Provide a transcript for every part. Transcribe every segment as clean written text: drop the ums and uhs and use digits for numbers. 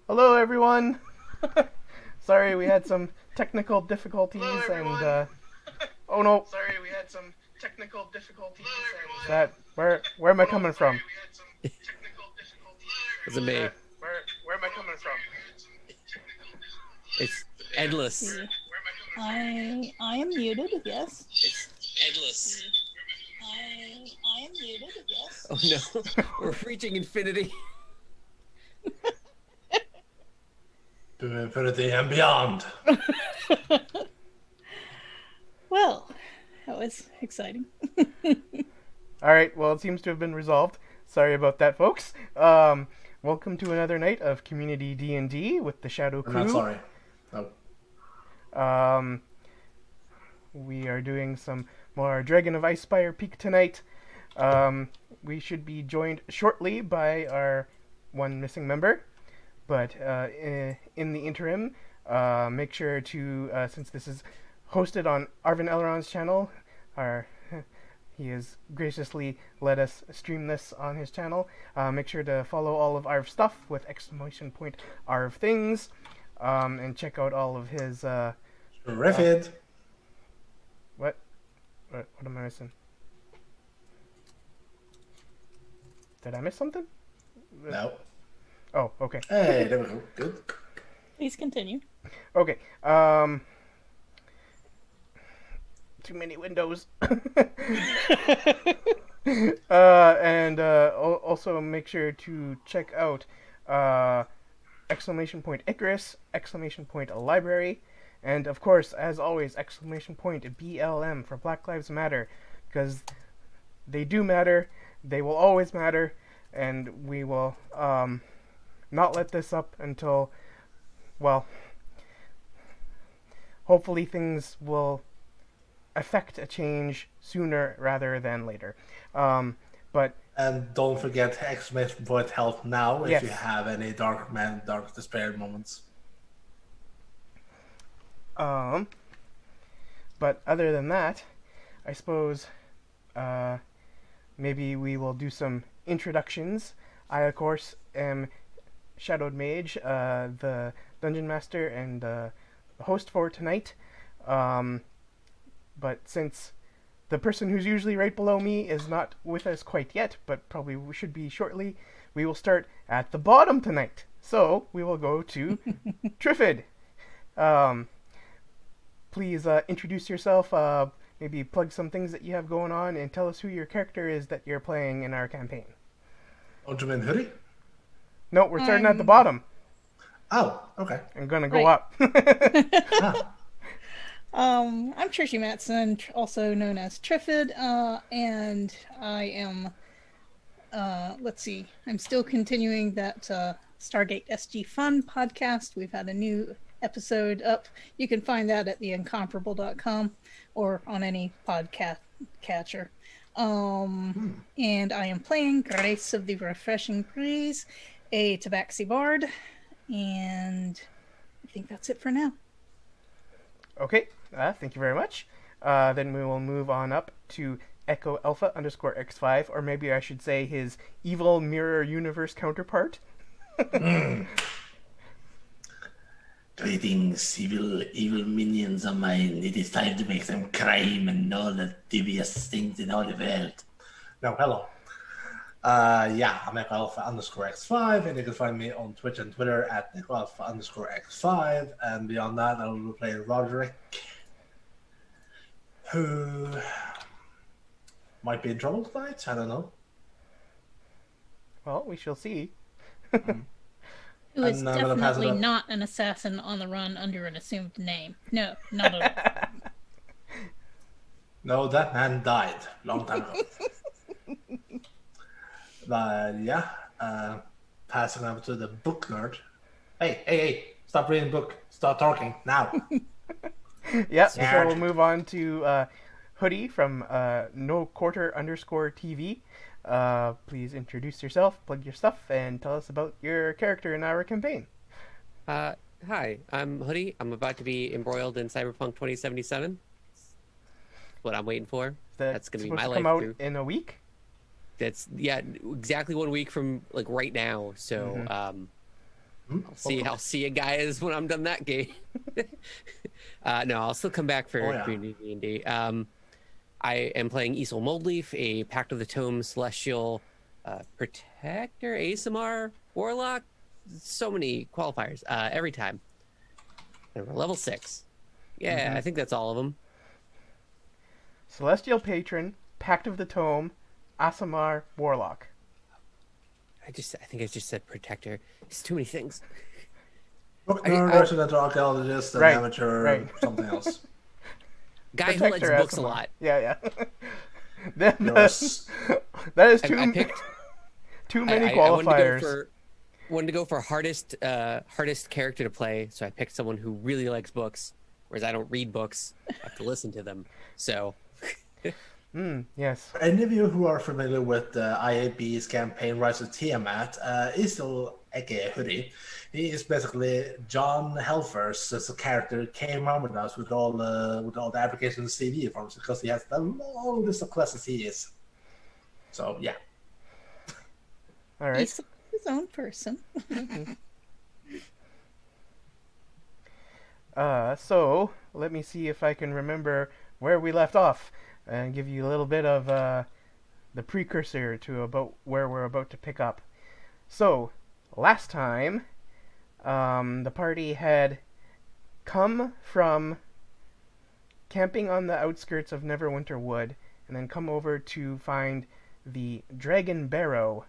Hello, everyone. Sorry, we had some technical difficulties. Hello, everyone. Oh no. Sorry, we had some technical difficulties. Where am I coming from? Wasn't me. Where am I coming from? It's endless. I am muted, yes. It's endless. I am muted, yes. Oh no, we're reaching infinity. To infinity and beyond. Well, that was exciting. Alright, well, it seems to have been resolved. Sorry about that, folks. Welcome to another night of Community D&D with the Shadow Crew. I'm not sorry. No. We are doing some more Dragon of Icespire Peak tonight. We should be joined shortly by our one missing member. But in the interim, make sure to, since this is hosted on Arvin Elron's channel, he has graciously let us stream this on his channel. Make sure to follow all of Arv's stuff with !Arv things, and check out all of his. Terrific. What am I missing? Did I miss something? No. Oh, okay. Hey, there we go. Good. Please continue. Okay. Too many windows. Also make sure to check out !Icarus, !Library, and of course, as always, !BLM for Black Lives Matter, because they do matter, they will always matter, and we will not let this up until, well, hopefully things will affect a change sooner rather than later. And don't forget !Help now if Yes. you have any dark despair moments. But other than that, I suppose maybe we will do some introductions. I, of course, am Shadowed Mage, the Dungeon Master and the host for tonight. But since the person who's usually right below me is not with us quite yet, but probably should be shortly, we will start at the bottom tonight. So we will go to Triffid. Please introduce yourself, maybe plug some things that you have going on, and tell us who your character is that you're playing in our campaign. Oh, do you mean hoodie? No, we're starting at the bottom. Oh, okay. I'm gonna go Right. up. I'm Trishy Matson, also known as Triffid, and I am, let's see, I'm still continuing that Stargate SG Fun podcast. We've had a new episode up. You can find that at theincomparable.com or on any podcast catcher. And I am playing Grace of the Refreshing Breeze, a Tabaxi Bard, and I think that's it for now. Okay, thank you very much. Then we will move on up to Echo Alpha _X5, or maybe I should say his evil mirror universe counterpart. Greetings, evil minions of mine. It is time to make some crime and all the dubious things in all the world. No, hello. I'm Echo Alpha _X5, and you can find me on Twitch and Twitter at Echo Alpha _X5. And beyond that, I will be playing Roderick, who might be in trouble tonight. I don't know. Well, we shall see. Who is And I'm gonna pass it definitely up. not an assassin on the run under an assumed name. No, not at all. No, that man died long time ago. But passing over to the book nerd. Hey, stop reading book. Start talking now. Yep, so Nerd. we'll move on to Hoodie from No Quarter _TV. Please introduce yourself, plug your stuff, and tell us about your character in our campaign. Hi, I'm Hoodie. I'm about to be embroiled in Cyberpunk 2077. What I'm waiting for. That's going to be my life come out through. in a week. That's exactly 1 week from like right now. So I'll see you guys when I'm done that game. No, I'll still come back for Community D&D. I am playing Isol Moldleaf, a Pact of the Tome Celestial Protector, ASMR, Warlock. So many qualifiers every time. And we're level 6. Yeah, I think that's all of them. Celestial Patron, Pact of the Tome, Aasimar, Warlock. I think I just said Protector. It's too many things. Book nerd, resident archaeologist, an amateur, something else. Guy who likes books a lot. Yeah. that is too many qualifiers. I wanted to go for hardest character to play, so I picked someone who really likes books, whereas I don't read books. I have to listen to them. So, yes. For any of you who are familiar with IAB's campaign Rise of Tiamat, Isol, aka Hoodie, he is basically John Helfers as a character who came around with us with all the application CV forms because he has the long list of classes he is. So yeah. All right. He's his own person. So let me see if I can remember where we left off and give you a little bit of the precursor to about where we're about to pick up. So last time, the party had come from camping on the outskirts of Neverwinter Wood and then come over to find the Dragon Barrow,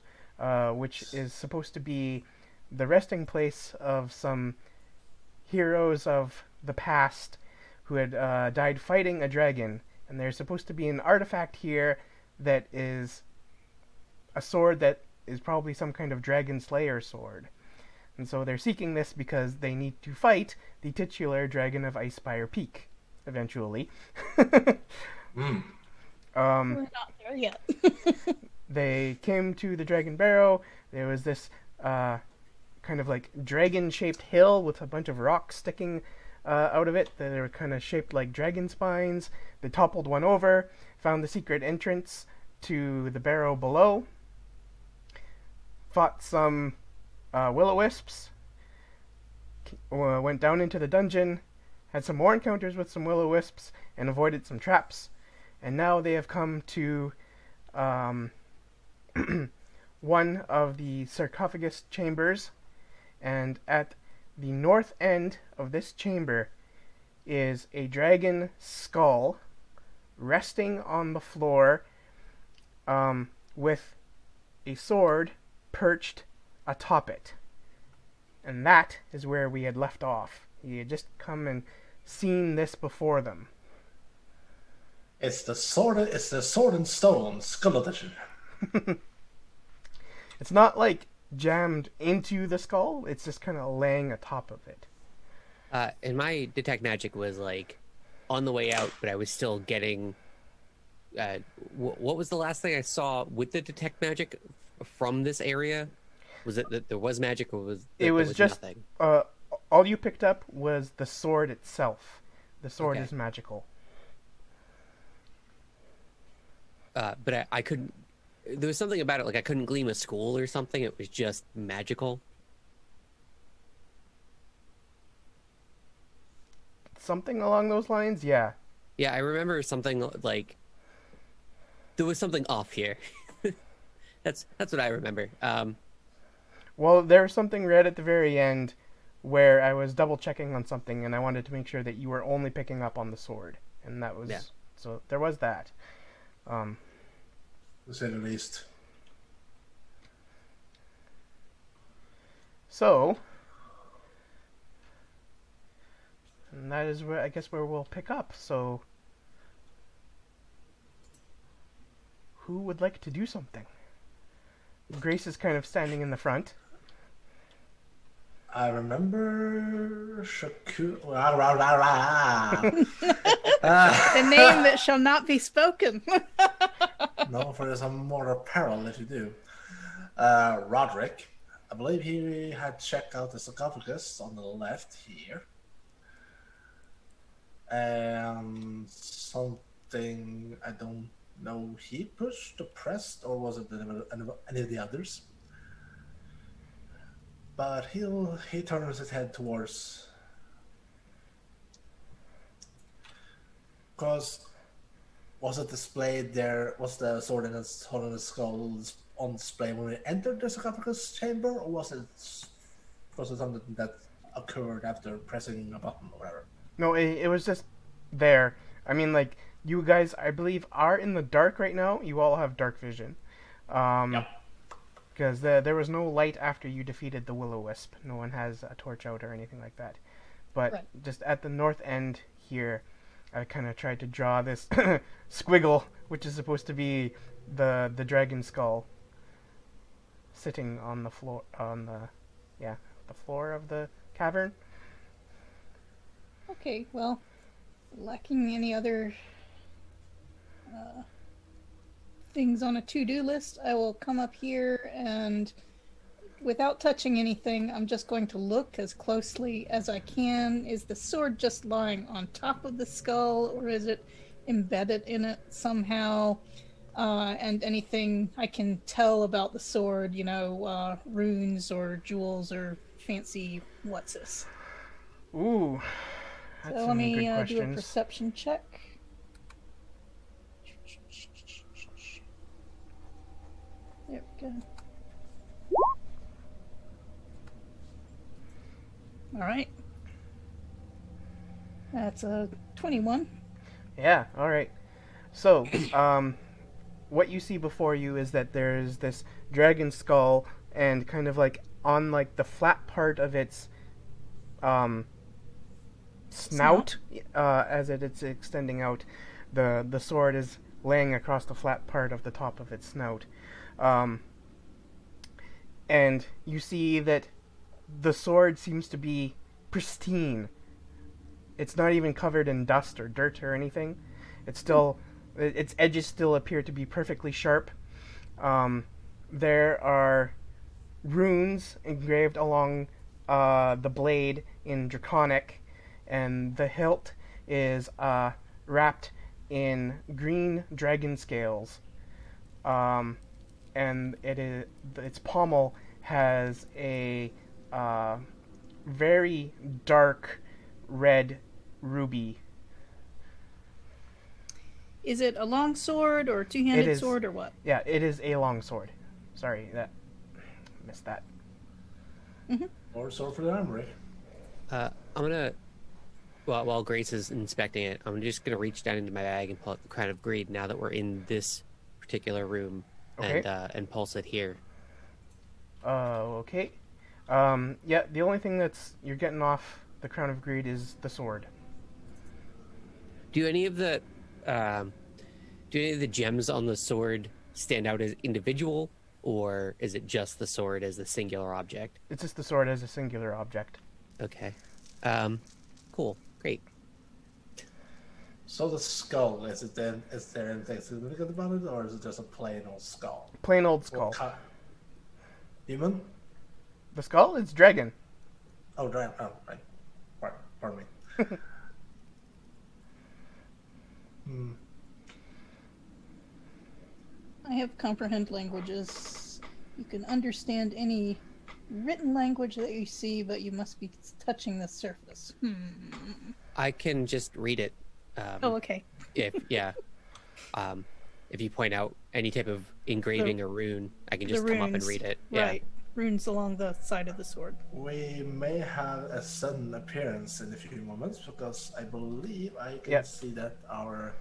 which is supposed to be the resting place of some heroes of the past who had died fighting a dragon. And there's supposed to be an artifact here that is a sword that is probably some kind of dragon slayer sword. And so they're seeking this because they need to fight the titular dragon of Icespire Peak, eventually. We're not there yet. They came to the Dragon Barrow. There was this kind of like dragon-shaped hill with a bunch of rocks sticking out of it. They were kind of shaped like dragon spines. They toppled one over, found the secret entrance to the barrow below, fought some will-o-wisps, went down into the dungeon, had some more encounters with some will-o-wisps, and avoided some traps. And now they have come to one of the sarcophagus chambers, and at the north end of this chamber is a dragon skull resting on the floor with a sword perched atop it. And that is where we had left off. He had just come and seen this before them. It's the sword and stone skull edition. It's not like jammed into the skull, it's just kind of laying atop of it. And my detect magic was like on the way out, but I was still getting what was the last thing I saw with the detect magic from this area? Was it that there was magic, or was it was just nothing? All you picked up was the sword itself. The sword is magical. But I couldn't. There was something about it, like I couldn't gleam a skull or something. It was just magical. Something along those lines, yeah. Yeah, I remember something like there was something off here. That's what I remember. Well, there was something right at the very end where I was double checking on something, and I wanted to make sure that you were only picking up on the sword, and that was so there was that. To say the least. So, and that is where I guess where we'll pick up. So, who would like to do something? Grace is kind of standing in the front. I remember Shaku. The name that shall not be spoken. No, for there's a mortal peril if you do. Roderick, I believe he had checked out the sarcophagus on the left here. And something, I don't know, he pushed or pressed, or was it any of the others? But he turns his head towards, because was it displayed there? Was the sword in its on the skull on display when we entered the sarcophagus chamber, or was it something that occurred after pressing a button or whatever? No, it was just there. I mean, like, you guys, I believe, are in the dark right now. You all have dark vision. Yep. Because there was no light after you defeated the Will-O-Wisp. No one has a torch out or anything like that. But Right. just at the north end here, I kind of tried to draw this squiggle, which is supposed to be the dragon skull sitting on the floor, the floor of the cavern. Okay, well, lacking any other things on a to-do list, I will come up here and, without touching anything, I'm just going to look as closely as I can. Is the sword just lying on top of the skull, or is it embedded in it somehow? And anything I can tell about the sword, runes or jewels or fancy what's this. Ooh, that's So let some me good do a questions. perception check. There we go. All right. That's a 21. Yeah, all right. So, what you see before you is that there's this dragon skull, and kind of like on like the flat part of its snout, as it's extending out, the sword is laying across the flat part of the top of its snout, and you see that the sword seems to be pristine. It's not even covered in dust or dirt or anything. It's still, its edges still appear to be perfectly sharp. There are runes engraved along the blade in Draconic, and the hilt is wrapped in green dragon scales. And its pommel has a very dark red ruby. Is it a long sword or a It two-handed is- sword or what? Yeah, it is a long sword. Sorry, missed that. Or sword for the armory. I'm gonna, while Grace is inspecting it, I'm just gonna reach down into my bag and pull out the Crown of Greed now that we're in this particular room, Okay. and pulse it here. Okay. Yeah, the only thing you're getting off the Crown of Greed is the sword. Do any of the gems on the sword stand out as individual, or is it just the sword as a singular object? It's just the sword as a singular object. Okay. Cool. Great. So the skull, is there anything significant about it, or is it just a plain old skull? Plain old skull. Demon? The skull? It's dragon. Oh, dragon. Oh, right. Pardon me. I have comprehend languages. You can understand any written language that you see, but you must be touching the surface. I can just read it. Oh, okay. If you point out any type of engraving or rune, I can just The come up and runes, read it. Right. Runes along the side of the sword. We may have a sudden appearance in a few moments, because I believe I can see that our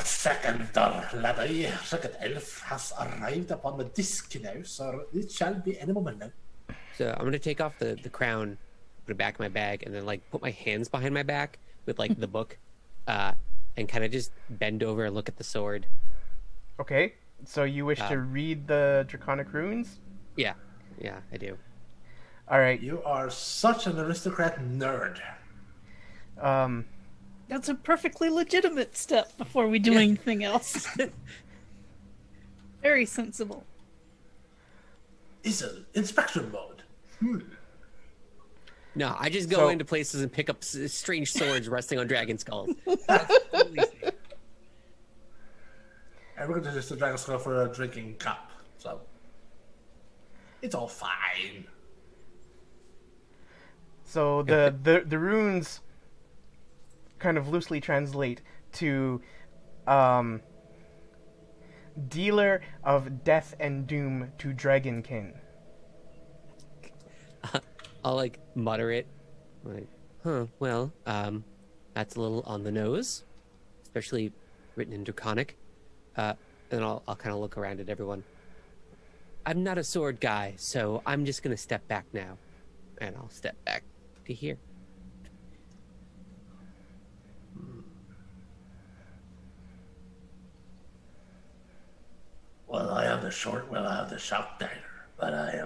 second elf has arrived upon the disc now, so it shall be any moment now. So I'm gonna take off the crown, put it back in my bag, and then like put my hands behind my back with like the book, and kind of just bend over and look at the sword. Okay, so you wish to read the Draconic Runes? Yeah, I do. All right. You are such an aristocrat nerd. That's a perfectly legitimate step before we do anything else. Very sensible. Is an inspection mode. No, I just go So- into places and pick up strange swords resting on dragon skulls. That's totally safe. And we're going to use the dragon skull for a drinking cup. So It's all fine. So the runes kind of loosely translate to dealer of death and doom to dragonkin. I'll like mutter it, like, well, that's a little on the nose, especially written in Draconic. And I'll kind of look around at everyone. I'm not a sword guy, so I'm just gonna step back now, and I'll step back to here. Well, I have the short, well, I have the shock dagger, but I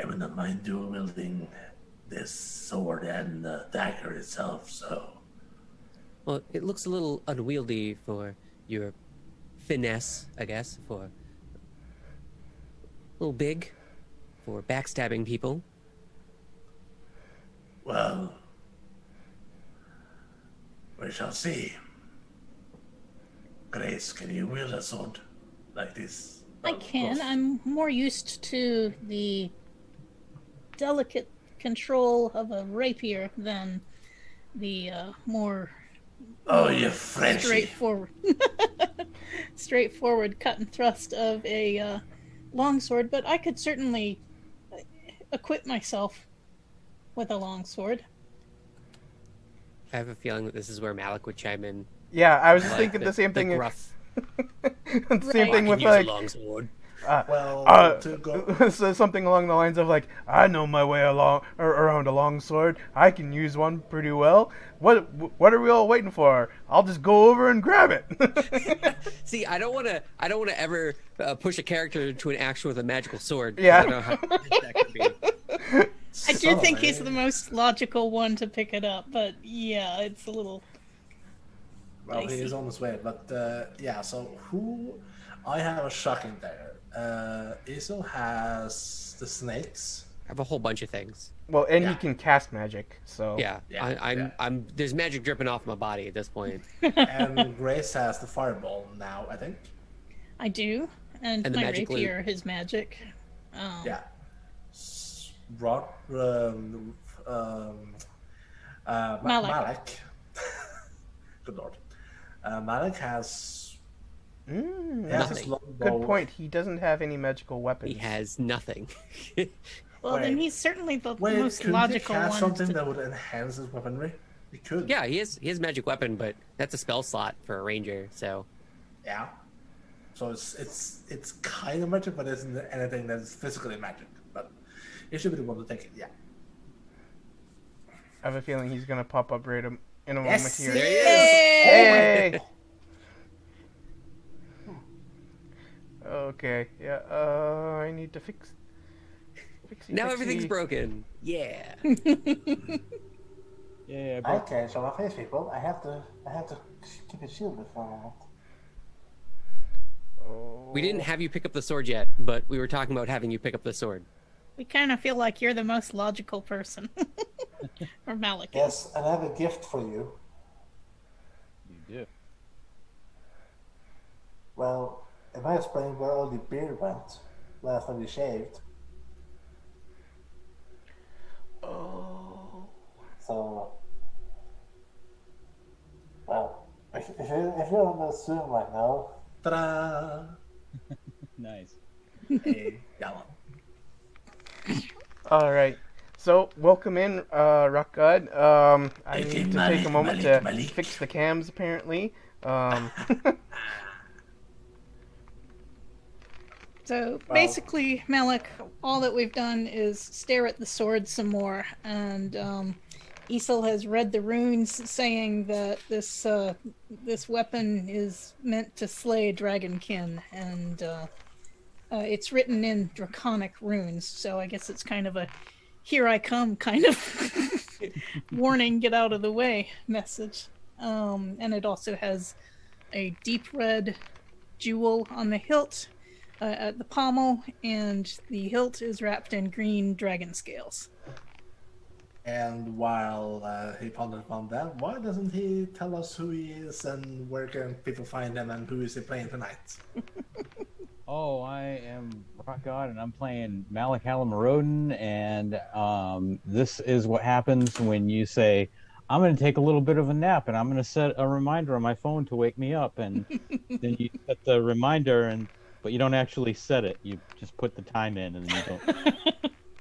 would not mind dual wielding this sword and the dagger itself, so. Well, it looks a little unwieldy for your finesse, I guess, for a little big for backstabbing people. Well, we shall see. Grace, can you wield a sword like this? I can. I'm more used to the delicate control of a rapier than the more Oh, you Frenchy. straightforward cut and thrust of a longsword, but I could certainly equip myself with a longsword. I have a feeling that this is where Malik would chime in. Yeah, I was just Like thinking the same thing. Gruff. The same thing with Use a like longsword. To go. so something along the lines of like, I know my way along or around a long sword. I can use one pretty well. What are we all waiting for? I'll just go over and grab it. See, I don't want to ever push a character to an action with a magical sword. Yeah. I don't know how that could be. I do think he's the most logical one to pick it up, but yeah, it's a little. Well, he dicey. is on his way, but yeah. So who? I have a shocking dagger. Isel has the snakes. I have a whole bunch of things. Well, and he Yeah. can cast magic, so Yeah, Yeah, I'm. There's magic dripping off my body at this point. And Grace has the fireball now, I think. I do, and And the my magic loot. rapier is magic. Yeah. Rod, Malik. Good lord. Malik has. Mm, has Nothing. his longbow. good point. He doesn't have any magical weapons. He has nothing. Well, then Wait. he's certainly the Wait, most could logical he have one. something To... that would enhance his weaponry? He could. Yeah, he has magic weapon, but that's a spell slot for a ranger. So Yeah. So it's kind of magic, but isn't anything that's physically magic. But he should be the one to take it. Yeah. I have a feeling he's gonna pop up right in a moment Yes. here. there he is. Hey! Okay, yeah, I need to fix Now everything's broken. Yeah. Yeah, bro. Okay, so my face, people. I have to keep it shielded for a moment. Oh. We didn't have you pick up the sword yet, but we were talking about having you pick up the sword. We kind of feel like you're the most logical person. Or Malik. Yes, and I have a gift for you. You do. Well, if I explain where all the beard went last time you shaved. Oh. So, well, if you're on the Zoom right now. Ta-da! Nice. Hey, yeah. All right. So, welcome in, Rock God. I Okay, need to take a moment to Malik. fix the cams, apparently. So basically, Malik, all that we've done is stare at the sword some more, and Isel has read the runes saying that this weapon is meant to slay dragonkin, and it's written in Draconic Runes. So I guess it's kind of a "here I come" kind of warning, get out of the way message. And it also has a deep red jewel on the hilt. At the pommel, and the hilt is wrapped in green dragon scales. And while he ponders on that, why doesn't he tell us who he is and where can people find him and who is he playing tonight? Oh, I am Rock God, and I'm playing Malik Hallam, and this is what happens when you say, I'm going to take a little bit of a nap, and I'm going to set a reminder on my phone to wake me up, and then you set the reminder, but you don't actually set it. You just put the time in, and then you don't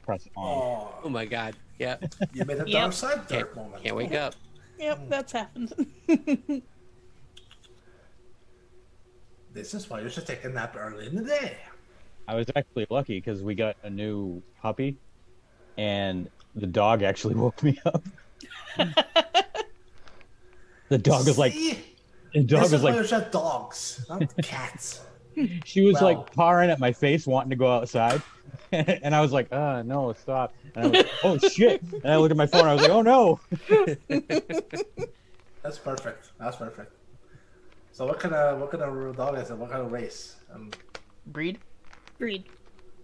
press on. Oh Oh, my god. Yep. you made a Yep. dark side Can't, dirt moment. can't wake up. Yep, that's happened. This is why you should take a nap early in the day. I was actually lucky because we got a new puppy, and the dog actually woke me up. The dog was like, See? the dog This was is why like, you should have dogs, not cats. she was Well- like pawing at my face, wanting to go outside, and I was like, no, stop. And I was like, oh shit! And I looked at my phone. I was like, oh no! That's perfect. That's perfect. So what kind of dog is it? What kind of race? Breed? Breed.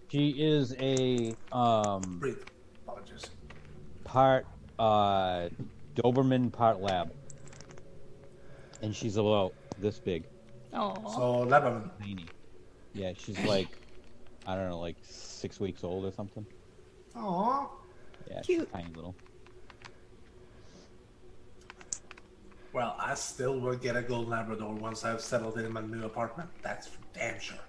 She is a Breed. Apologies. part Doberman, part Lab, and she's about this big. Oh. So Lebanon. Tiny. Yeah, she's like, I don't know, like 6 weeks old or something. Aww. Yeah, she's Cute. tiny little. Well, I still will get a golden Labrador once I've settled in my new apartment. That's for damn sure.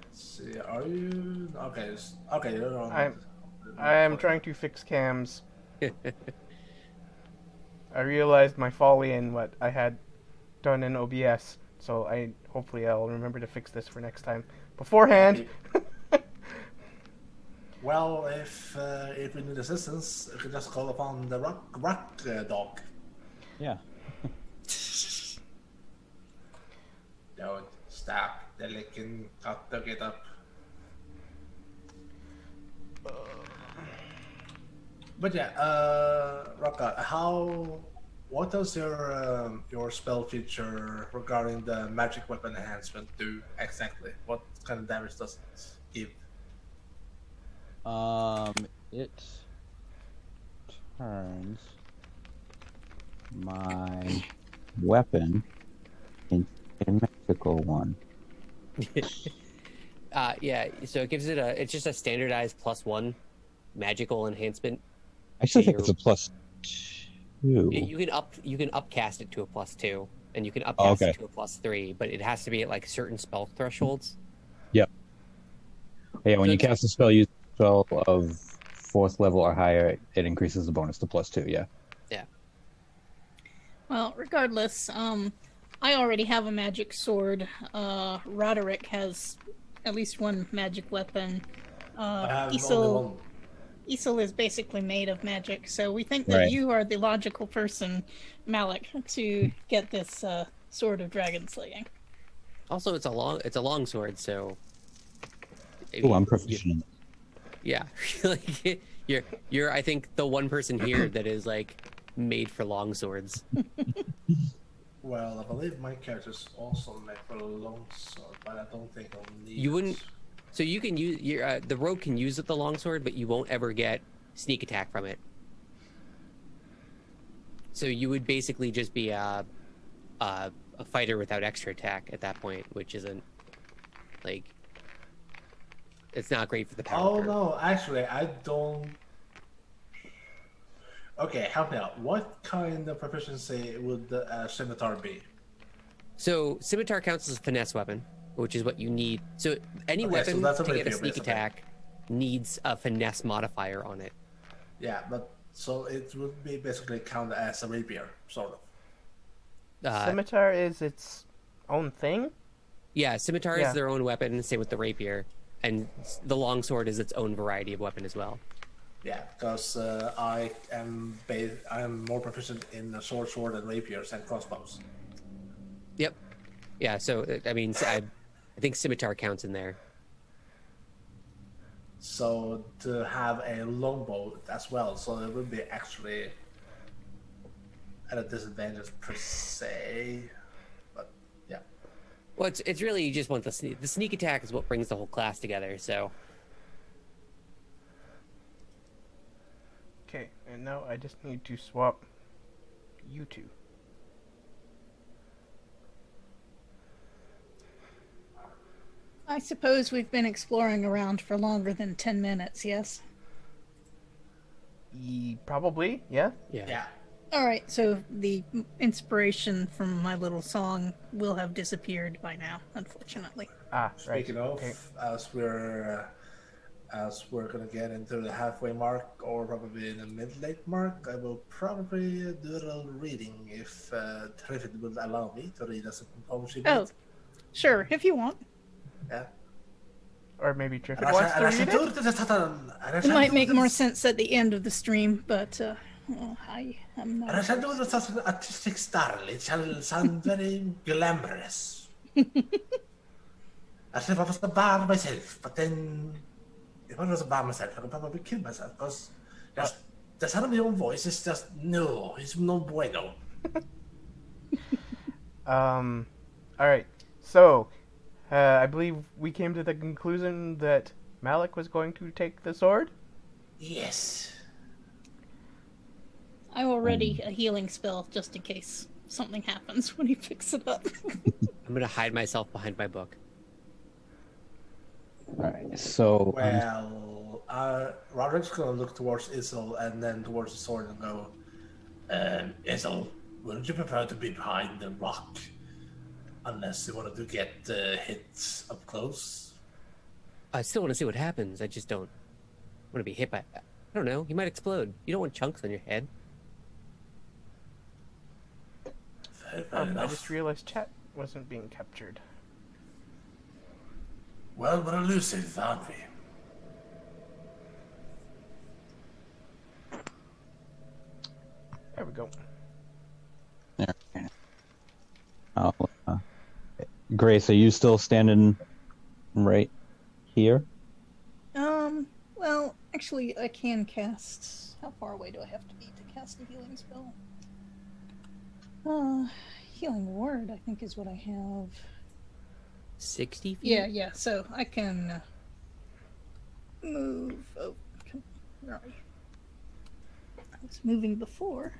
Let's see, are you okay? Okay, you're on. I am trying to fix cams. I realized my folly in what I had done in OBS, so hopefully I'll remember to fix this for next time beforehand. Well, if we need assistance, we can just call upon the rock dog. Yeah. Don't stop the licking. Got to get up. But yeah, Rocka, what does your spell feature regarding the magic weapon enhancement do exactly? What kind of damage does it give? It turns my weapon into a magical one. Yeah, so it gives it's just a standardized +1 magical enhancement. I actually So think it's a +2. You can upcast it to a +2, and you can upcast okay. it to a +3, but it has to be at like certain spell thresholds. Yep. Yeah, when So you it's- cast a spell, use a spell of 4th level or higher, it increases the bonus to +2. Yeah. Yeah. Well, regardless, I already have a magic sword. Roderick has at least one magic weapon. I have only Isol one. Isol is basically made of magic, so we think that Right. you are the logical person, Malik, to get this sword of dragon slaying. Also, it's a long sword, so. Oh, I'm proficient in it. Yeah, like you're I think the one person here that is like made for long swords. Well, I believe my character's also made for a long sword, but I don't think I'll need You it. wouldn't. So you can use the rogue can use it the longsword, but you won't ever get sneak attack from it. So you would basically just be a fighter without extra attack at that point, which isn't like it's not great for the power. Oh curve. no, actually, I don't. Okay, help me out. What kind of proficiency would the scimitar be? So scimitar counts as a finesse weapon, which is what you need. So any Okay, so weapon that's a to get a rapier, sneak basically. attack needs a finesse modifier on it. Yeah, but so it would be basically counted as a rapier, sort of. Scimitar is its own thing? Yeah, scimitar Yeah. is their own weapon, same with the rapier, and the longsword is its own variety of weapon as well. Yeah, because I am more proficient in sword and rapiers and crossbows. Yep. Yeah. So I mean, I think scimitar counts in there. So to have a longbow as well, so it would be actually at a disadvantage per se. But yeah. Well, it's really you just want the sneak attack is what brings the whole class together. So Okay, and now I just need to swap you two. I suppose we've been exploring around for longer than 10 minutes, yes? Probably, yeah. Yeah. Alright, so the inspiration from my little song will have disappeared by now, unfortunately. Ah, right. Speaking of, Okay. as we're gonna get into the halfway mark, or probably in the mid-late mark, I will probably do a little reading if Triffid will allow me to read us a poetry Oh, bit. sure, if you want. Yeah. Or maybe Triffid wants to read it? It might make more sense at the end of the stream, but I'm not. And I shall do this as an artistic style. It shall sound very glamorous. As if I was a bar myself, but then if I was a bar myself, I could probably kill myself because just the sound of my own voice is just it's no bueno. All right. So, I believe we came to the conclusion that Malik was going to take the sword. Yes. I will ready a healing spell just in case something happens when he picks it up. I'm gonna hide myself behind my book. All right. So Well, Roderick's gonna look towards Isel and then towards the sword and go, Isel, wouldn't you prefer to be behind the rock? Unless you wanted to get hit up close. I still want to see what happens. I just don't want to be hit by. I don't know. You might explode. You don't want chunks on your head. Fair I enough. just realized chat wasn't being captured. Well, we're elusive, aren't we? There we go. Oh, Grace, are you still standing right here? Well, actually, I can cast. How far away do I have to be to cast a healing spell? Healing word, I think, is what I have. 60 feet? Yeah, so I can move. Oh, where are you? I was moving before.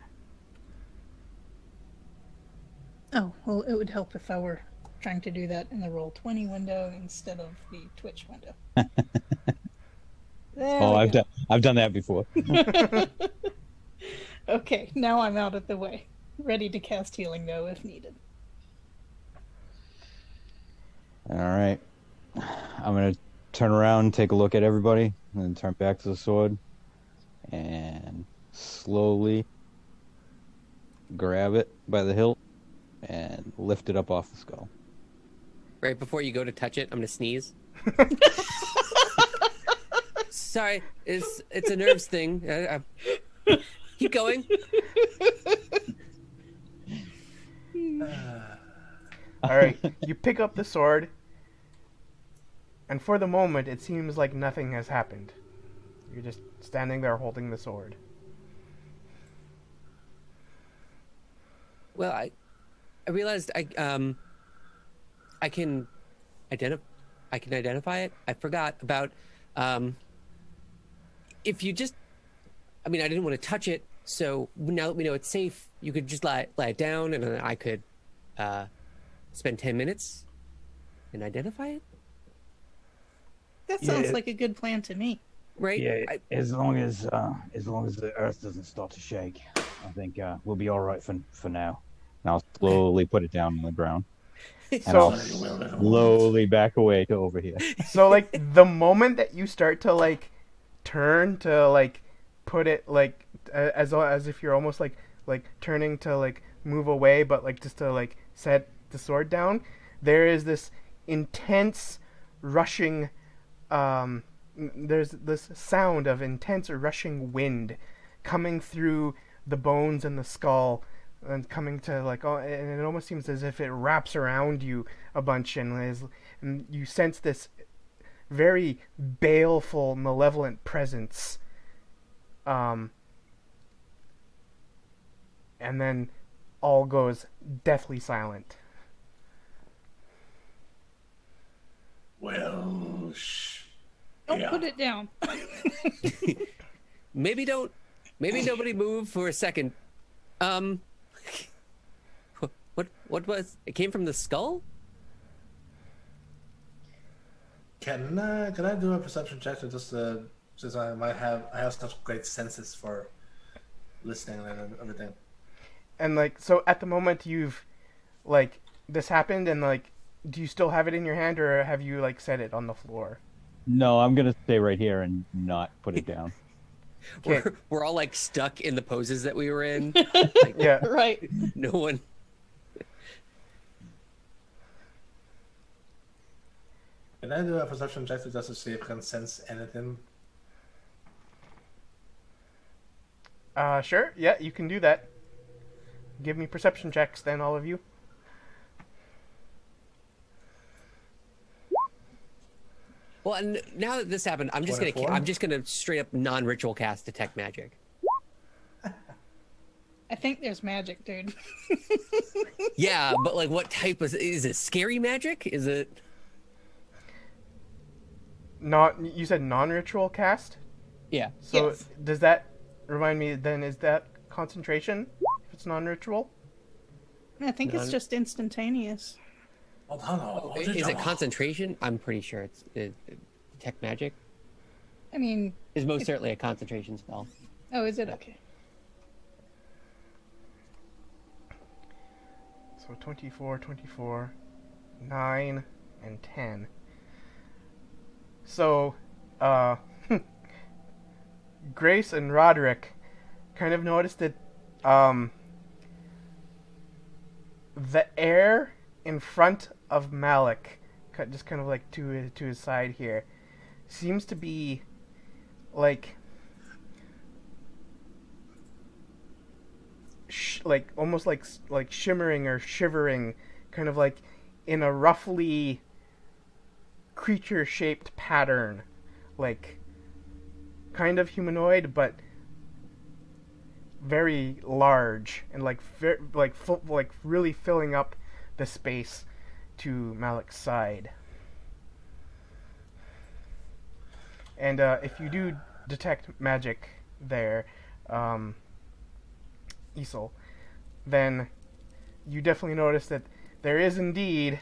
Oh, well, it would help if I were trying to do that in the Roll20 window instead of the Twitch window. I've done that before. Okay, now I'm out of the way. Ready to cast healing, though, if needed. All right. I'm going to turn around, take a look at everybody, and then turn back to the sword. And slowly grab it by the hilt and lift it up off the skull. Right before you go to touch it, I'm gonna sneeze. Sorry, it's a nerves thing. Keep going. All right, you pick up the sword, and for the moment, it seems like nothing has happened. You're just standing there holding the sword. Well, I realized I can identify it. I forgot about if you just. I mean, I didn't want to touch it, so now that we know it's safe, you could just lie it down, and then I could spend 10 minutes and identify it. That sounds like a good plan to me. Right? Yeah, as long as the earth doesn't start to shake, I think we'll be all right for now. And I'll slowly put it down on the ground. And So- I'll slowly back away to over here. So, like, the moment that you start to, like, turn to, like, put it, like, as if you're almost, like turning to, like, move away, but, like, just to, like, set the sword down, there is this intense rushing, there's this sound of intense rushing wind coming through the bones and the skull, and coming to, like, and it almost seems as if it wraps around you a bunch, and you sense this very baleful, malevolent presence. And then all goes deathly silent. Well, Don't put it down. Maybe nobody move for a second. What was it? Came from the skull? Can I do a perception check to just since I have such great senses for listening and everything. And like, so at the moment you've like this happened, and like, do you still have it in your hand, or have you like set it on the floor? No, I'm gonna stay right here and not put it down. Okay. We're all like stuck in the poses that we were in. Like, Yeah. Right. no one. Can I do a perception check just to see if I can sense anything? Sure. Yeah, you can do that. Give me perception checks, then, all of you. Well, and now that this happened, I'm just 24? gonna straight up non-ritual cast detect magic. I think there's magic, dude. Yeah, but like, what type is it? Scary magic? Is it? Not. You said non-ritual cast. Yeah. So Yes. does that remind me? Then is that concentration? If it's non-ritual. I think it's just instantaneous. Oh, Is it concentration? I'm pretty sure it's detect magic. I mean, Is most certainly a concentration spell. oh, is it? Okay. So 24, 24, 9, and 10. So, Grace and Roderick kind of noticed that the air in front of Malik, just kind of like to his side here, seems to be like like almost like shimmering or shivering, kind of like in a roughly creature-shaped pattern, like kind of humanoid, but very large and like really filling up the space to Malik's side. And if you do detect magic there, Isol, then you definitely notice that there is indeed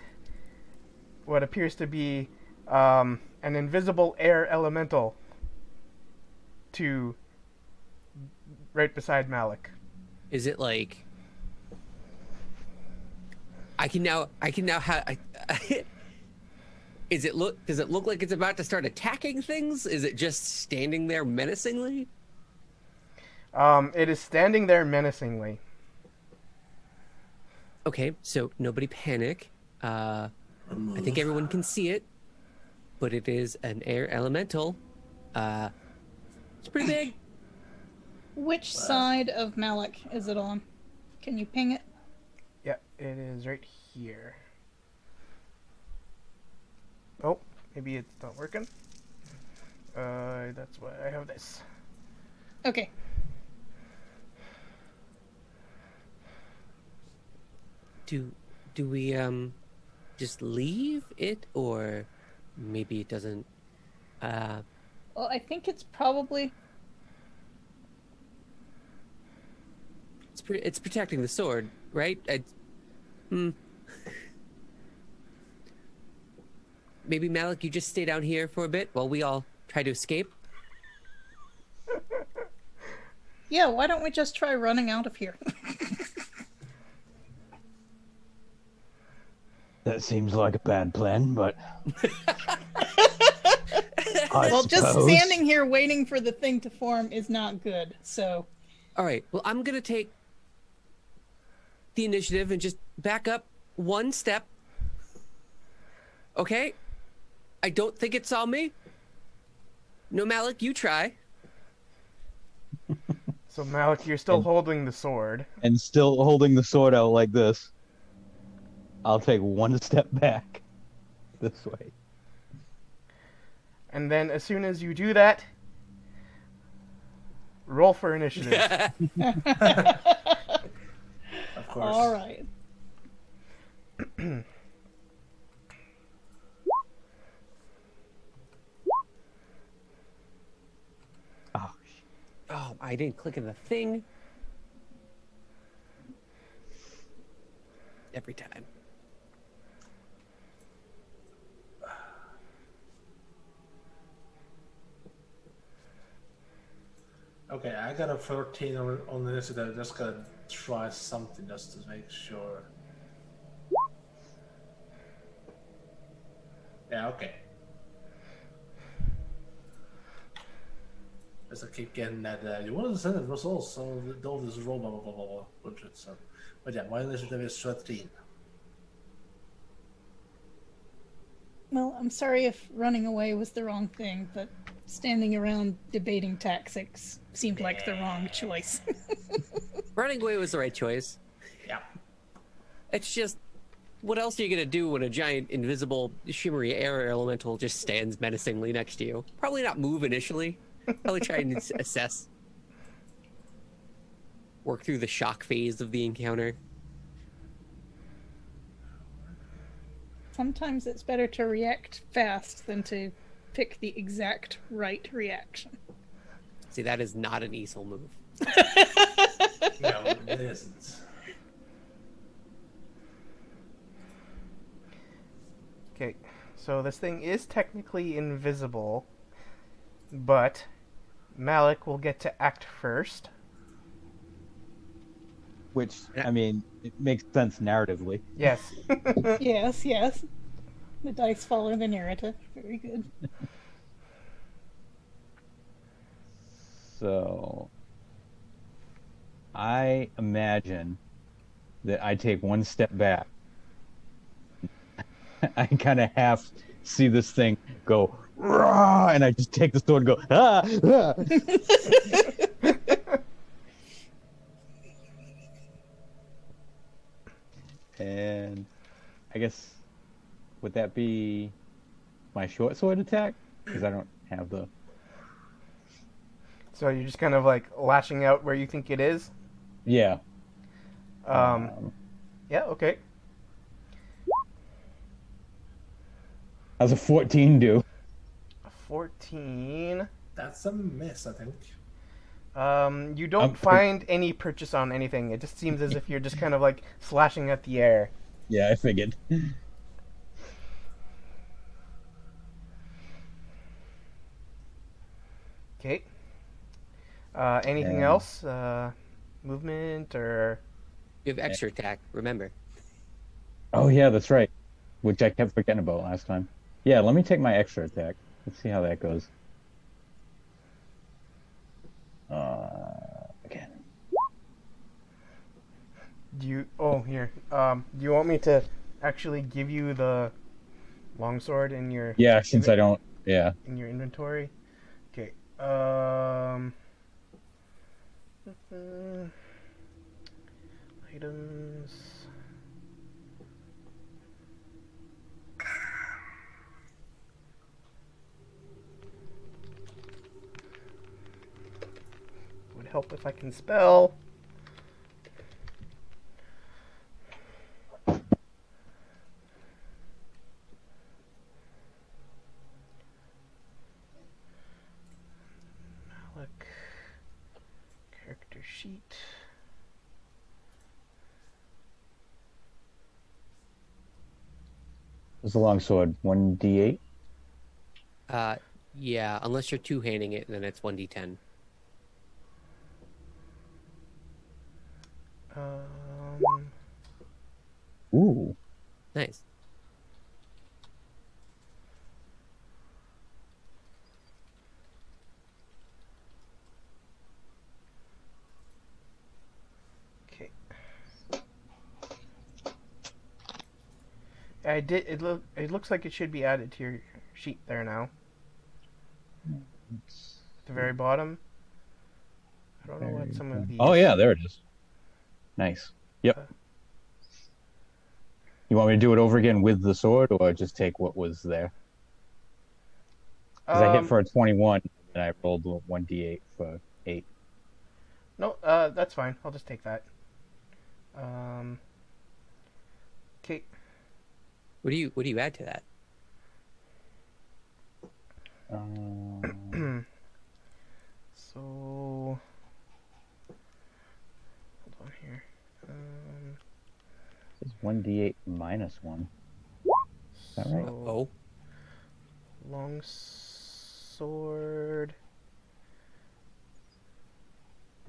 what appears to be an invisible air elemental to right beside Malik. Is it like? I can now have. Does it look like it's about to start attacking things? Is it just standing there menacingly? It is standing there menacingly. Okay, so nobody panic. I think everyone can see it, but it is an air elemental. It's pretty big. Which side of Malik is it on? Can you ping it? Yeah, it is right here. Oh, maybe it's not working. That's why I have this. Okay. Do we just leave it, or maybe it doesn't? Well, I think it's probably. It's protecting the sword, right? Maybe Malik, you just stay down here for a bit while we all try to escape. Yeah, why don't we just try running out of here? That seems like a bad plan, but Well, just suppose. standing here waiting for the thing to form is not good. So, All right. Well, I'm gonna take the initiative and just back up one step. Okay. I don't think it saw me. No, Malik, you try. So Malik, you're still holding the sword. And still holding the sword out like this. I'll take one step back this way. And then as soon as you do that, roll for initiative. Of course. all right. Oh, Oh, I didn't click in the thing. Every time. Okay, I got a 13 on the initiative. Just gotta try something just to make sure. Yeah, okay. As I keep getting that, you wanted to send the results, so all this roll, blah, blah, blah, blah, blah, bullshit. So, but yeah, my initiative is 13. Well, I'm sorry if running away was the wrong thing, but standing around debating tactics seemed like the wrong choice. Running away was the right choice. Yeah. It's just, what else are you gonna do when a giant invisible shimmery air elemental just stands menacingly next to you? Probably not move initially. Probably try and assess. Work through the shock phase of the encounter. Sometimes it's better to react fast than to pick the exact right reaction. See, that is not an Easel move. No, it isn't. Okay, so this thing is technically invisible, but Malik will get to act first. Which, I mean, it makes sense narratively. Yes. Yes, yes. The dice follow the narrative. Very good. So, I imagine that I take one step back. I kind of half see this thing go, "Rah!" and I just take the sword and go, ah, ah. And I guess, would that be my short sword attack? Because I don't have the... So you're just kind of like lashing out where you think it is? Yeah. Yeah, okay. How's a 14 do? 14. That's a miss, I think. You don't find any purchase on anything. It just seems as if you're just kind of like slashing at the air. Yeah, I figured. Okay. Anything else? Movement or... You have extra attack, remember. Oh, yeah, that's right. Which I kept forgetting about last time. Yeah, let me take my extra attack. Let's see how that goes. Again. Do you... Oh, here. Do you want me to actually give you the longsword in your... Yeah, since I don't... Yeah. In your inventory? Okay. Items... Would help if I can spell. Malik. Character sheet. What's the longsword? 1d8? Yeah, unless you're two-handing it, then it's 1d10. Ooh. Nice. Okay. I did. It looks like it should be added to your sheet there now. At the very bottom. I don't know what some of these. Oh, yeah, there it is. Nice. Yep. You want me to do it over again with the sword, or just take what was there? Because I hit for a 21, and I rolled 1d8 for 8. No, that's fine. I'll just take that. Okay. What do you add to that? So, hold on here. It's 1d8 minus 1. Is that right? Oh. Long sword.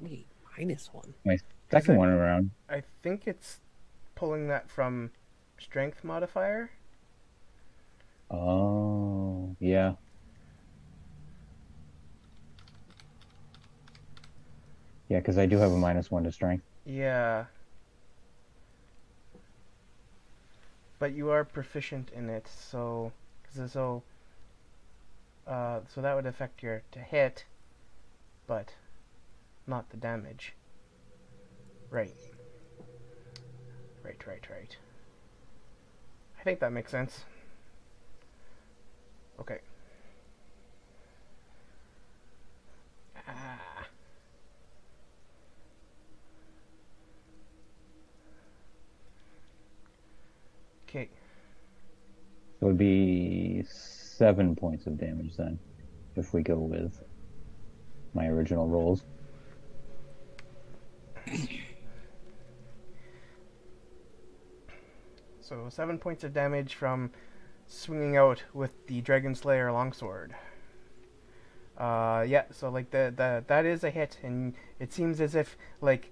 28 -1. My second I- one around. I think it's pulling that from strength modifier. Oh, yeah. Yeah, because I do have a -1 to strength. Yeah. But you are proficient in it, so so that would affect your to hit, but not the damage. Right. Right. I think that makes sense. Okay. Ah. Okay. So it would be 7 points of damage then, if we go with my original rolls. So 7 points of damage from swinging out with the Dragon Slayer longsword. Yeah, so like that is a hit, and it seems as if like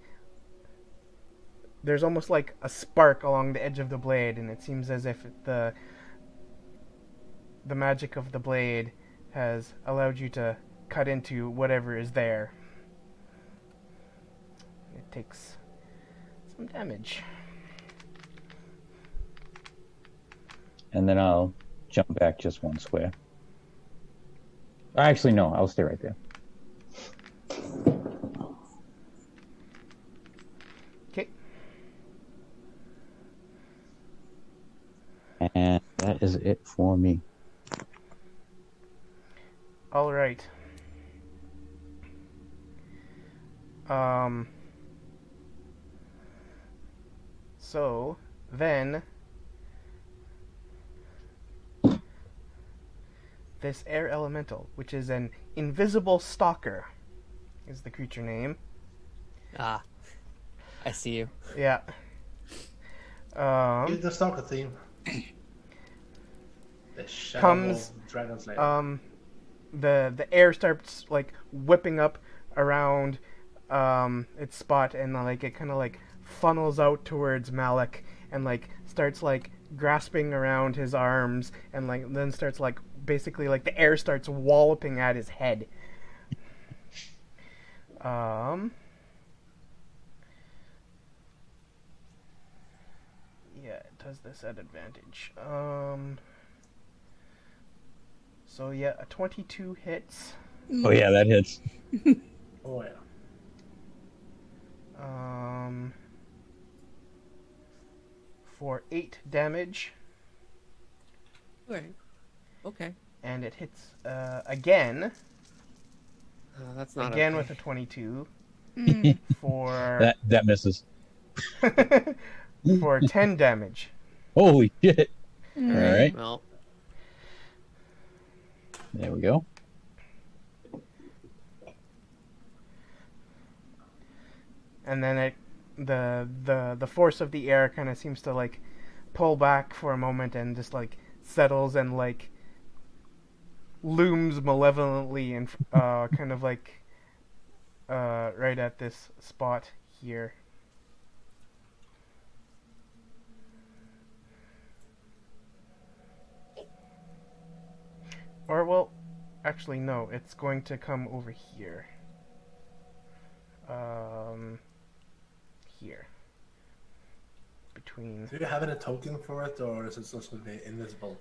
there's almost like a spark along the edge of the blade, and it seems as if the magic of the blade has allowed you to cut into whatever is there. It takes some damage. And then I'll jump back just 1 square. Actually, no, I'll stay right there. Okay. And that is it for me. All right. So then this air elemental, which is an Invisible Stalker, is the creature name. Ah, I see you. Yeah. Use the Stalker theme. The shadow Comes, of Dragon Slayer. The air starts like whipping up around its spot, and like it kind of like funnels out towards Malik, and like starts like grasping around his arms, and like then starts like basically like the air starts walloping at his head. Yeah, it does this at advantage. So yeah, a 22 hits. Oh yeah, that hits. Oh yeah. For 8 damage, Alright. Okay. and it hits again. That's not Again okay. with a 22 Mm. for That misses. for 10 damage. Holy shit! Mm. All right, Well, there we go. And then the force of the air kind of seems to like pull back for a moment and just like settles and like looms malevolently and kind of like right at this spot here. Or well, actually no, it's going to come over here. Here. Between. Do you have any token for it, or is it supposed to be invisible?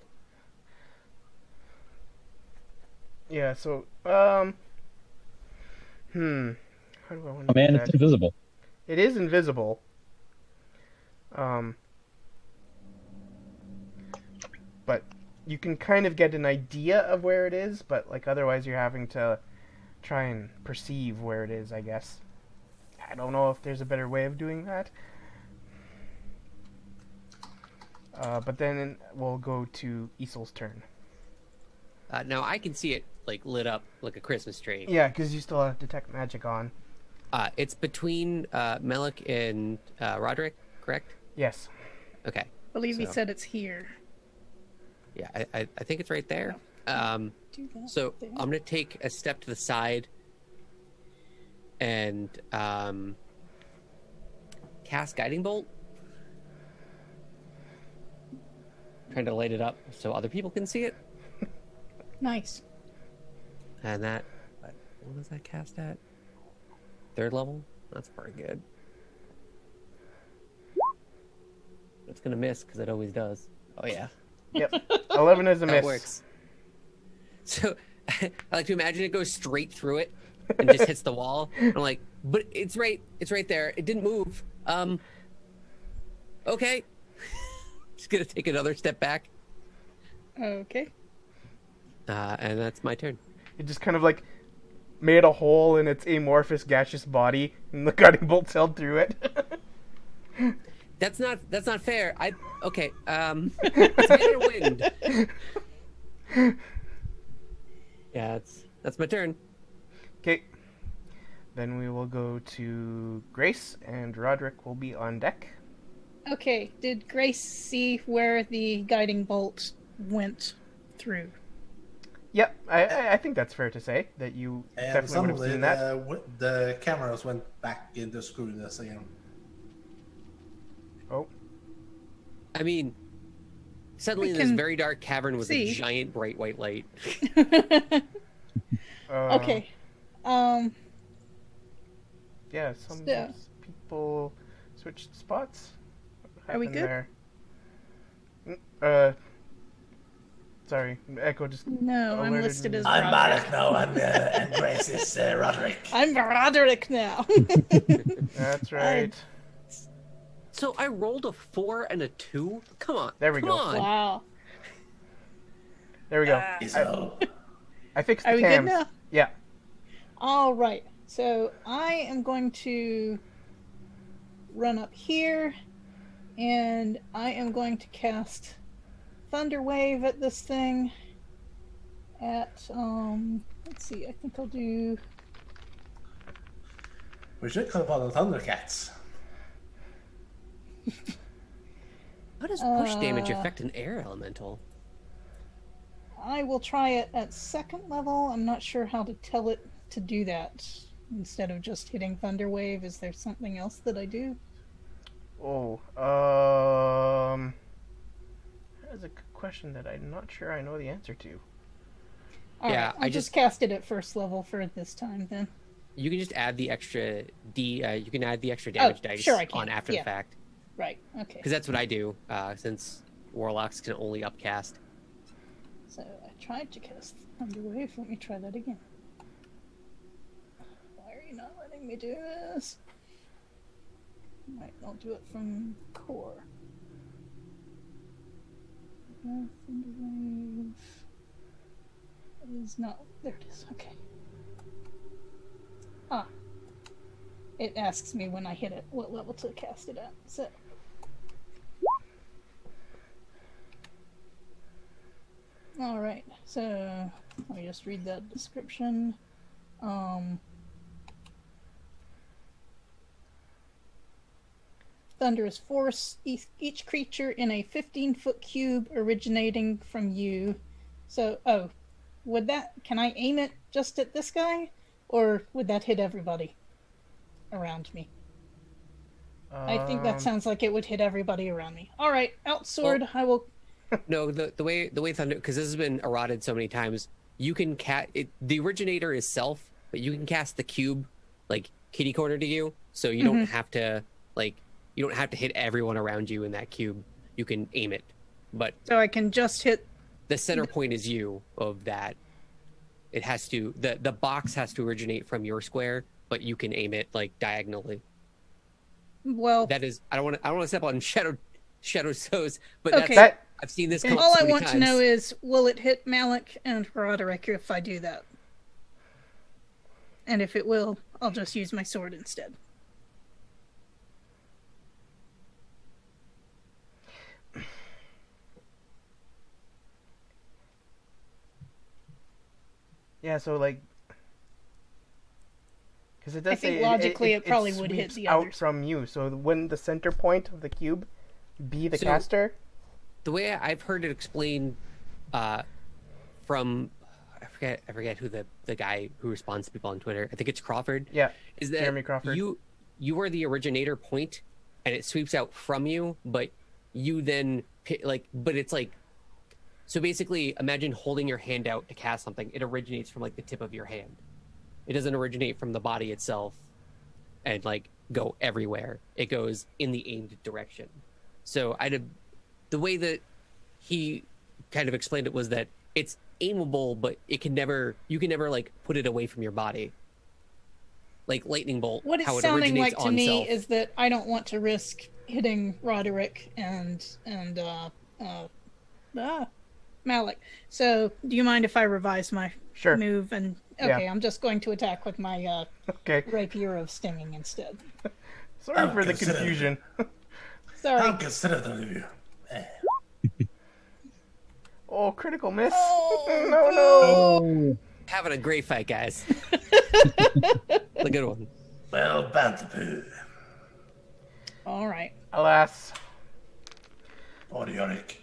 Yeah, so how do I want to Oh man, do it's that? invisible. It is invisible. But you can kind of get an idea of where it is, but like otherwise you're having to try and perceive where it is, I guess. I don't know if there's a better way of doing that. But then we'll go to Isol's turn. now I can see it like lit up like a Christmas tree. Yeah, because you still have Detect Magic on. It's between Melik and Roderick, correct? Yes. Okay. I believe he So- said it's here. Yeah, I think it's right there. Do that So there. I'm gonna take a step to the side and cast Guiding Bolt. Trying to light it up so other people can see it. Nice. And that, what was that cast at? 3rd level? That's pretty good. It's gonna miss because it always does. Oh yeah. Yep. 11 is a That miss. works. So I like to imagine it goes straight through it and just hits the wall. I'm like, but it's right there. It didn't move. Okay. Just gonna take another step back. Okay. And that's my turn. It just kind of like made a hole in its amorphous gaseous body, and the guiding bolts held through it. That's not fair. Okay. It's made of wind. Yeah, that's my turn. Okay. Then we will go to Grace, and Roderick will be on deck. Okay, did Grace see where the guiding bolt went through? Yep, I think that's fair to say that you And definitely would have suddenly seen that. the cameras went back into screwness again. Oh, I mean, suddenly We this can very dark cavern was see. a giant bright white light. Okay. Yeah, some So- people switched spots. What Are we happened good? there? Sorry, Echo just. No, I'm alerted listed me. as I'm Roderick. Malak now, and Grace is Roderick. I'm Roderick now. That's right. So I rolled a 4 and a 2. Come on. There we Come go. on. Wow. There we go. So, I fixed the Are we good cams. now? Yeah. All right. So I am going to run up here, and I am going to cast Thunder Wave at this thing. At let's see. I think I'll do. We should call upon the Thundercats. How does push damage affect an air elemental? I will try it at 2nd level. I'm not sure how to tell it to do that. Instead of just hitting Thunder Wave, is there something else that I do? Oh, that's a good question that I'm not sure I know the answer to. All Yeah, right, I I'll just- just cast it at 1st level for this time then. You can just add the extra you can add the extra damage dice sure I can. on after Yeah. the fact. Right. Okay. Because that's what I do, since warlocks can only upcast. So I tried to cast Thunder Wave. Let me try that again. Why are you not letting me do this? Right, I'll do it from core. Thunder Wave is not. There it is. Okay. Ah. It asks me when I hit it what level to cast it at. So. Alright, so let me just read that description. Thunderous force, each creature in a 15-foot cube originating from you. So, can I aim it just at this guy? Or would that hit everybody around me? I think that sounds like it would hit everybody around me. Alright, outsword, I will... No, the way Thunder, because this has been eroded so many times, you can the originator is self, but you can cast the cube like kitty corner to you, so you don't have to hit everyone around you in that cube. You can aim it, but So I can just hit... the center point is you of that. It has to the box has to originate from your square, but you can aim it like diagonally. Well, That is, I don't want to step on Shadow's toes, but Okay. that's I've seen this come up all so I many want to times. know is, will it hit Malik and Roderick if I do that? And if it will, I'll just use my sword instead. Yeah, so like, because it does I think say logically it probably would hit sweeps the out others. from you. So wouldn't the center point of the cube be the So- caster? The way I've heard it explained from I forget who the guy who responds to people on Twitter. I think it's Crawford. Yeah, is that Jeremy Crawford. You are the originator point, and it sweeps out from you, but you then but it's like, so basically imagine holding your hand out to cast something. It originates from like the tip of your hand. It doesn't originate from the body itself and like go everywhere. It goes in the aimed direction. So the way that he kind of explained it was that it's aimable, but you can never like put it away from your body. Like lightning bolt. What it's sounding like to me is that I don't want to risk hitting Roderick and Malik. So do you mind if I revise my move? And okay, I'm just going to attack with my rapier of stinging instead. Sorry for the confusion. Sorry. How considerate of you. Oh, critical miss. Oh, no. Having a great fight, guys. A good one. Well, Bantapoo. All right. Alas. Orionic.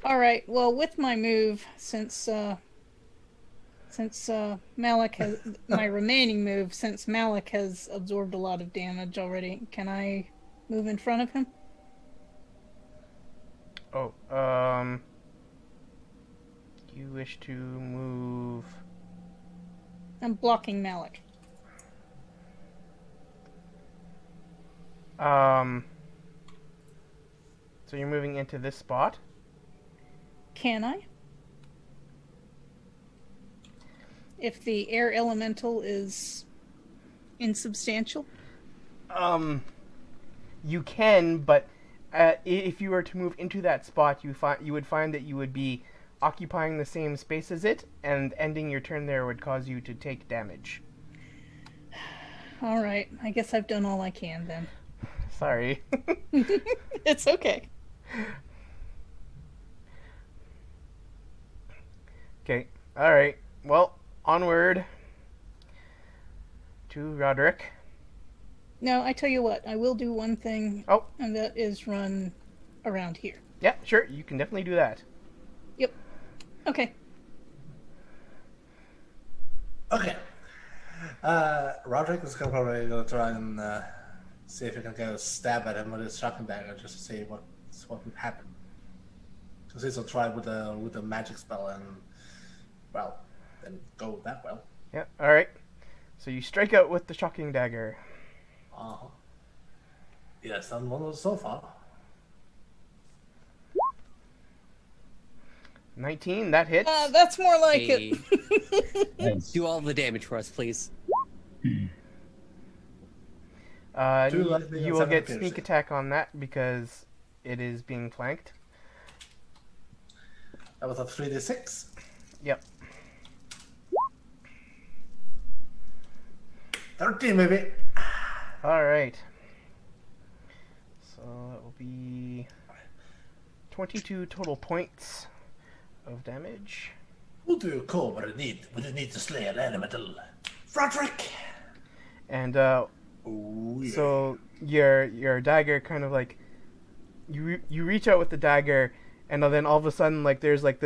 All right. Well, with my move, since Malik has my remaining move, since Malik has absorbed a lot of damage already, can I move in front of him? Oh, you wish to move? I'm blocking Malik. So you're moving into this spot? Can I? If the air elemental is insubstantial? You can, but if you were to move into that spot, you would find that you would be occupying the same space as it, and ending your turn there would cause you to take damage. All right. I guess I've done all I can then. Sorry. It's okay. Okay. All right. Well, onward to Roderick. No, I tell you what. I will do one thing. Oh. And that is run around here. Yeah, sure. You can definitely do that. Yep. Okay. Okay. Roderick is probably going to try and see if he can get a stab at him with his shotgun dagger just to see what would happen. Because he's going to try with a magic spell and, well, then go that well. Yeah, alright. So you strike out with the shocking dagger. Yes, done one so far. 19, that hits. That's more like it. Do all the damage for us, please. You will get sneak attack on that because it is being flanked. That was a 3d6. Yep. 13 maybe. Alright. So that will be 22 total points of damage. Who do you call when you need to slay an elemental? Roderick! And yeah. so your dagger kind of like you reach out with the dagger, and then all of a sudden like there's like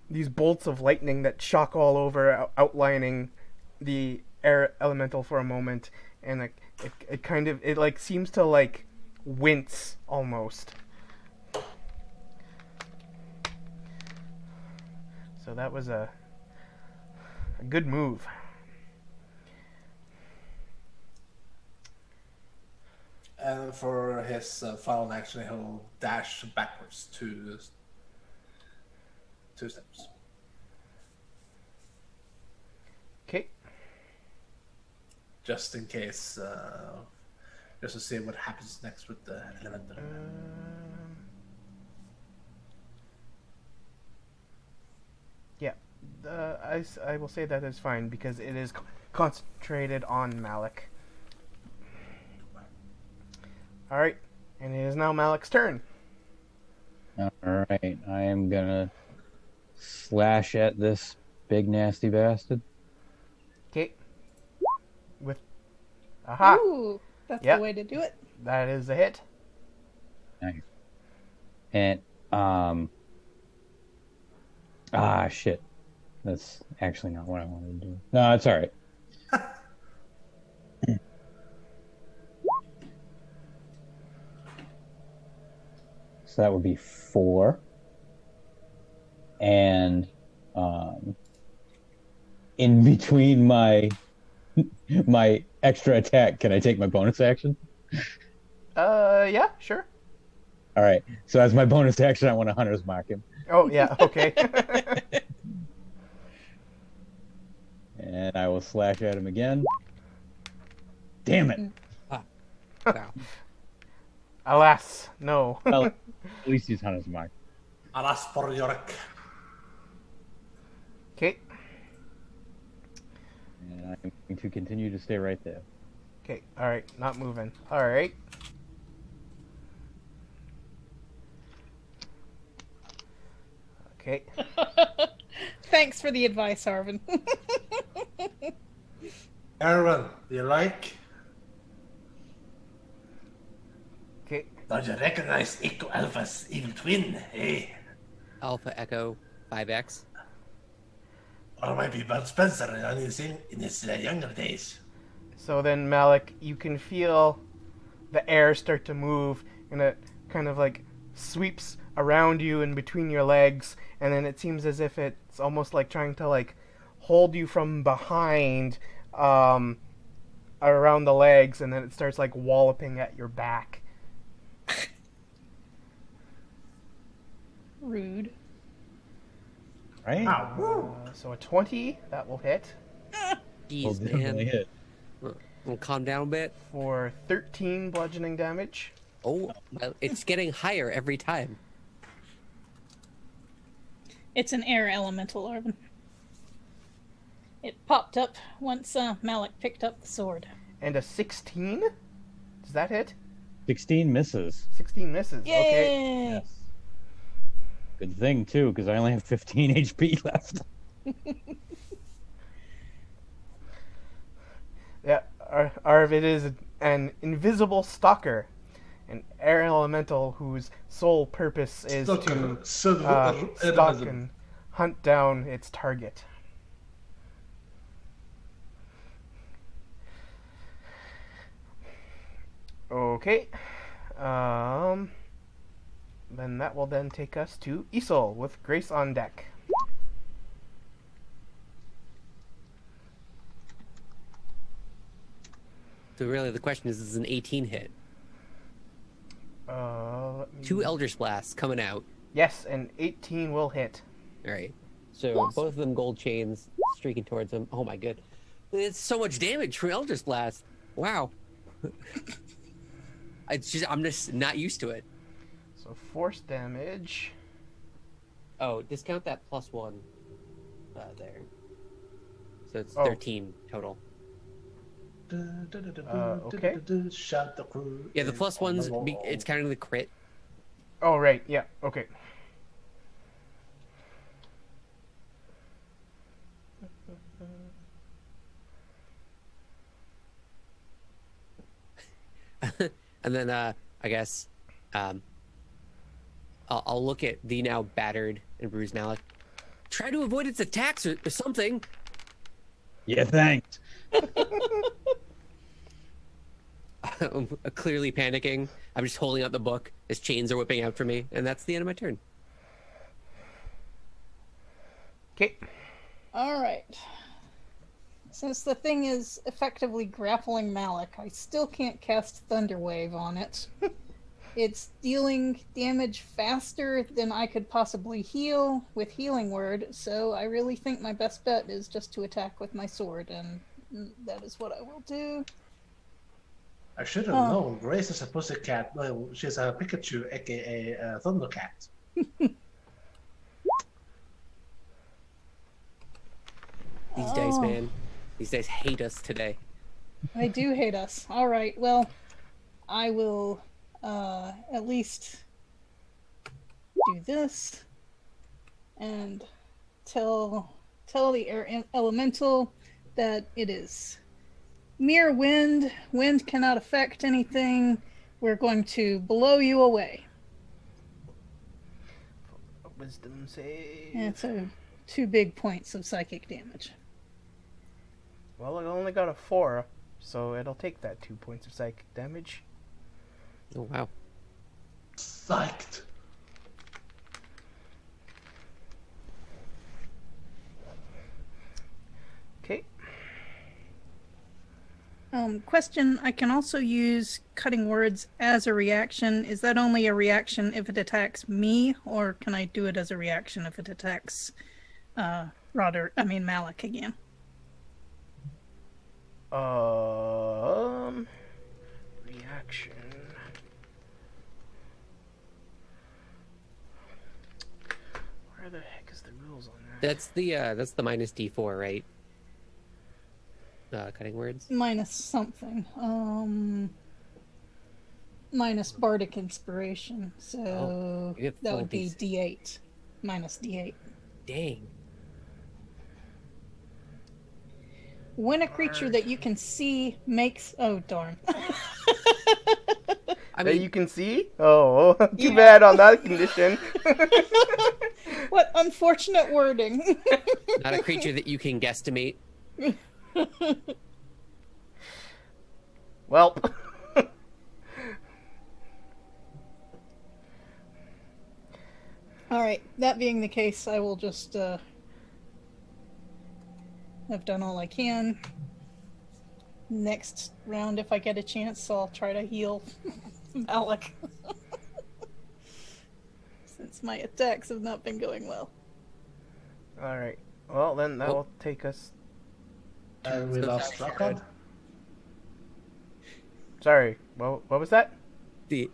these bolts of lightning that shock all over, outlining the air elemental for a moment, and it kind of like seems to like wince almost. So that was a good move. And for his final action, he'll dash backwards two steps. Okay. Just in case, just to see what happens next with the elemental. Yeah, I will say that is fine because it is concentrated on Malik. All right, and it is now Malik's turn. All right, I am gonna slash at this big nasty bastard. Okay. With aha. Ooh, that's Yep. the way to do it. That is a hit. Nice. And Ah, shit. That's actually not what I wanted to do. No, it's all right. So that would be 4. And in between my extra attack, can I take my bonus action? Yeah, sure. All right. So as my bonus action, I want to Hunter's Mark him. Oh, yeah, okay. And I will slash at him again. Damn it. Wow. Alas, no. Well, at least he's Hunter's Mark. Alas for York. Okay. And I'm going to continue to stay right there. Okay, alright, not moving. Alright. Okay. Thanks for the advice, Arvin. Aaron, do you like? Okay. Don't you recognize Echo Alpha's evil twin, eh? Alpha Echo 5X. Or might be Bud Spencer in his younger days. So then, Malik, you can feel the air start to move, and it kind of like sweeps around you and between your legs, and then it seems as if it's almost like trying to like hold you from behind around the legs, and then it starts like walloping at your back. Rude. Right? So a 20, that will hit. Will Jeez, definitely man. hit. We'll calm down a bit. For 13 bludgeoning damage. Oh, well, it's getting higher every time. It's an air elemental, Arvin. It popped up once Malik picked up the sword. And a 16? Does that hit? 16 misses. 16 misses. Yay! Okay. Yes. Good thing, too, because I only have 15 HP left. Yeah, Arv, it is an invisible stalker, an air elemental whose sole purpose is to stalk and hunt down its target. Okay. Then that will then take us to Isol with Grace on deck. So really, the question is an 18 hit? Let me... 2 Eldritch Blasts coming out. Yes, an 18 will hit. All right. So both of them gold chains streaking towards him. Oh my god. It's so much damage from Eldritch Blast. Wow. I'm just not used to it. So force damage. Oh, discount that +1 there. So it's Oh. 13 total. Okay. Shut the crew. Yeah, the +1's it's counting the crit. Oh, right. Yeah. Okay. And then I guess I'll look at the now battered and bruised Malik. Try to avoid its attacks or something. Yeah, thanks. I'm clearly panicking. I'm just holding out the book as chains are whipping out for me, and that's the end of my turn. Okay. All right. Since the thing is effectively grappling Malik, I still can't cast Thunderwave on it. It's dealing damage faster than I could possibly heal with Healing Word, so I really think my best bet is just to attack with my sword, and that is what I will do. I should have known. Grace is a pussycat. Well, she's a Pikachu, aka a Thundercat. These dice, man. These dice hate us today. I do hate us. All right, well, I will at least do this and tell the air elemental that it is mere wind. Wind cannot affect anything. We're going to blow you away. Wisdom save. And so 2 big points of psychic damage. Well, it only got a 4, so it'll take that 2 points of psychic damage. Oh wow. Psyched. Okay. Question, I can also use cutting words as a reaction. Is that only a reaction if it attacks me, or can I do it as a reaction if it attacks Malik again? Reaction. Where the heck is the rules on that? That's the minus D4, right? Cutting words. Minus something. Minus bardic inspiration. So you get that full would be D6. D8. Minus D8. Dang. When a creature that you can see makes... Oh, darn. I That mean, you can see? Oh, too Yeah. bad on that condition. What unfortunate wording. not a creature that you can guesstimate. Well. Alright, that being the case, I will just, I've done all I can. Next round, if I get a chance, I'll try to heal Malik. Since my attacks have not been going well. Alright. Well, then that will take us... And we lost Falcon. Sorry, what was that? The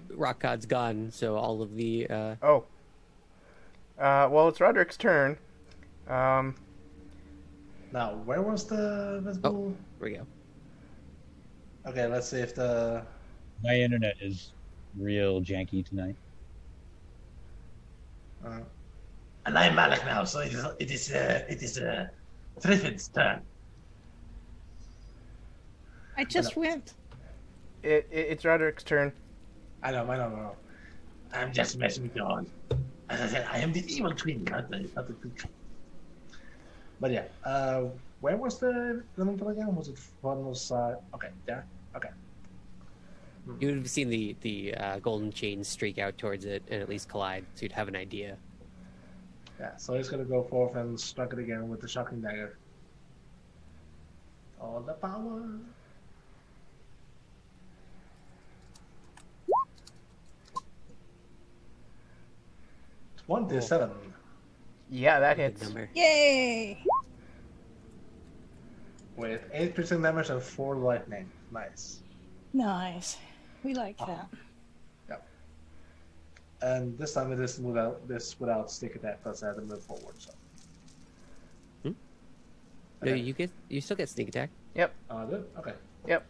rock god's gone, so all of the Oh. Well, it's Roderick's turn. Now, where was the invisible? here we go. Okay, let's see if the... My internet is real janky tonight. And I'm Malik now, so it is Triffin's turn. I just went. It's Roderick's turn. I know. I'm just messing with you all. As I said, I am the evil twin, not the good twin. But yeah, where was the elemental again? Was it on the side? Okay, there. Okay. You would have seen the golden chains streak out towards it and at least collide, so you'd have an idea. Yeah, so he's gonna go forth and strike it again with the shocking dagger. All the power. It's 1d7 Yeah, that Good hits. number. Yay! with 8 piercing damage and 4 lightning. Nice. Nice. We like that. Yep. And this time it is without sneak attack, plus I had to move forward. So. No, Okay. you still get sneak attack. Yep, I did? Okay. yep.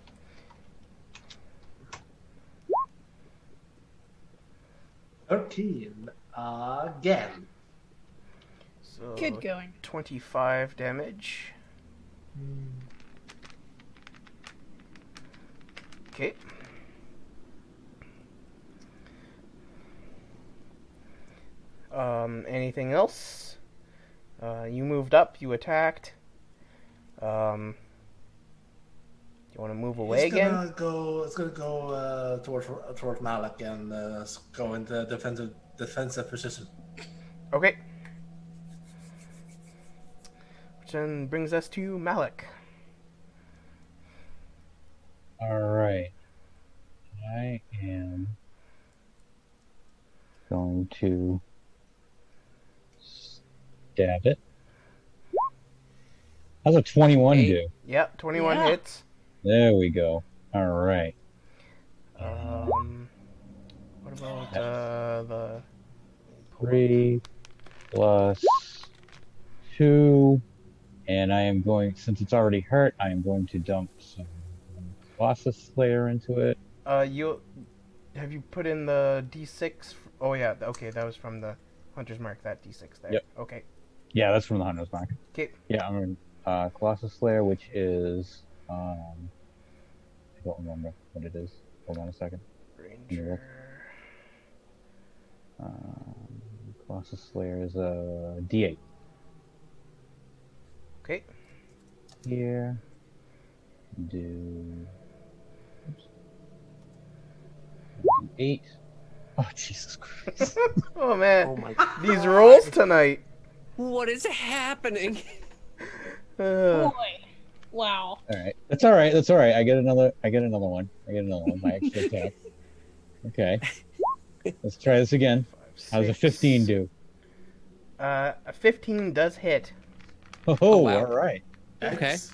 13 again. So Good going. 25 damage. Okay. Anything else? You moved up, you attacked. You want to move away It's again? gonna go towards Malik and go into defensive position. Okay. Which then brings us to Malik. Alright. I am going to stab it. How's a 21 Okay. do? Yep, 21 Yeah. hits. There we go. Alright. What about the 3 plus 2. And I am going, since it's already hurt, I am going to dump some Colossus Slayer into it. have you put in the D6? Oh yeah, okay, that was from the Hunter's Mark, that D6 there. Yep. Okay. Yeah, that's from the Hunter's Mark. Okay. Yeah, I'm going Colossus Slayer, which is, I don't remember what it is. Hold on a second. Ranger. Colossus Slayer is a D8. Okay. Here. Do. Oops. 8. Oh, Jesus Christ. Oh man, Oh my these rolls tonight. What is happening? Uh, Boy. Wow. Alright. That's alright. That's alright. I get another one. My extra attack. Okay. Let's try this again. How's a 15 do? A 15 does hit. Oh, wow. alright. Okay. Nice.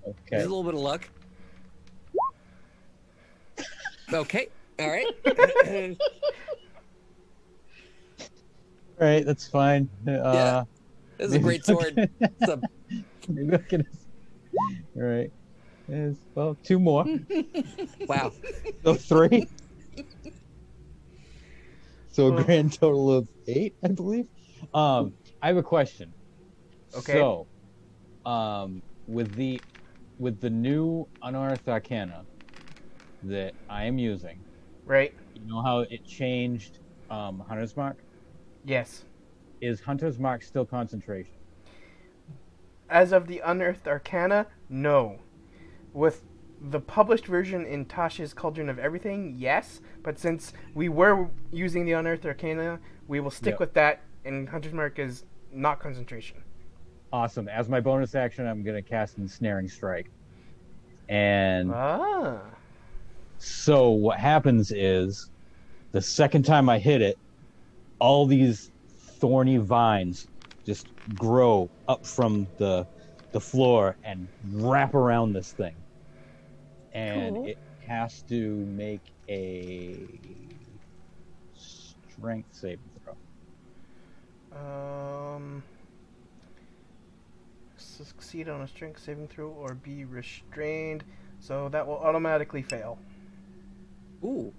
Okay. There's a little bit of luck. Okay. All right. Alright, that's fine. Yeah. This is a great sword. It's a... Maybe I can. Alright. Well, 2 more. Wow. So 3. So a grand total of 8, I believe. I have a question. Okay. So, with the new Unearthed Arcana that I am using, Right. you know how it changed Hunter's Mark? Yes. Is Hunter's Mark still concentration? As of the Unearthed Arcana, no. With the published version in Tasha's Cauldron of Everything, yes. But since we were using the Unearthed Arcana, we will stick Yep. with that, and Hunter's Mark is not concentration. Awesome. As my bonus action, I'm going to cast Ensnaring Strike. And Ah. so what happens is, the second time I hit it, all these thorny vines just grow up from the floor and wrap around this thing. And Cool. it has to make a strength saving throw. Succeed on a strength saving throw or be restrained, so that will automatically fail. Ooh.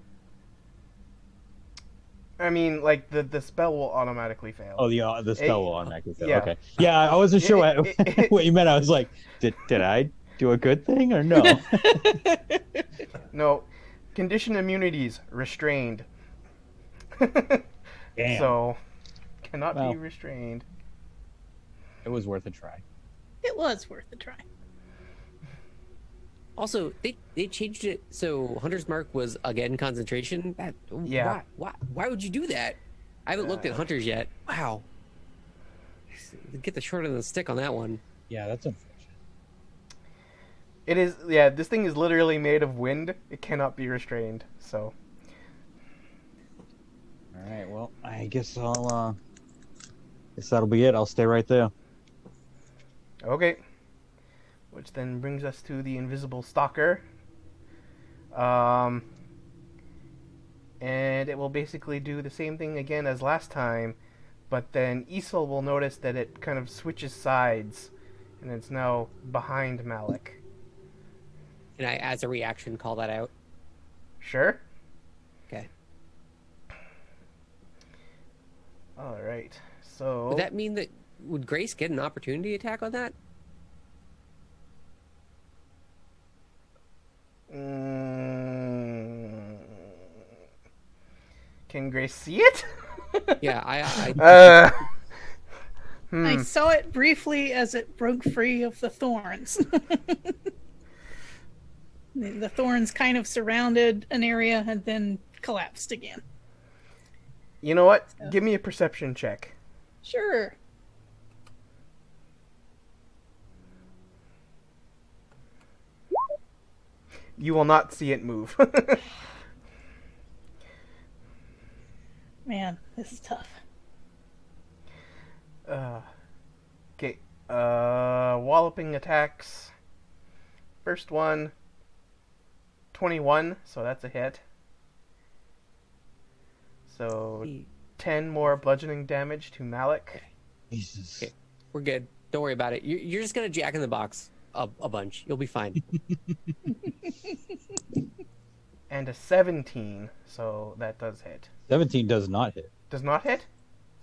I mean, like the spell will automatically fail. Oh, the spell will automatically fail. yeah. Okay. Yeah, I wasn't sure what you meant. I was like, did I do a good thing or no? No, condition immunities restrained. Damn. So cannot Well. be restrained. It was worth a try. It was worth a try. Also, they changed it so Hunter's Mark was again concentration. That, Yeah. Why would you do that? I haven't looked at Hunter's yet. Wow. Get the short end of the stick on that one. Yeah, that's unfortunate. It is, yeah. This thing is literally made of wind. It cannot be restrained. So All right. Well, I guess guess that'll be it. I'll stay right there. okay. Which then brings us to the Invisible Stalker. And it will basically do the same thing again as last time, but then Isol will notice that it kind of switches sides, and it's now behind Malik. Can I, as a reaction, call that out? Sure? Okay. Alright, so... Would that mean that would Grace get an opportunity attack on that? Can Grace see it? Yeah, I I saw it briefly as it broke free of the thorns. The thorns kind of surrounded an area and then collapsed again. You know what? Give me a perception check. Sure. You will not see it move. Man, this is tough. Okay. Walloping attacks. First one, 21, so that's a hit. So 10 more bludgeoning damage to Malik. Jesus. Okay, we're good. Don't worry about it. You're just gonna jack in the box a bunch. You'll be fine. And a 17, so that does hit. 17 does not hit. Does not hit?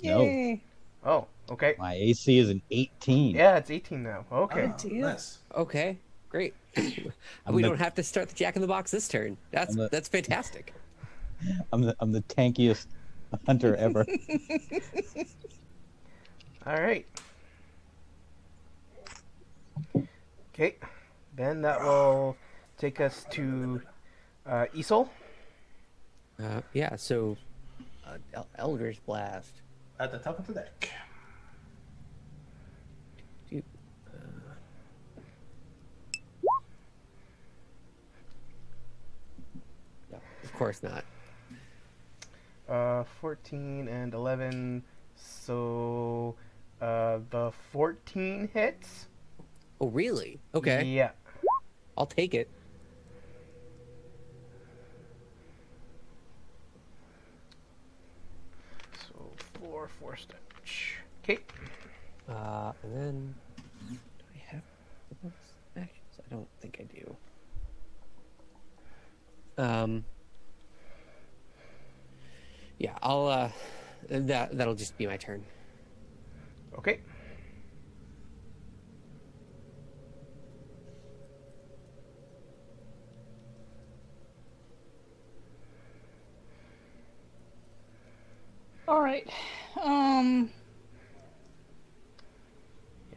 No. Yay. Oh, okay. My AC is an 18. Yeah, it's 18 now. Okay. Oh, dear. nice. Okay, great. I'm We the- don't have to start the jack in the box this turn. That's fantastic. I'm the tankiest hunter ever. All right. Okay. Then that will take us to Isol. Yeah, so Eldritch Blast. At the top of the deck. No, of course not. 14 and 11. So the 14 hits. Oh, really? Okay. Yeah. I'll take it. So 4 force damage. Okay. And then do I have bonus actions? I don't think I do. Yeah, I'll that'll just be my turn. Okay. All right.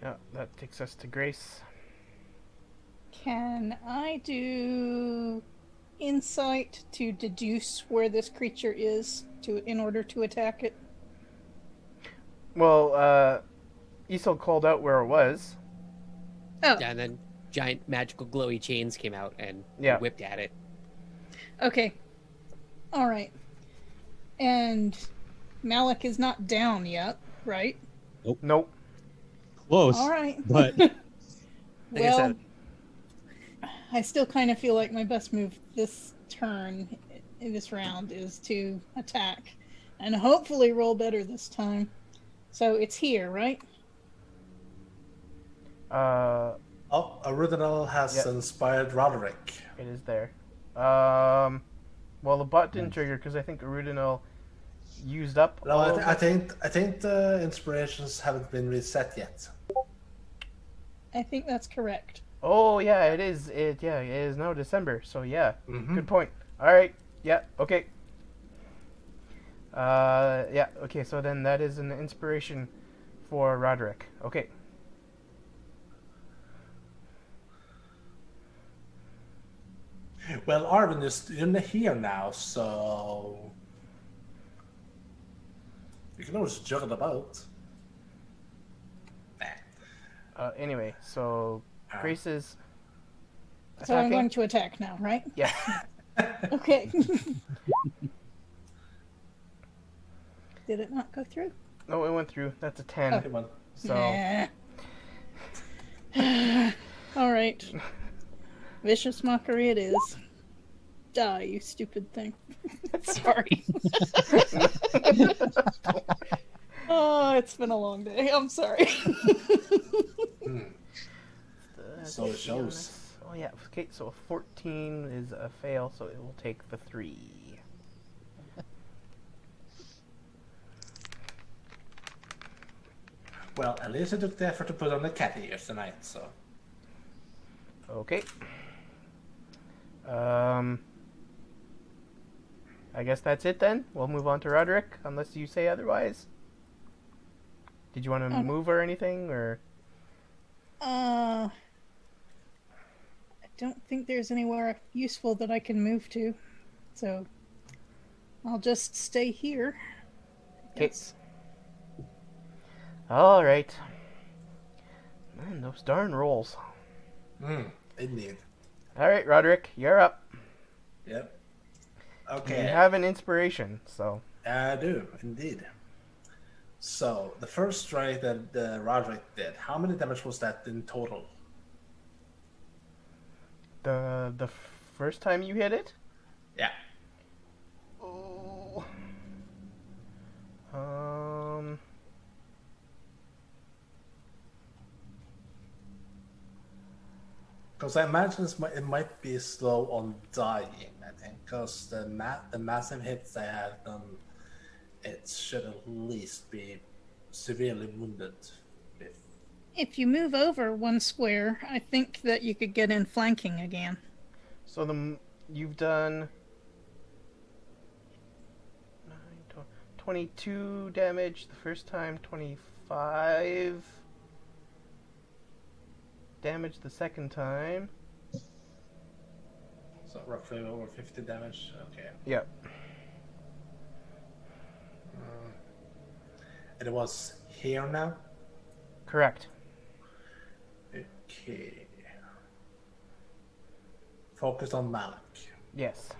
Yeah, that takes us to Grace. Can I do insight to deduce where this creature is in order to attack it? Well, Isol called out where it was. Oh, Yeah, and then giant magical glowy chains came out and Yeah. whipped at it. okay. All right. And Malik is not down yet, right? Nope. Close. All right. But Like I Well, said, I still kind of feel like my best move this turn, in this round, is to attack. And hopefully roll better this time. So it's here, right? Oh, Original has Yep. inspired Roderick. It is there. Well, the bot didn't trigger because I think Arudinal used up. No, all I of think the inspirations haven't been reset yet. I think that's correct. Oh yeah, it is. It is now December. So yeah, Mhm. good point. All right. Yeah. Okay. Yeah. Okay. So then that is an inspiration for Roderick. Okay. Well, Arvin is in here now, so you can always juggle about. Anyway, so Grace is So I'm attacking. going to attack now, right? Yeah. Okay. Did it not go through? No, it went through. That's a 10. Come on. So Nah. All right. Vicious mockery it is. Die, you stupid thing. Sorry. Oh, it's been a long day. I'm sorry. So it shows. Oh yeah. Okay. So a 14 is a fail, so it will take the 3. Well, at least I took the effort to put on the cat ears tonight, so. Okay. I guess that's it then. We'll move on to Roderick, unless you say otherwise. Did you want to move or anything, or? I don't think there's anywhere useful that I can move to. So I'll just stay here. Okay. All right. Man, those darn rolls. Indeed. All right, Roderick, you're up. Yep. You Okay. have an inspiration, so. I do, indeed. So, the first strike that Roderick did, how many damage was that in total? The first time you hit it? Yeah. Oh. Because I imagine it might be slow on dying, I think. Because the massive hits I have done, it should at least be severely wounded. If you move over one square, I think that you could get in flanking again. So you've done 9, 22 damage the first time, 25 damage the second time. So roughly over 50 damage. Okay. Yep. And it was here now? Correct. Okay. Focus on Malik. Yes.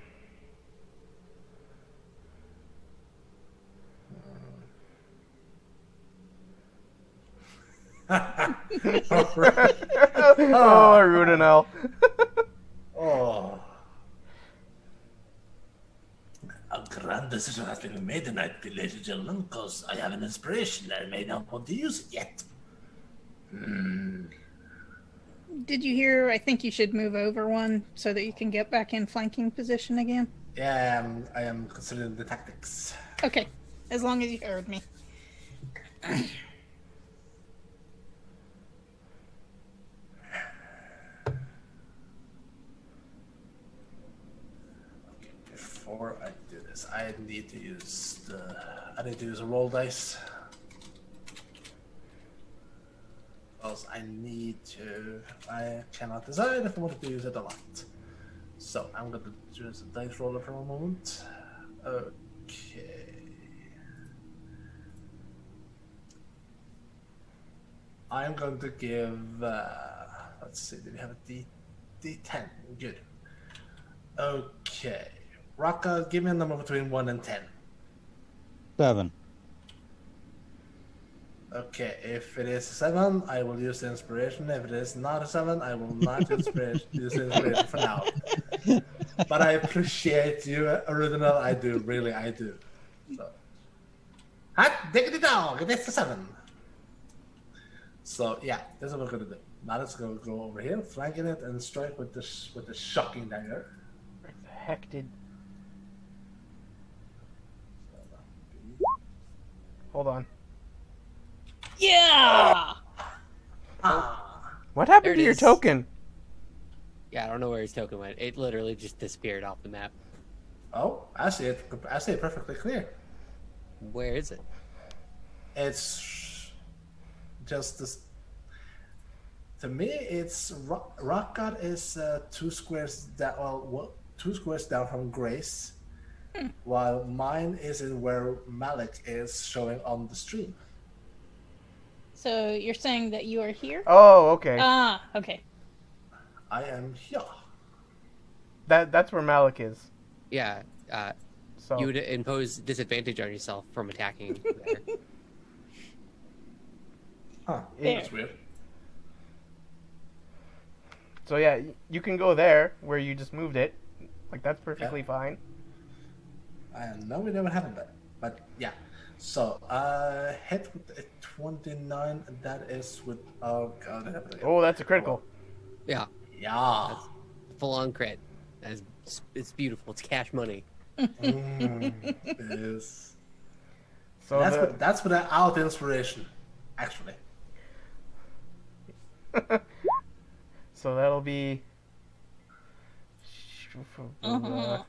Oh, Rudenel. Oh. A grand decision has been made tonight, ladies and gentlemen, because I have an inspiration. I may not want to use it yet. Did you hear? I think you should move over one so that you can get back in flanking position again. Yeah, I am considering the tactics. Okay, as long as you heard me. Before I do this, I need to use a roll dice. Because I cannot decide if I want to use it or not. So I'm going to use a dice roller for a moment. Okay. I'm going to give, let's see, do we have a D10? Good. Okay. Raka, give me a number between 1 and 10. 7. Okay, if it is 7, I will use the inspiration. If it is not a 7, I will not use the inspiration for now. But I appreciate you, Original. I do, really, I do. So. Hot diggity dog, it is a 7. So yeah, this is what we're gonna do. Now let's go over here, flanking it, and strike with the shocking dagger. Where the heck did? Hold on. Yeah! What happened There to it your is. token? Yeah, I don't know where his token went. It literally just disappeared off the map. Oh, I see it. I see it perfectly clear. Where is it? It's just this. To me, it's Rock God is 2 squares down. Well, 2 squares down from Grace, while mine is in where Malik is showing on the stream. So you're saying that you are here? Oh, okay. Ah, okay. I am here. That's where Malik is. Yeah, So you would impose disadvantage on yourself from attacking there. Huh? There. That's weird. So yeah, you can go there where you just moved it. Like that's perfectly fine. I have no idea what happened there, but yeah. So hit with a 29. That is with oh god. I have it again. Oh, that's a critical. Yeah, Yeah. full on crit. It's beautiful. It's cash money. Yes. So That's without inspiration, actually. so that'll be. Uh-huh.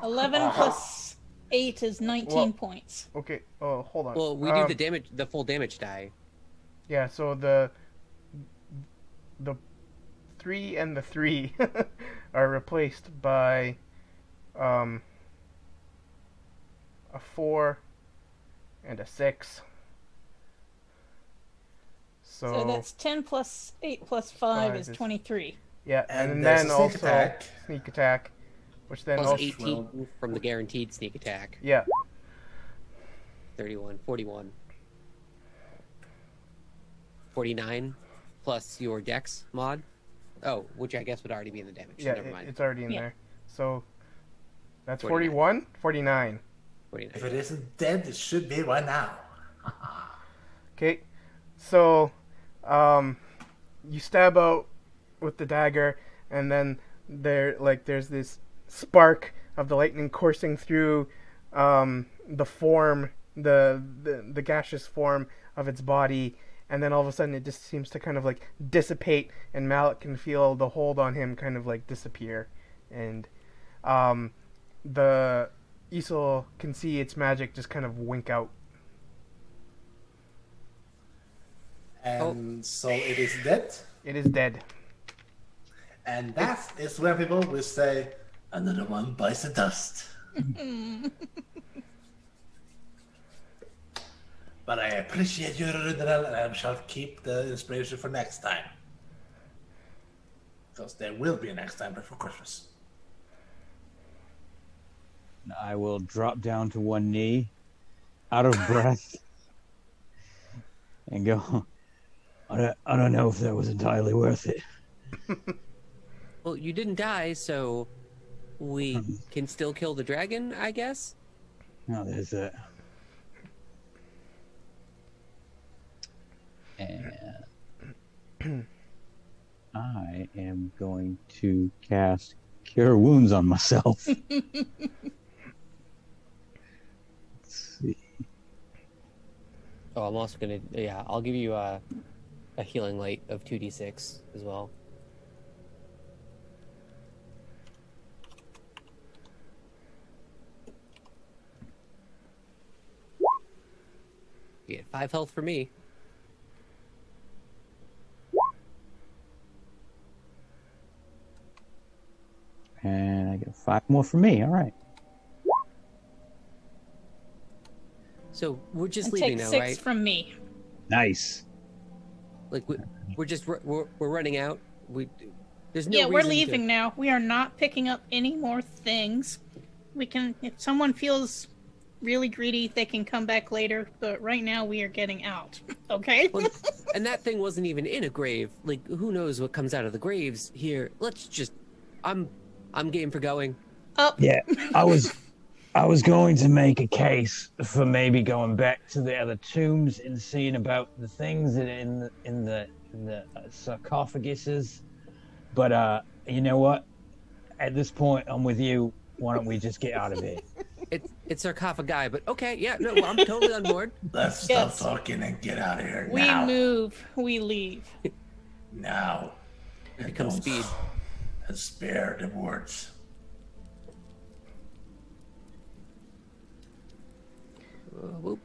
11 plus 8 is 19 points. Okay. Oh, hold on. Well, we do the damage, the full damage die. Yeah. So the 3 and the 3 are replaced by a 4 and a 6. So that's 10 plus 8 plus 5 is 23. Yeah, And and there's then a sneak also attack. sneak attack, which then Plus also 18 from the guaranteed sneak attack. yeah. 31, 41. 49 plus your dex mod. Oh, which I guess would already be in the damage. Yeah, Never mind. it's already in Yeah. there. So that's 49. 41, 49. 49. If it isn't dead, it should be right now. Okay, so you stab out with the dagger, and then there's this spark of the lightning coursing through the form, the gaseous form of its body, and then all of a sudden it just seems to kind of like dissipate, and Malik can feel the hold on him kind of like disappear, and the Isol can see its magic just kind of wink out. And so it is dead. It is dead. And that is when people will say, Another one bites the dust. but I appreciate your Rudral, and I shall keep the inspiration for next time. Because there will be a next time before Christmas. I will drop down to one knee, out of breath, and go, I don't know if that was entirely worth it. Well, you didn't die, so we can still kill the dragon, I guess? No, there's that. And I am going to cast Cure Wounds on myself. Let's see. Oh, I'm also gonna, yeah, I'll give you a healing light of 2d6 as well. You get 5 health for me. And I get 5 more for me. All right. So we're just And leaving take now, 6 right? from me. Nice. Like we're just we're running out. There's no We're reason leaving now. We are not picking up any more things. We can, if someone feels really greedy, they can come back later. But right now, we are getting out. Okay. Well, and that thing wasn't even in a grave. Like, who knows what comes out of the graves here? Let's just. I'm game for going. Up. Yeah, I was going to make a case for maybe going back to the other tombs and seeing about the things that are in the sarcophaguses, but you know what? At this point, I'm with you. Why don't we just get out of here? It's sarcophagi, but okay, yeah, no, well, I'm totally on board. Let's Yes. stop talking and get out of here We now. move. We leave. Now. And Become don't speed. And spare the words. Whoop.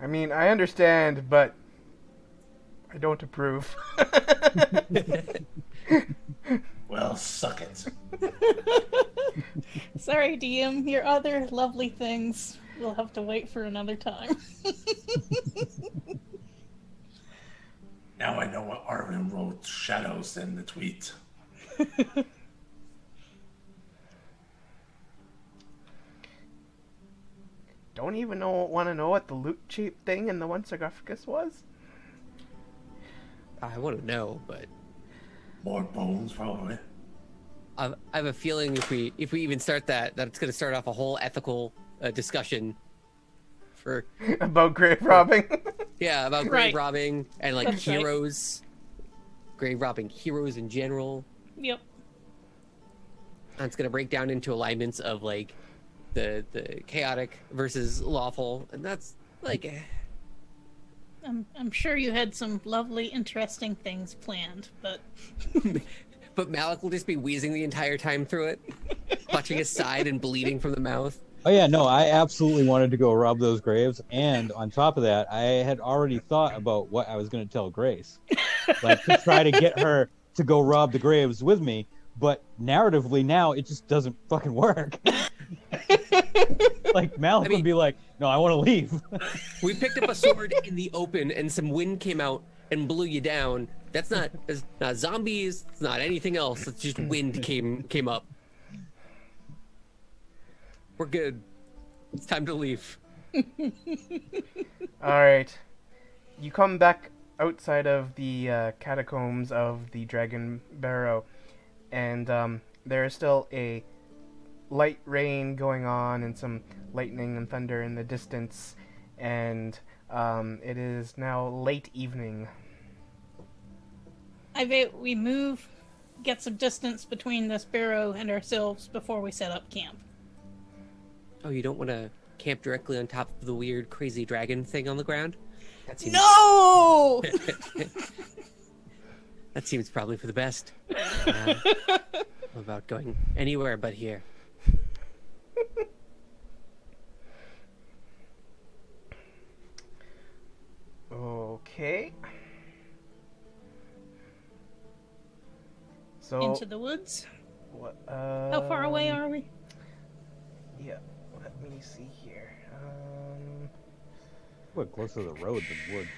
I mean, I understand, but I don't approve. Well, suck it. Sorry, DM. Your other lovely things will have to wait for another time. Now I know what Arvin wrote shadows in the tweet. Don't even want to know what the loot cheap thing in the one sarcophagus was? I want to know, but More bones, probably. I have a feeling if we even start that it's going to start off a whole ethical discussion for About grave robbing? about grave Right. robbing and like That's right. heroes, grave robbing heroes in general. Yep. And it's going to break down into alignments of like the chaotic versus lawful, and that's like I'm sure you had some lovely, interesting things planned, but but Malik will just be wheezing the entire time through it, clutching his side and bleeding from the mouth. Oh yeah, no, I absolutely wanted to go rob those graves, and on top of that, I had already thought about what I was going to tell Grace, like to try to get her to go rob the graves with me. But narratively now, it just doesn't fucking work. Like Malik would be like, "No, I want to leave." We picked up a sword in the open, and some wind came out and blew you down. It's not zombies. It's not anything else. It's just wind came up. We're good. It's time to leave. Alright. You come back outside of the catacombs of the Dragon Barrow, and there is still a light rain going on and some lightning and thunder in the distance, and it is now late evening. I bet we move, get some distance between this barrow and ourselves before we set up camp. Oh, you don't want to camp directly on top of the weird, crazy dragon thing on the ground? That seems, No! that seems probably for the best. About going anywhere but here. Okay. So Into the woods. what? How far away are we? Yeah. Let me see here. We're closer to the road than woods.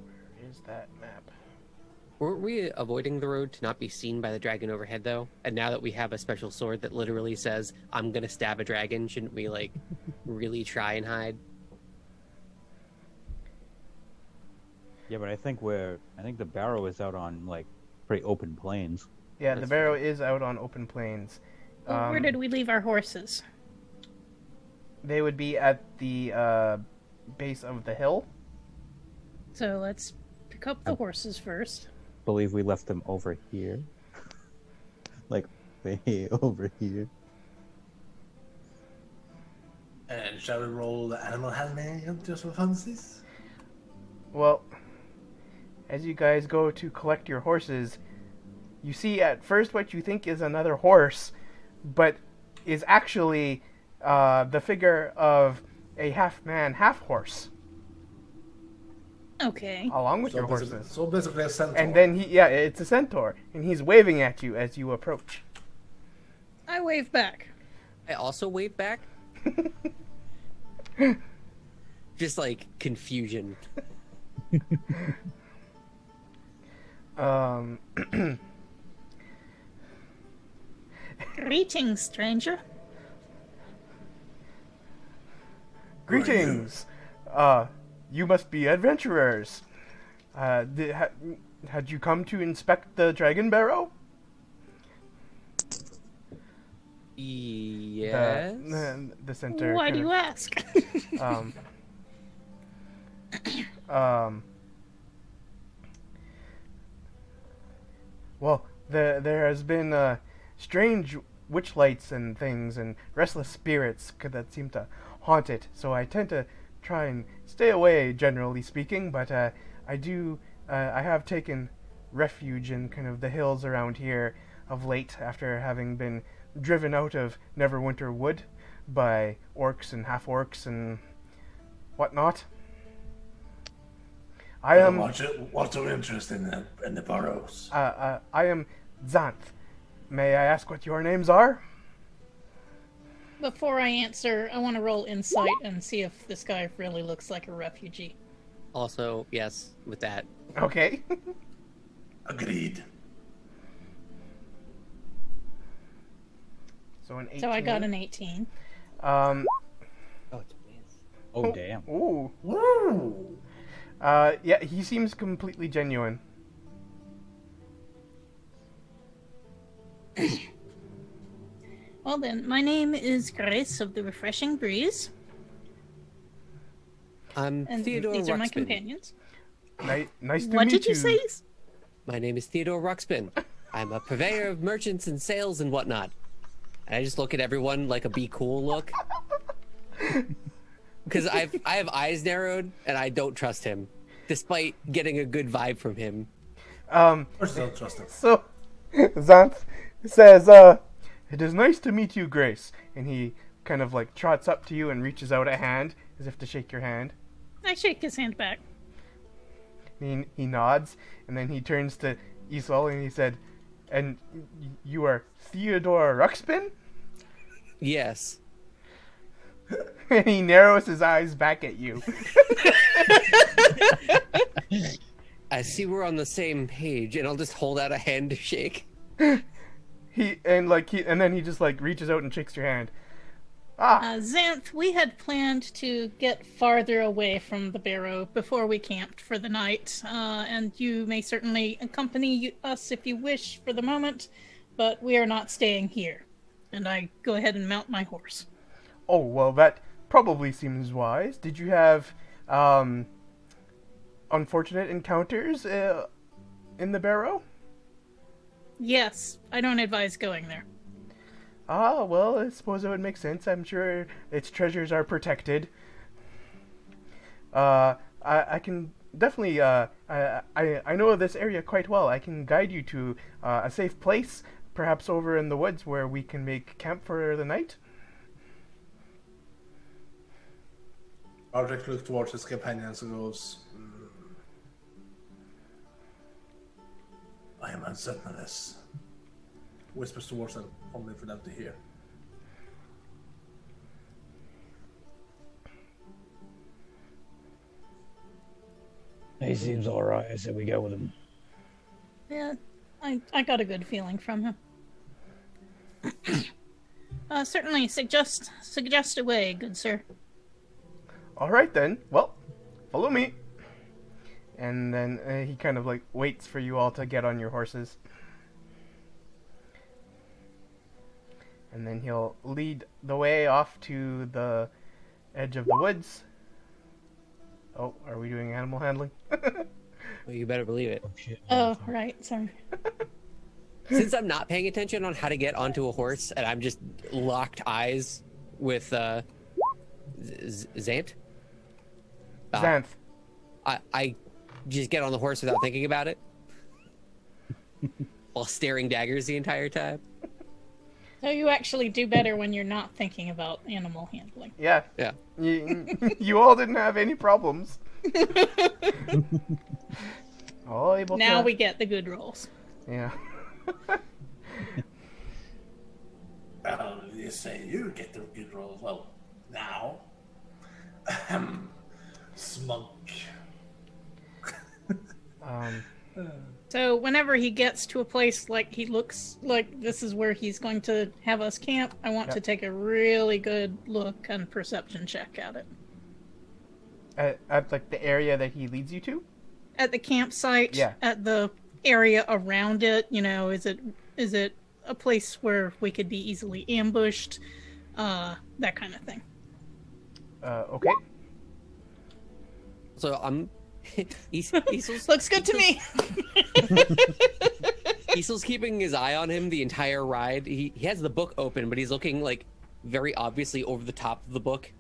Where is that map? Weren't we avoiding the road to not be seen by the dragon overhead, though? And now that we have a special sword that literally says, I'm gonna stab a dragon, shouldn't we, like, really try and hide? Yeah, but I think the barrow is out on, like, pretty open plains. Yeah, That's the barrow is out on open plains. Where did we leave our horses? They would be at the base of the hill. So let's pick up the horses first. Believe we left them over here. Like, way over here. And shall we roll the animal handling just for funsies? Well, as you guys go to collect your horses, you see at first what you think is another horse, but is actually the figure of a half-man, half-horse, Okay. along with So your basically, horses. so basically a centaur. And then it's a centaur, and he's waving at you as you approach. I wave back. I also wave back. Just, like, confusion. Greetings, stranger. Greetings! You must be adventurers. Had you come to inspect the Dragon Barrow? Yes. The center. Why kind do you of, ask? Well, there has been strange witch lights and things and restless spirits that seem to haunt it. So I tend to try and stay away, generally speaking. But I have taken refuge in kind of the hills around here of late after having been driven out of Neverwinter Wood by orcs and half-orcs and whatnot. I am. What's your interest in the burrows? I am Xanth. May I ask what your names are? Before I answer, I want to roll insight and see if this guy really looks like a refugee. Also, yes, with that. Okay. Agreed. So an 18. So I got an 18. Um. Oh, it's advanced. Oh, damn. Ooh. Woo! Yeah, he seems completely genuine. Well then, my name is Grace of the Refreshing Breeze, I'm and Theodore these are my Ruxpin. companions. Nice to What meet did you say? My name is Theodore Ruxpin. I'm a purveyor of merchants and sales and whatnot. And I just look at everyone like a be cool look. Because I have eyes narrowed and I don't trust him, despite getting a good vibe from him. Of course, don't trust him. So, Xanth says, "It is nice to meet you, Grace." And he kind of like trots up to you and reaches out a hand as if to shake your hand. I shake his hand back. He nods, and then he turns to Isol and he said, "And you are Theodore Ruxpin?" Yes. And he narrows his eyes back at you. I see we're on the same page, and I'll just hold out a hand to shake. And then he just like reaches out and shakes your hand. Xanth, we had planned to get farther away from the barrow before we camped for the night, and you may certainly accompany us if you wish for the moment, but we are not staying here. And I go ahead and mount my horse. Oh, well, that probably seems wise. Did you have unfortunate encounters in the barrow? Yes, I don't advise going there. Ah, well, I suppose it would make sense. I'm sure its treasures are protected. I can definitely, I know this area quite well. I can guide you to a safe place, perhaps over in the woods where we can make camp for the night? Roderick looks towards his companions and goes, I am uncertain of this. Whispers towards them, only for them to hear. He seems all right. I said we go with him. Yeah, I got a good feeling from him. Certainly, suggest a way, good sir. All right then. Well, follow me. And then he kind of like waits for you all to get on your horses. And then he'll lead the way off to the edge of the woods. Oh, are we doing animal handling? Well, you better believe it. Oh, shit. Oh, right, sorry. Since I'm not paying attention on how to get onto a horse, and I'm just locked eyes with Zant. Xanth. I just get on the horse without thinking about it, while staring daggers the entire time. So you actually do better when you're not thinking about animal handling. Yeah. Yeah. You all didn't have any problems. All able Now to... we get the good rolls. Yeah. Well, you say you get the good rolls. Well, now. Smug. So whenever he gets to a place like he looks like this is where he's going to have us camp, I want to take a really good look and perception check at it. At like the area that he leads you to? At the campsite, Yeah. at the area around it, you know, is it a place where we could be easily ambushed? That kind of thing. Okay. So I'm Easel's Looks good to me. Easel's keeping his eye on him the entire ride. He has the book open, but he's looking like very obviously over the top of the book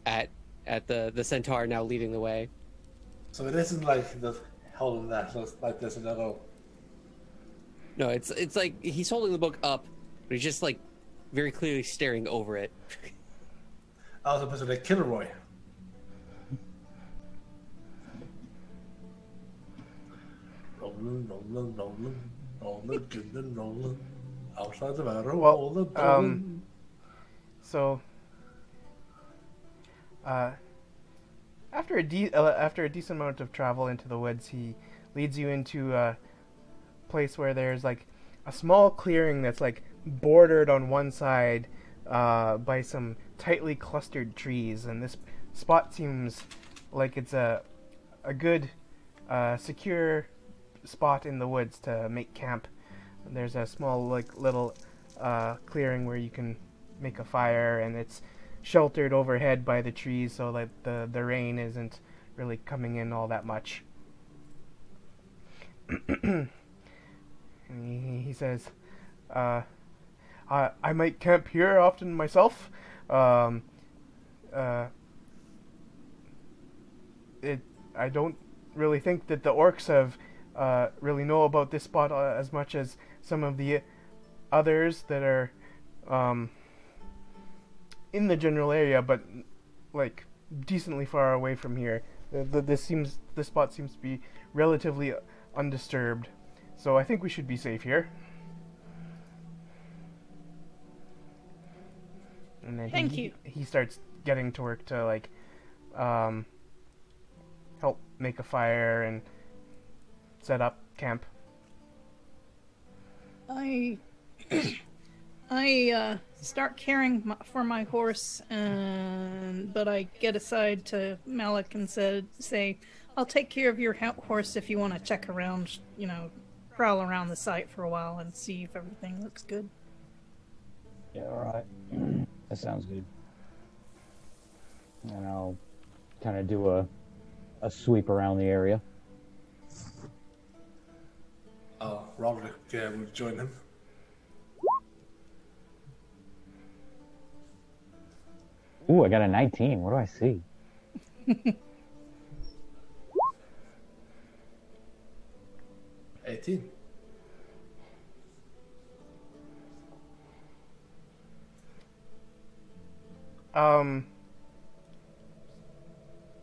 at the Centaur now leading the way. So it isn't like the holding that like this and that. Oh, No, it's like he's holding the book up, but he's just like very clearly staring over it. I was supposed to like Kilroy. Rolling, good and rolling. Outside the barrow, all the rolling. So, after a decent amount of travel into the woods, he leads you into a place where there's like a small clearing that's like bordered on one side by some tightly clustered trees, and this spot seems like it's a good, secure spot in the woods to make camp. There's a small like little clearing where you can make a fire, and it's sheltered overhead by the trees so that the rain isn't really coming in all that much. And he says, I might camp here often myself. I don't really think that the orcs have really know about this spot as much as some of the others that are in the general area, but like decently far away from here. This spot seems to be relatively undisturbed, so I think we should be safe here. And then Thank you. He starts getting to work to like help make a fire and set up camp. I start caring for my horse, but I get aside to Malik and say, I'll take care of your horse if you want to check around, you know, prowl around the site for a while and see if everything looks good. Yeah, all right. That sounds good. And I'll kind of do a sweep around the area. Roderick will join him. Ooh, I got a 19. What do I see? 18.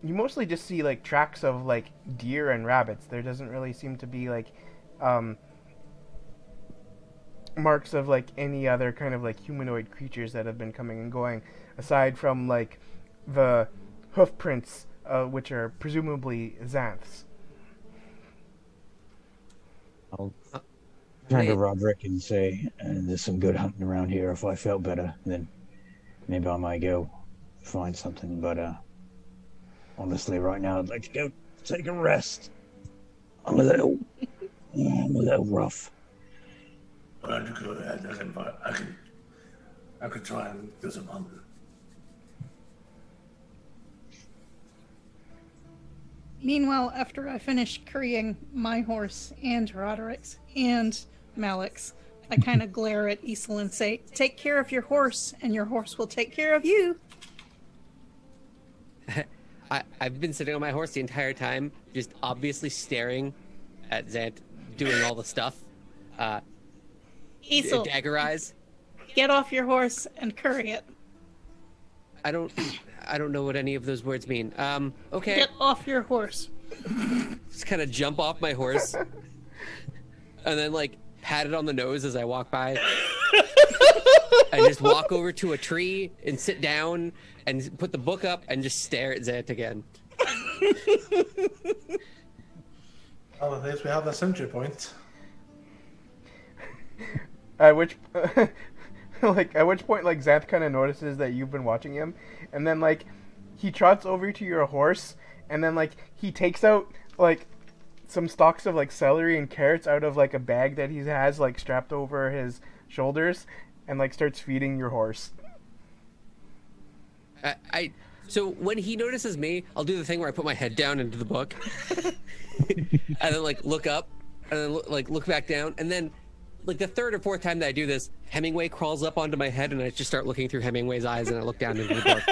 you mostly just see like tracks of like deer and rabbits. There doesn't really seem to be like marks of like any other kind of like humanoid creatures that have been coming and going, aside from like the hoof prints, which are presumably Xanth's. I'll turn to Roderick and say, there's some good hunting around here. If I felt better, then maybe I might go find something. But honestly, right now, I'd like to go take a rest. I'm a little rough. Well, go ahead. I could try and do some hunting. Meanwhile, after I finish currying my horse and Roderick's and Malik's, I kind of glare at Isel and say, take care of your horse, and your horse will take care of you. I've been sitting on my horse the entire time, just obviously staring at Xanth doing all the stuff. Isel, dagger eyes. Get off your horse and curry it. I don't know what any of those words mean. Okay. Get off your horse. Just kind of jump off my horse, and then like pat it on the nose as I walk by, and just walk over to a tree and sit down and put the book up and just stare at Xanth again. Well, at least we have a sentry point. At which point, like, Xanth kind of notices that you've been watching him, and then, like, he trots over to your horse, and then, like, he takes out, like, some stalks of, like, celery and carrots out of, like, a bag that he has, like, strapped over his shoulders, and, like, starts feeding your horse. So when he notices me, I'll do the thing where I put my head down into the book, and then, like, look up, and then, look back down, and then, like, the third or fourth time that I do this, Hemingway crawls up onto my head, and I just start looking through Hemingway's eyes, and I look down into the book.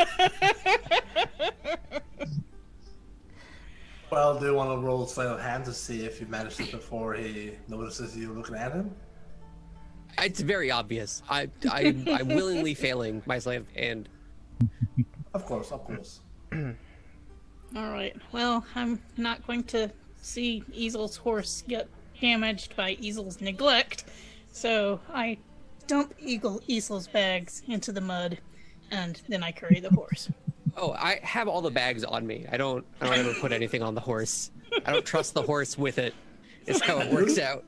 Well, do you want to roll sleight of hand to see if you managed it before he notices you looking at him? It's very obvious. I'm willingly failing my sleight of hand. Of course, of course. All right. Well, I'm not going to see Easel's horse get damaged by Easel's neglect, so I dump Easel's bags into the mud, and then I curry the horse. Oh, I have all the bags on me. I don't ever put anything on the horse. I don't trust the horse with it. It's how it works out.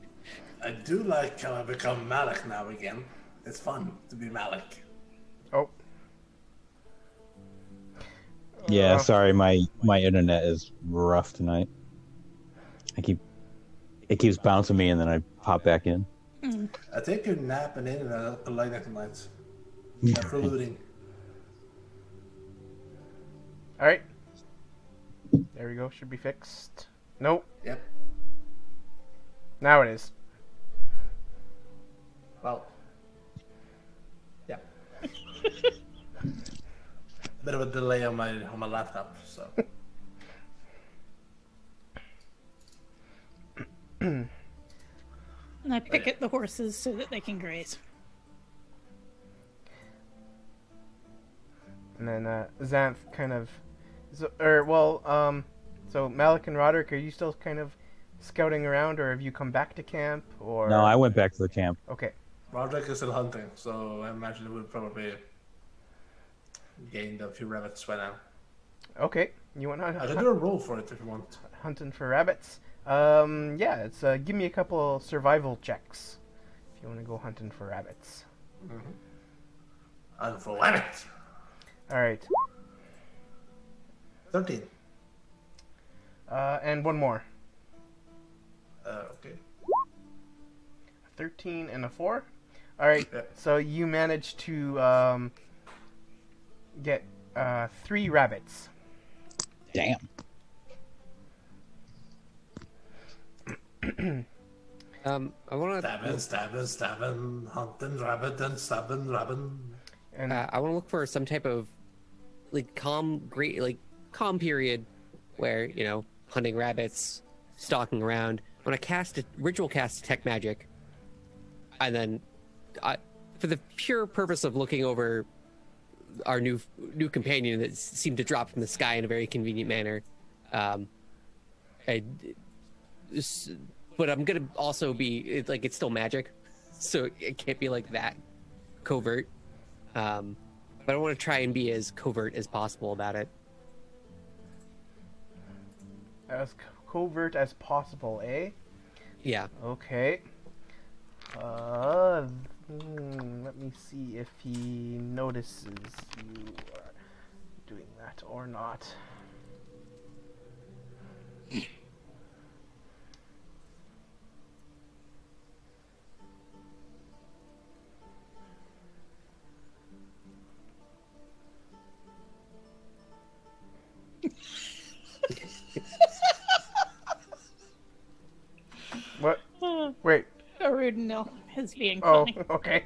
I do like how I become Malik now again. It's fun to be Malik. Oh. Yeah, sorry, my internet is rough tonight. It keeps bouncing me, and then I pop back in. I think you're napping in the lightning lines. After looting. Alright. There we go. Should be fixed. Nope. Yep. Now it is. Well. Yeah. Bit of a delay on my laptop, so. And I picket the horses so that they can graze. And then Xanth kind of, so Malik and Roderick, are you still kind of scouting around, or have you come back to camp? Or No, I went back to the camp. Okay. Roderick is still hunting, so I imagine it would probably gained a few rabbits by now. Okay. You want to I can do a roll for it if you want. Hunting for rabbits? Yeah, it's give me a couple survival checks if you want to go hunting for rabbits. And for rabbits. All right. 13. And one more. Okay. 13 and a 4. All right. Yeah. So you managed to get 3 rabbits. Damn. I want to Stabbing, hunting rabbit and stabbing rabbit. And I want to look for some type of like calm period where, you know, hunting rabbits, stalking around. When I cast a ritual cast detect magic, and then for the pure purpose of looking over our new companion that seemed to drop from the sky in a very convenient manner. But I'm gonna also be it's still magic, so it can't be like that covert. But I want to try and be as covert as possible about it. As covert as possible, eh? Yeah. Okay. Let me see if he notices you are doing that or not. What? Wait. Arudinil is being Oh, funny. okay.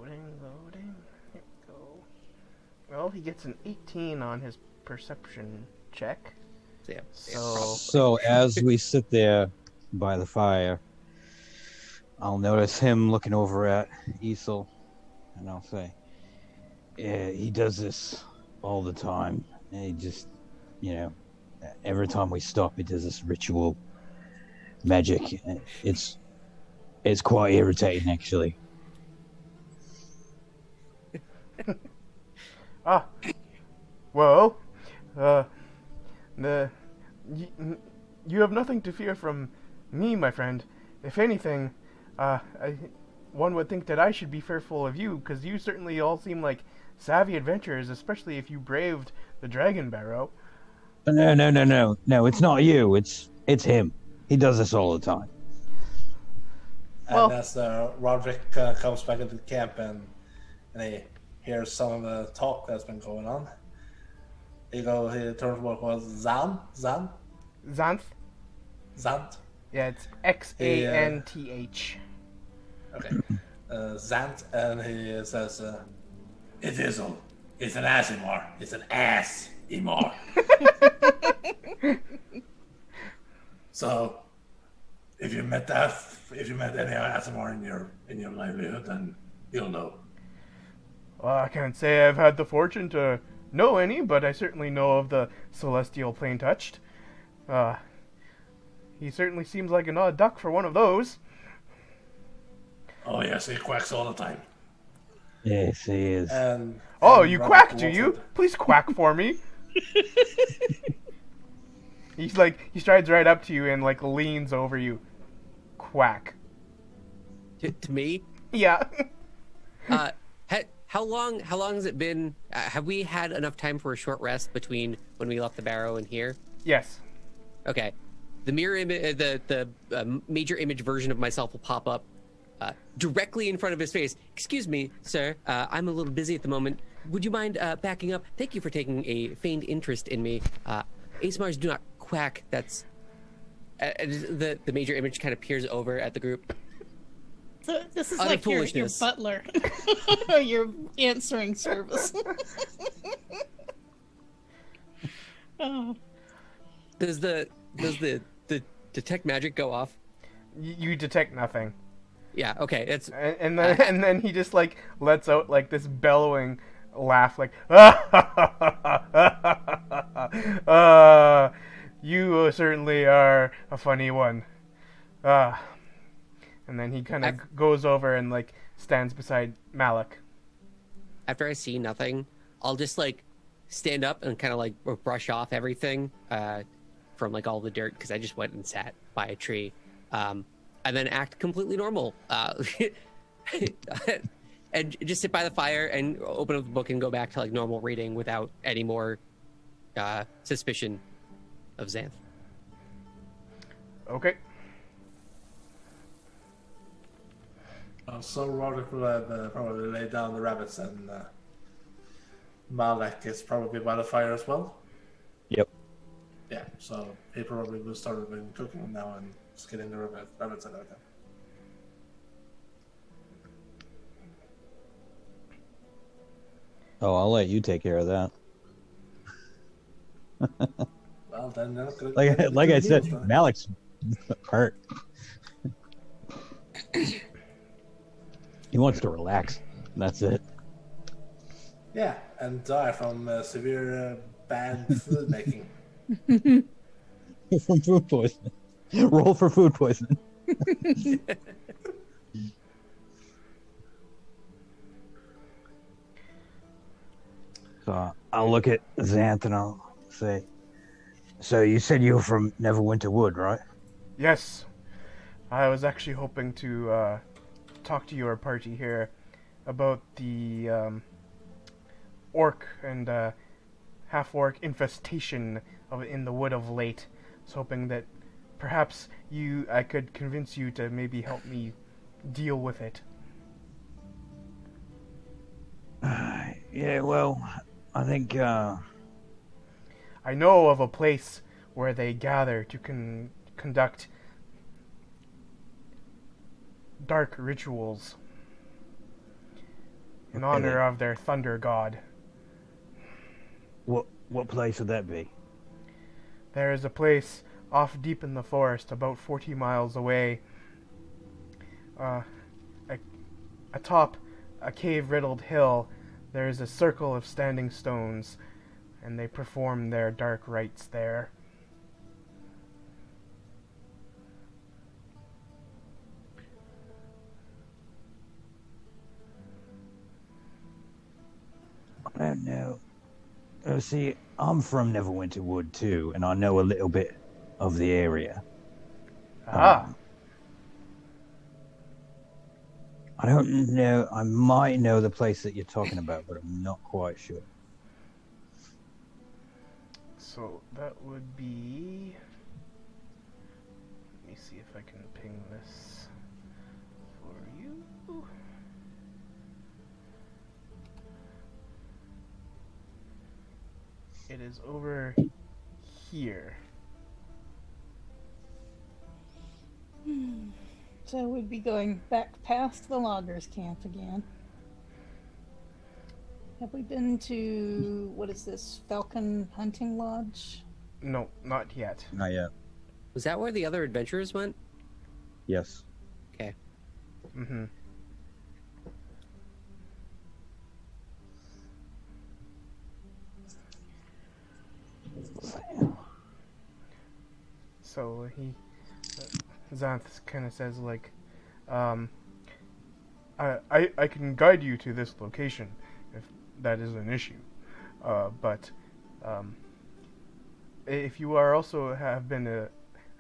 Loading. Here we go. Well, he gets an 18 on his perception check. Yeah. So as we sit there by the fire, I'll notice him looking over at Isel, and I'll say, "Yeah, he does this all the time. And he just, every time we stop, he does this ritual magic. It's quite irritating, actually." Well, you have nothing to fear from me, my friend. If anything, one would think that I should be fearful of you, because you certainly all seem like savvy adventurers, especially if you braved the Dragon Barrow. No, it's not you. It's him. He does this all the time. Well- And as Roderick comes back into the camp and he hears some of the talk that's been going on, he turns to what was Zant? Xanth? Yeah, it's Xanth. Okay. Zant, and he says, It isn't. It's an Asimar. It's an ass Imar. So, if you met any Asimar in your livelihood, then you'll know. Well, I can't say I've had the fortune to know any, but I certainly know of the Celestial Plane Touched. He certainly seems like an odd duck for one of those. Oh yes, he quacks all the time. Yes, he is. and Oh, and you Roderick quack, walks do you? up- Please quack for me. He strides right up to you and leans over you. Quack. To me, Yeah. how long has it been? Have we had enough time for a short rest between when we left the barrow and here? Yes. Okay. The mirror image, the major image version of myself will pop up directly in front of his face. Excuse me, sir. I'm a little busy at the moment. Would you mind backing up? Thank you for taking a feigned interest in me. Asimars do not quack. That's the major image kind of peers over at the group. So this is Utter like your foolishness. butler, or your answering service. Oh. Does the detect magic go off? You detect nothing. Yeah. Okay. It's And then he just lets out this bellowing laugh, you certainly are a funny one. And then he kind of goes over and stands beside Malik. after I see nothing, I'll just stand up and kind of brush off everything from all the dirt, because I just went and sat by a tree, and then act completely normal, and just sit by the fire and open up the book and go back to normal reading without any more suspicion of Xanth. Okay. So Roderick will probably lay down the rabbits, and Malek is probably by the fire as well. Yep. Yeah, so he probably will start cooking them now and skinning the rabbits and everything. Oh, I'll let you take care of that. Well, Well, then they're not gonna Like get like good I said, meals, right? Malik's hurt. He wants to relax. That's it. Yeah, and die from severe bad food making. From food poisoning. Roll for food poisoning. So I'll look at Xanth and I'll say, so you said you were from Neverwinter Wood, right? Yes, I was actually hoping to talk to your party here about the orc and half-orc infestation in the wood of late. I was hoping that perhaps I could convince you to maybe help me deal with it. Yeah, well, I think I know of a place where they gather to conduct dark rituals in honor of their thunder god. what place would that be? There is a place off deep in the forest, about 40 miles away, atop a cave-riddled hill. There is a circle of standing stones, and they perform their dark rites there. I don't know. See, I'm from Neverwinter Wood too, and I know a little bit of the area. Ah, I don't know. I might know the place that you're talking about, but I'm not quite sure. so that would be... Let me see if I can ping this for you. It is over here. So we'd be going back past the loggers camp again. Have we been to, what is this, Falcon Hunting Lodge? No, not yet. Not yet. Was that where the other adventurers went? Yes. Okay. Mm-hmm. So Xanth kind of says like, I can guide you to this location if that is an issue, but if you are also have been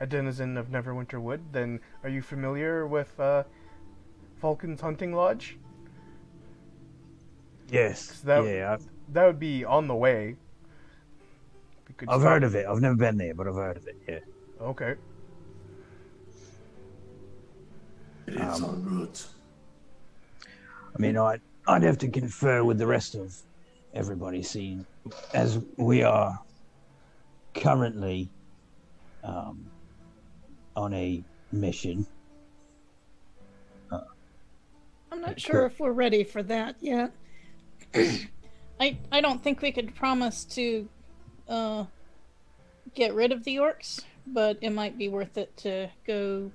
a denizen of Neverwinter Wood, then are you familiar with Falcon's Hunting Lodge? Yes. 'Cause Yeah, that would be on the way. We could I've stop- heard of it. I've never been there, but I've heard of it. Yeah. Okay. It's en route. I mean, I'd have to confer with the rest of everybody, seeing as we are currently on a mission. I'm not sure if we're ready for that yet. I don't think we could promise to get rid of the orcs, but it might be worth it to go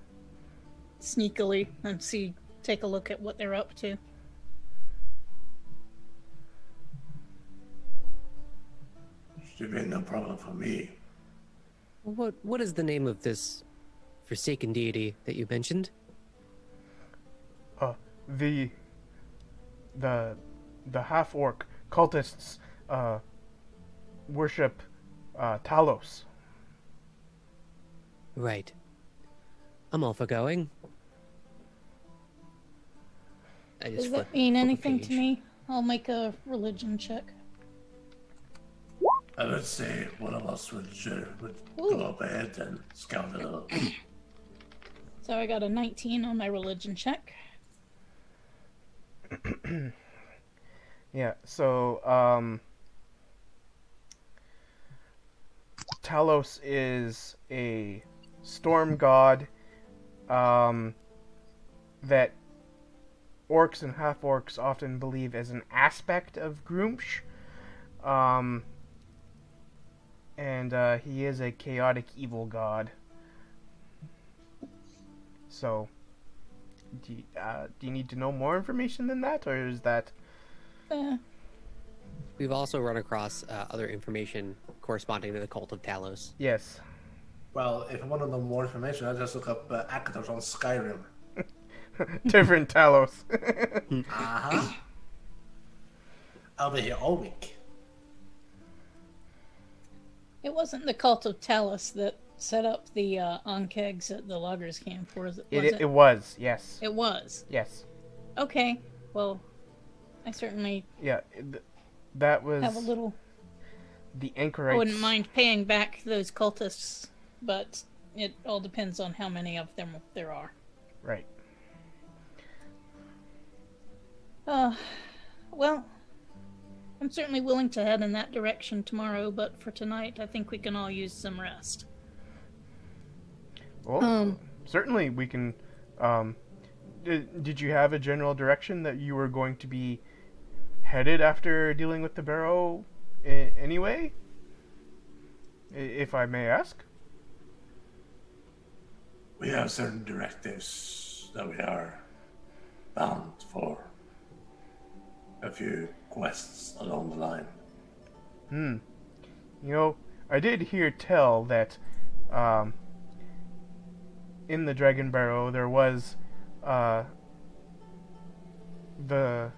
sneakily and take a look at what they're up to. Should be no problem for me. What is the name of this forsaken deity that you mentioned? The half-orc cultists worship Talos. Right. I'm all for going. I just Does flip- that mean flip a anything to page. me? I'll make a religion check. I would say one of us would Ooh. go up ahead and scout it out. So I got a 19 on my religion check. Yeah, so Talos is a storm god that orcs and half-orcs often believe as an aspect of Groomsh. and he is a chaotic evil god. So, do you need to know more information than that, or is that... We've also run across other information corresponding to the Cult of Talos. Yes. Well, if you want to know more information, I just look up actors on Skyrim. Different Talos. Uh-huh. I'll be here all week. It wasn't the Cult of Talos that set up the Onkegs at the loggers camp, was it? It was, yes. It was. Yes. Okay. Well, I certainly Yeah, that was... have a little... The anchorites... I wouldn't mind paying back those cultists, but it all depends on how many of them there are. Right. Well, I'm certainly willing to head in that direction tomorrow, but for tonight, I think we can all use some rest. Well, certainly we can... Did you have a general direction that you were going to be headed after dealing with the Barrow anyway? If I may ask? We have certain directives that we are bound for. A few quests along the line. You know, I did hear tell that in the Dragon Barrow there was the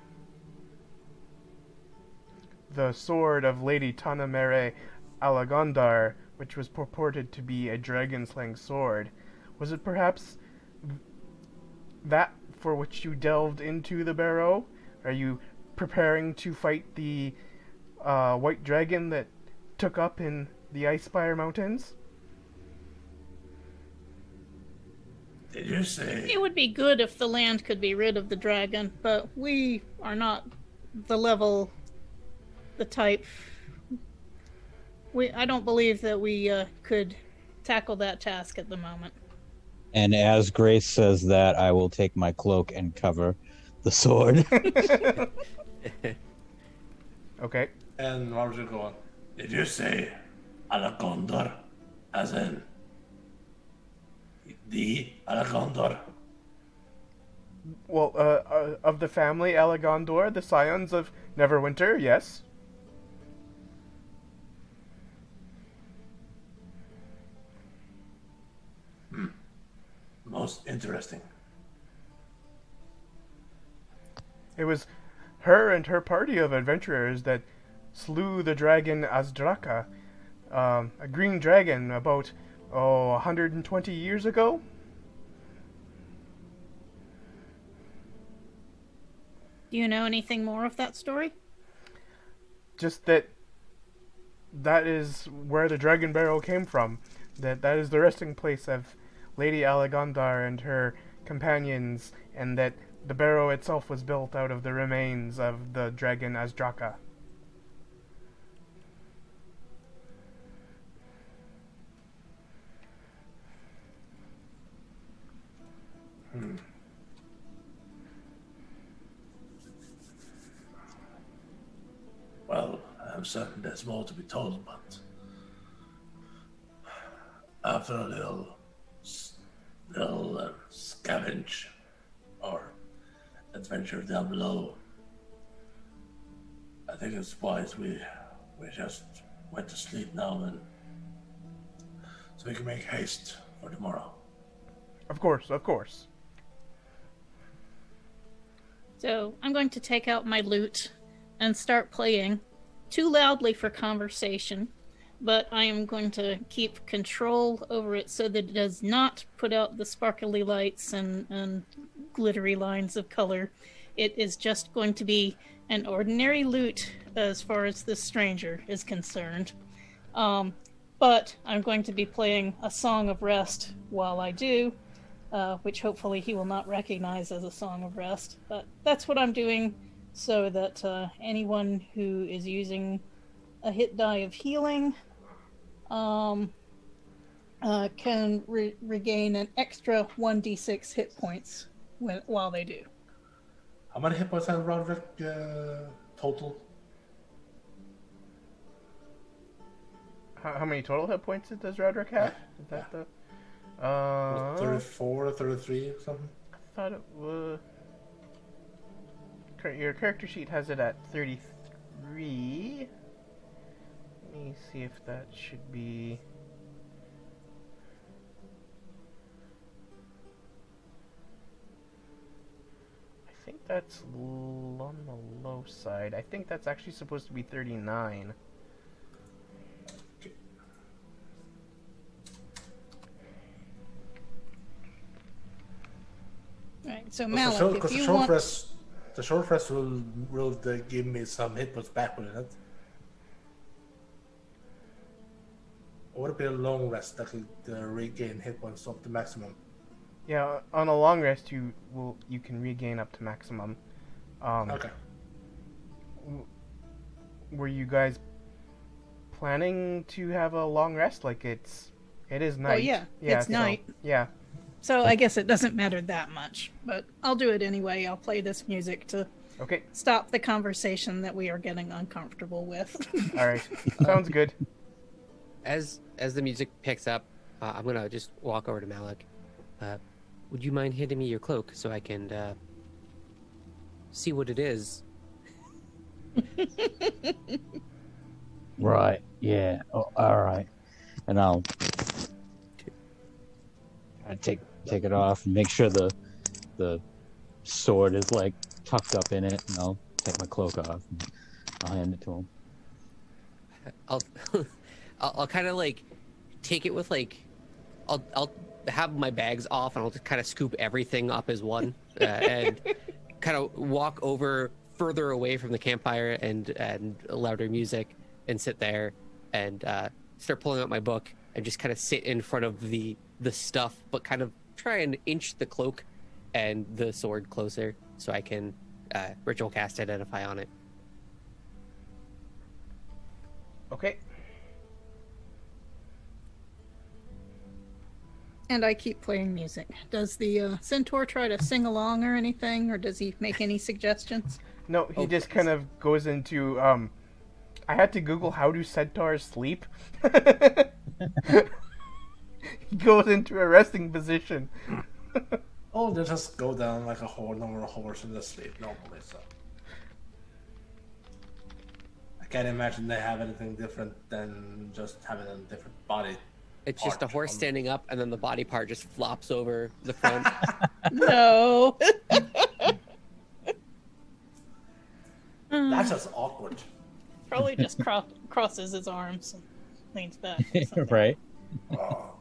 sword of Lady Tanamere Alagondar, which was purported to be a dragon-slaying sword. Was it perhaps that for which you delved into the Barrow? Are you preparing to fight the white dragon that took up in the Icespire Mountains? Did you say... It would be good if the land could be rid of the dragon, but we are not the type. I don't believe that we could tackle that task at the moment. And as Grace says that, I will take my cloak and cover the sword. Okay. And what was it going? Did you say Alagondar? As in... the Alagondar? Well, of the family Alagondor, the scions of Neverwinter, yes. Most interesting. It was her and her party of adventurers that slew the dragon Azdraka, a green dragon, about 120 years ago. Do you know anything more of that story? Just that is where the Dragon Barrow came from. That is the resting place of Lady Alagondar and her companions, and that the barrow itself was built out of the remains of the dragon Azdraka. Well, I'm certain there's more to be told, but after a little scavenge or adventure down below, I think it's wise we just went to sleep now and so we can make haste for tomorrow. Of course, of course. So I'm going to take out my lute and start playing, too loudly for conversation, but I am going to keep control over it so that it does not put out the sparkly lights and glittery lines of color. It is just going to be an ordinary lute as far as this stranger is concerned. But I'm going to be playing a song of rest while I do, which hopefully he will not recognize as a song of rest. But that's what I'm doing so that anyone who is using a hit die of healing can regain an extra 1d6 hit points while they do. How many hit points has Roderick total? How many total hit points does Roderick have? Is that the... 34 or 33 or something? I thought it was... Your character sheet has it at 33. Let me see if that should be... I think that's on the low side. I think that's actually supposed to be 39. Right, so Malik, if you want... The short rest will give me some hit points back with it. Or would it be a long rest that could regain hit points up to maximum? Yeah, on a long rest you can regain up to maximum. Okay. Were you guys planning to have a long rest? Like it is night. Oh yeah, it's night. Yeah. So I guess it doesn't matter that much, but I'll do it anyway. I'll play this music to stop the conversation that we are getting uncomfortable with. All right, sounds good. As the music picks up, I'm gonna just walk over to Malik. Would you mind handing me your cloak so I can see what it is? Right. Yeah. Oh, all right. And I take it off and make sure the sword is like tucked up in it, and I'll take my cloak off and I'll hand it to him. I'll kind of like take it with like I'll have my bags off and I'll just kind of scoop everything up as one and kind of walk over further away from the campfire and louder music and sit there and start pulling out my book and just kind of sit in front of the stuff, but kind of try and inch the cloak and the sword closer so I can ritual cast identify on it. Okay. And I keep playing music. Does the Centaur try to sing along or anything, or does he make any suggestions? No, he just kind of goes into, I had to Google how do centaurs sleep. He goes into a resting position. Oh, they just go down like a normal horse and just sleep normally, so. I can't imagine they have anything different than just having a different body. It's just a horse standing up, and then the body part just flops over the front. No. That's just awkward. Probably just crosses his arms and leans back. Right. Oh.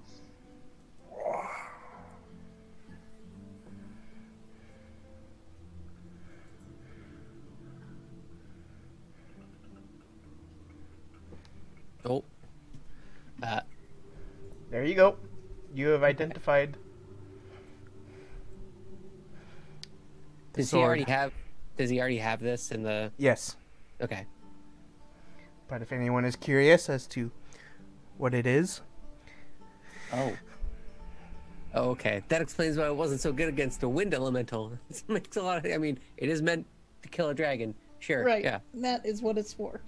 There you go. You have identified. Does he already have this in the... Yes. Okay. But if anyone is curious as to what it is. Oh, okay. That explains why I wasn't so good against the wind elemental. It makes a lot of... I mean, it is meant to kill a dragon. Sure, right. Yeah. That is what it's for.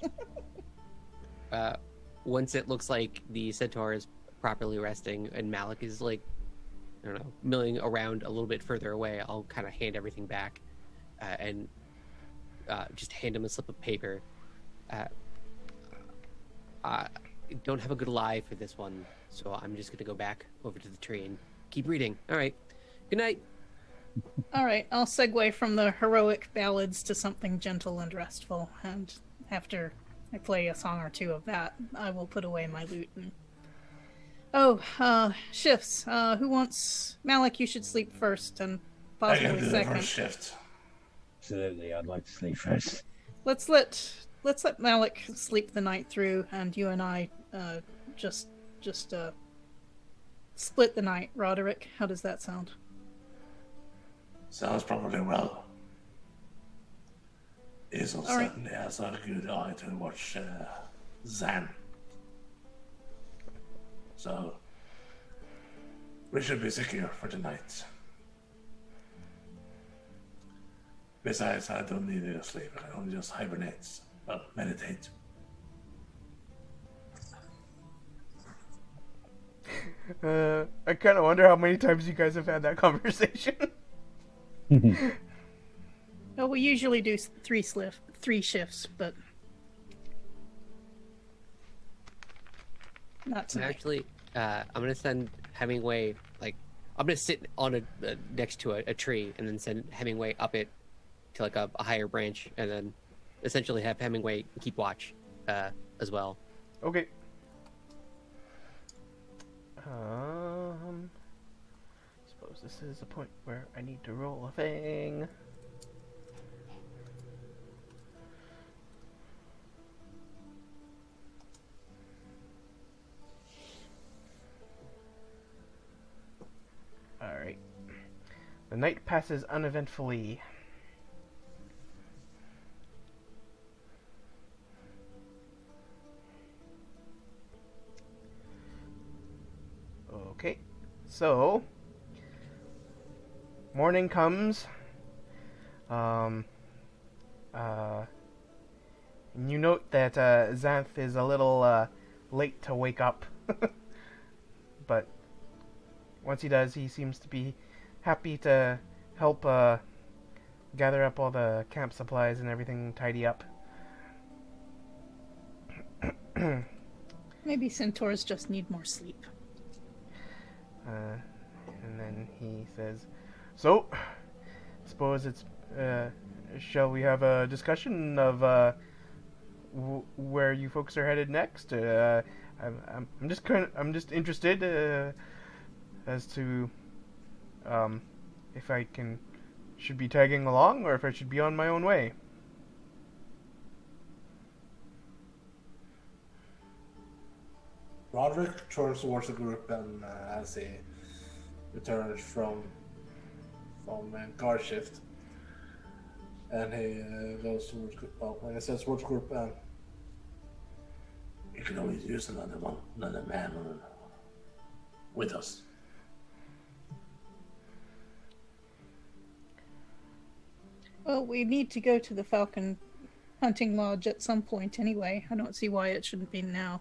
Once it looks like the Centaur is properly resting and Malik is like, I don't know, milling around a little bit further away, I'll kind of hand everything back and just hand him a slip of paper. I don't have a good lie for this one, so I'm just going to go back over to the tree and keep reading. All right. Good night. All right. I'll segue from the heroic ballads to something gentle and restful. And after I play a song or two of that, I will put away my loot. And... shifts. Who wants... Malik, you should sleep first and possibly I can do second. the first shift. Absolutely, I'd like to sleep first. Let's let Malik sleep the night through, and you and I just split the night. Roderick, how does that sound? Sounds probably well. Isle All right. certainly has a good eye to watch Zan. So, we should be secure for tonight. Besides, I don't need any sleep. I can only just hibernate. Well, meditate. I kind of wonder how many times you guys have had that conversation. Well, we usually do three shifts, but not tonight. Actually, I'm gonna send Hemingway I'm gonna sit on next to a tree and then send Hemingway up it to like a higher branch, and then essentially have Hemingway keep watch as well. Okay. Suppose this is a point where I need to roll a thing. Alright. The night passes uneventfully. Okay, so morning comes. And you note that Xanth is a little late to wake up, but once he does, he seems to be happy to help gather up all the camp supplies and everything, tidy up. Maybe centaurs just need more sleep. And then he says, "So, suppose it's shall we have a discussion of where you folks are headed next? I'm just interested as to if I should be tagging along or if I should be on my own way." Roderick turns towards the group and as he returns from guard shift, and he goes towards when he says towards group, You can always use another man with us. Well, we need to go to the Falcon hunting lodge at some point anyway. I don't see why it shouldn't be now.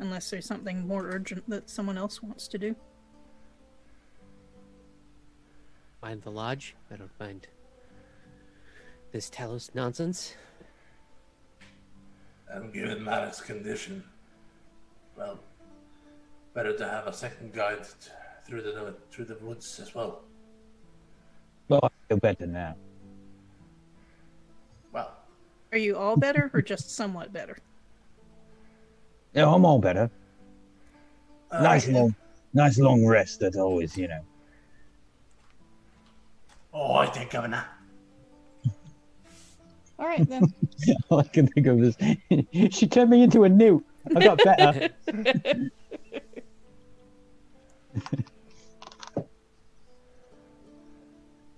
Unless there's something more urgent that someone else wants to do. Mind the lodge? I don't mind this Talos nonsense. And given Matt's condition, well, better to have a second guide through the woods as well. Well, I feel better now. Well, Are you all better or just somewhat better? Yeah, I'm all better. Nice long rest. That's always, Oh, I think, Governor. All right, then. All I can think of is she turned me into a newt. I got better.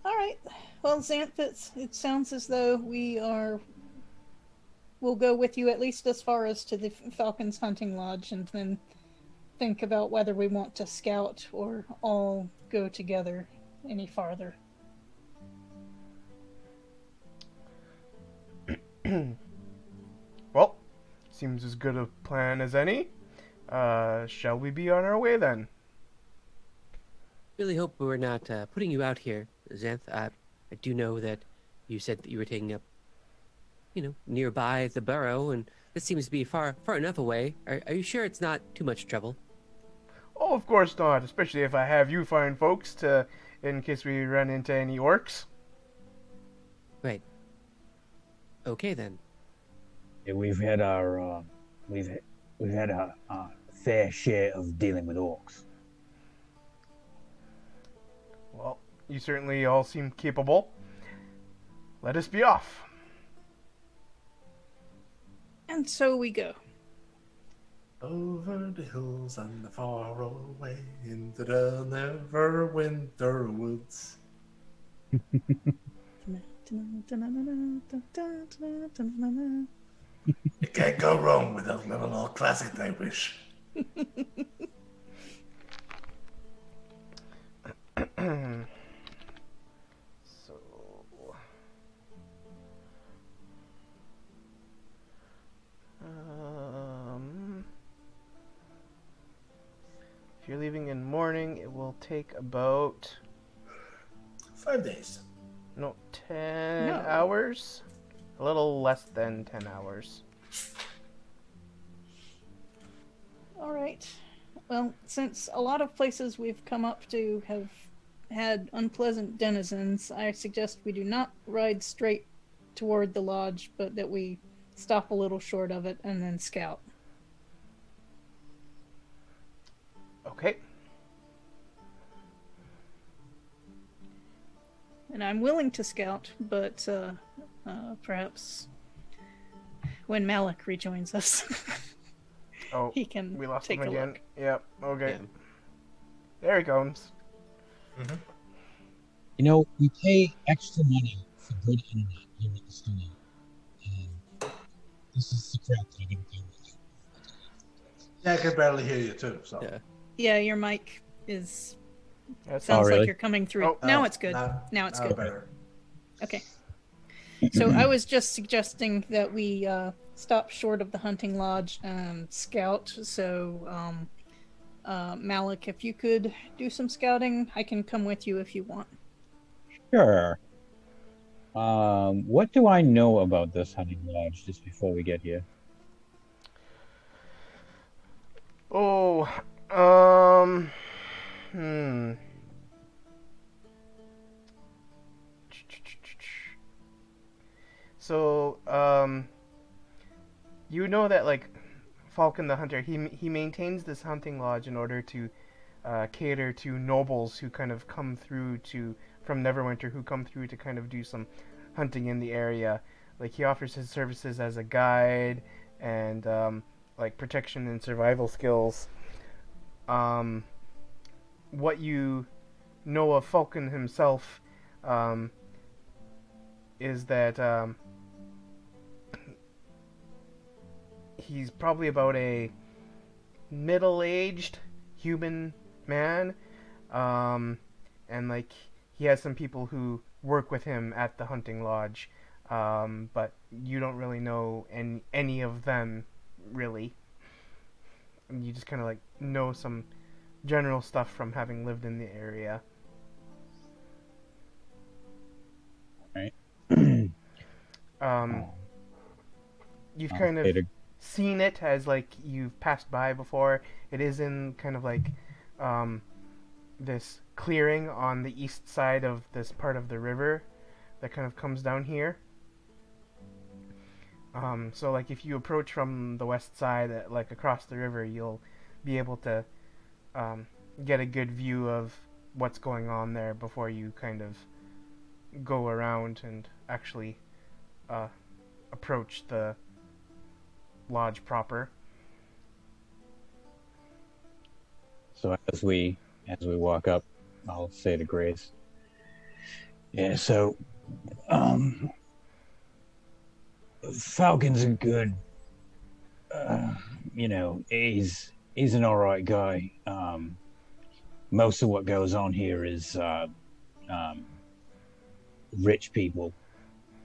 All right. Well, Xanth, it sounds as though we'll go with you at least as far as to the Falcon's hunting lodge, and then think about whether we want to scout or all go together any farther. Well, seems as good a plan as any. Shall we be on our way then? Really hope we're not putting you out here, Xanth. I do know that you said that you were taking up, nearby the Barrow, and this seems to be far enough away. Are you sure it's not too much trouble? Oh, of course not, especially if I have you fine folks in case we run into any orcs. Right. Okay then. Yeah, we've had our fair share of dealing with orcs. Well, you certainly all seem capable. Let us be off. And so we go. over the hills and the far away into the never winter woods. You can't go wrong with that little old classic, I wish. So, if you're leaving will take about 5 days. 10 No. hours. A little less than 10 hours. All right. Well, since a lot of places we've come up to have had unpleasant denizens, I suggest we do not ride straight toward the lodge, but that we stop a little short of it and then scout. Okay. And I'm willing to scout, but perhaps when Malik rejoins us, Oh, he can we lost take him a again. look. Yep. Okay. Yeah. There he comes. You know, we pay extra money for good internet here at the studio. And this is the crap that I didn't deal with. Yeah, I can barely hear you too. So Yeah. Yeah, your mic is That's sounds really? like you're coming through. Oh, Now it's good. Now it's good. Better. Okay. So I was just suggesting that we stop short of the hunting lodge and scout. So, Malik, if you could do some scouting, I can come with you if you want. Sure. What do I know about this hunting lodge just before we get here? Oh, hmm. So, you know that like Falcon the Hunter, he maintains this hunting lodge in order to cater to nobles who kind of come through from Neverwinter, who come through to kind of do some hunting in the area. Like he offers his services as a guide and like protection and survival skills. What you know of Falcon himself is that he's probably about a middle-aged human man, and like he has some people who work with him at the hunting lodge, but you don't really know any of them really. You just kind of like know some general stuff from having lived in the area. Right. You've kind of Later. seen it as like you've passed by before. It is in kind of like this clearing on the east side of this part of the river that kind of comes down here. So like if you approach from the west side, like across the river, you'll be able to get a good view of what's going on there before you kind of go around and actually approach the lodge proper. So as we walk up, I'll say to Grace, yeah, so Falcon's a good he's an all right guy. Most of what goes on here is rich people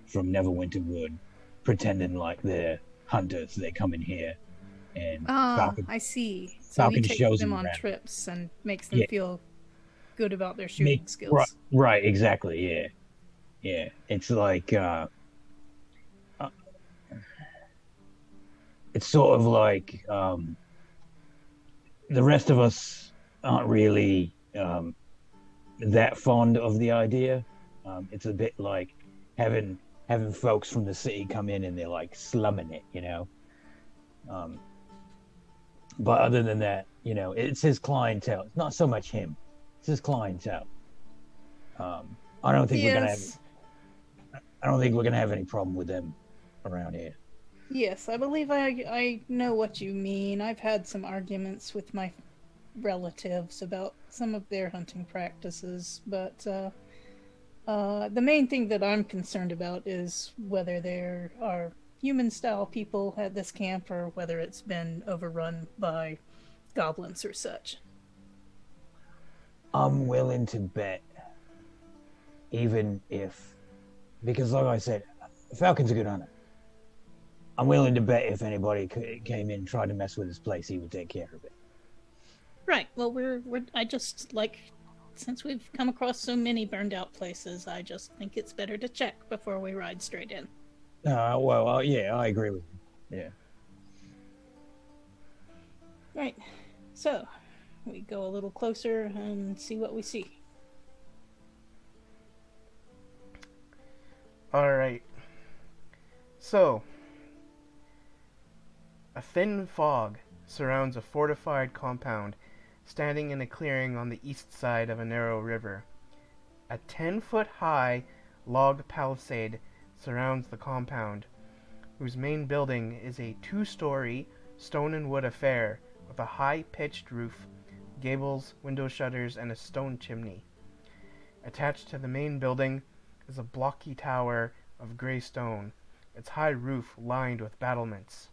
from Neverwinter Wood pretending like they're hunters. They come in here and Falcon, I see. So Falcon he takes shows them them on around. trips and makes them Yeah. feel good about their shooting skills. Right, exactly, yeah. It's like it's sort of like the rest of us aren't really that fond of the idea. It's a bit like having folks from the city come in and they're like slumming it, you know. But other than that, you know, it's his clientele. It's not so much him; it's his clientele. I don't think I don't think we're gonna have any problem with them around here. Yes, I believe I know what you mean. I've had some arguments with my relatives about some of their hunting practices, but the main thing that I'm concerned about is whether there are human-style people at this camp or whether it's been overrun by goblins or such. I'm willing to bet, even if, because like I said, Falcon's a good hunter. I'm willing to bet if anybody came in and tried to mess with his place, he would take care of it. Right. Well, I just like, since we've come across so many burned out places, I just think it's better to check before we ride straight in. Yeah, I agree with you. Yeah. Right. So, we go a little closer and see what we see. Alright. So, a thin fog surrounds a fortified compound standing in a clearing on the east side of a narrow river. A 10-foot-high log palisade surrounds the compound, whose main building is a 2-story stone and wood affair with a high-pitched roof, gables, window shutters, and a stone chimney. Attached to the main building is a blocky tower of gray stone, its high roof lined with battlements.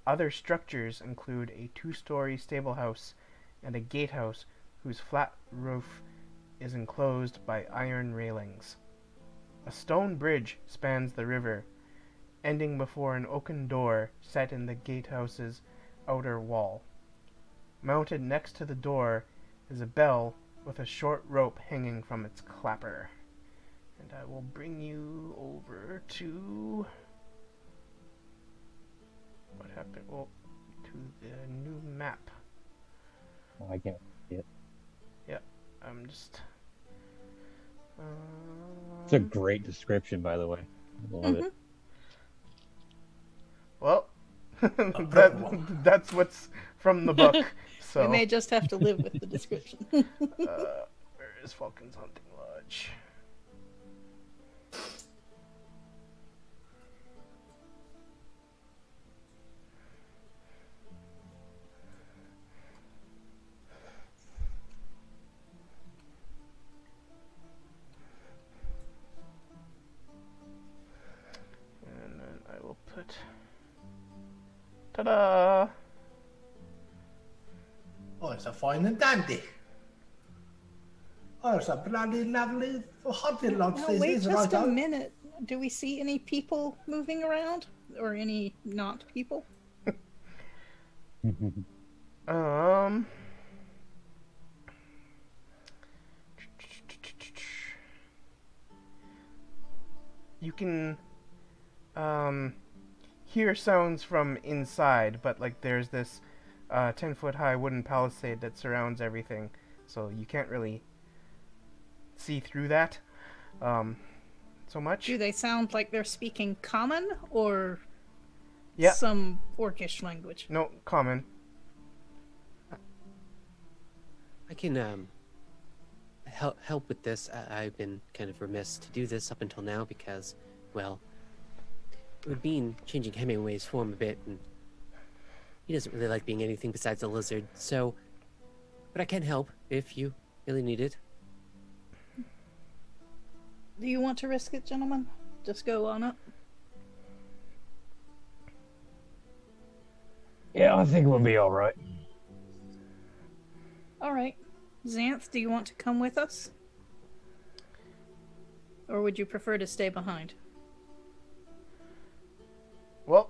Other structures include a 2-story stable house and a gatehouse whose flat roof is enclosed by iron railings. A stone bridge spans the river, ending before an oaken door set in the gatehouse's outer wall. Mounted next to the door is a bell with a short rope hanging from its clapper. And I will bring you over to... what happened? Well, to the new map. Well, I can't see it. Yeah, I'm just... It's a great description, by the way. I love it. Well, that's what's from the book. So We may just have to live with the description. where is Falcon's hunting lodge? And then I will put... ta-da! Oh, it's a fine and dandy. Oh, it's a bloody lovely hunting lodge. Now, This wait is just right a out. minute. Do we see any people moving around? Or any not people? You can hear sounds from inside, but like there's this 10-foot high wooden palisade that surrounds everything, so you can't really see through that so much. Do they sound like they're speaking common or Yeah. some orcish language? No, common. I can help with this. I've been kind of remiss to do this up until now because, well, it would mean changing Hemingway's form a bit, and he doesn't really like being anything besides a lizard. So, but I can help if you really need it. Do you want to risk it, gentlemen? Just go on up. Yeah, I think we'll be all right. All right. Xanth, do you want to come with us? Or would you prefer to stay behind? Well,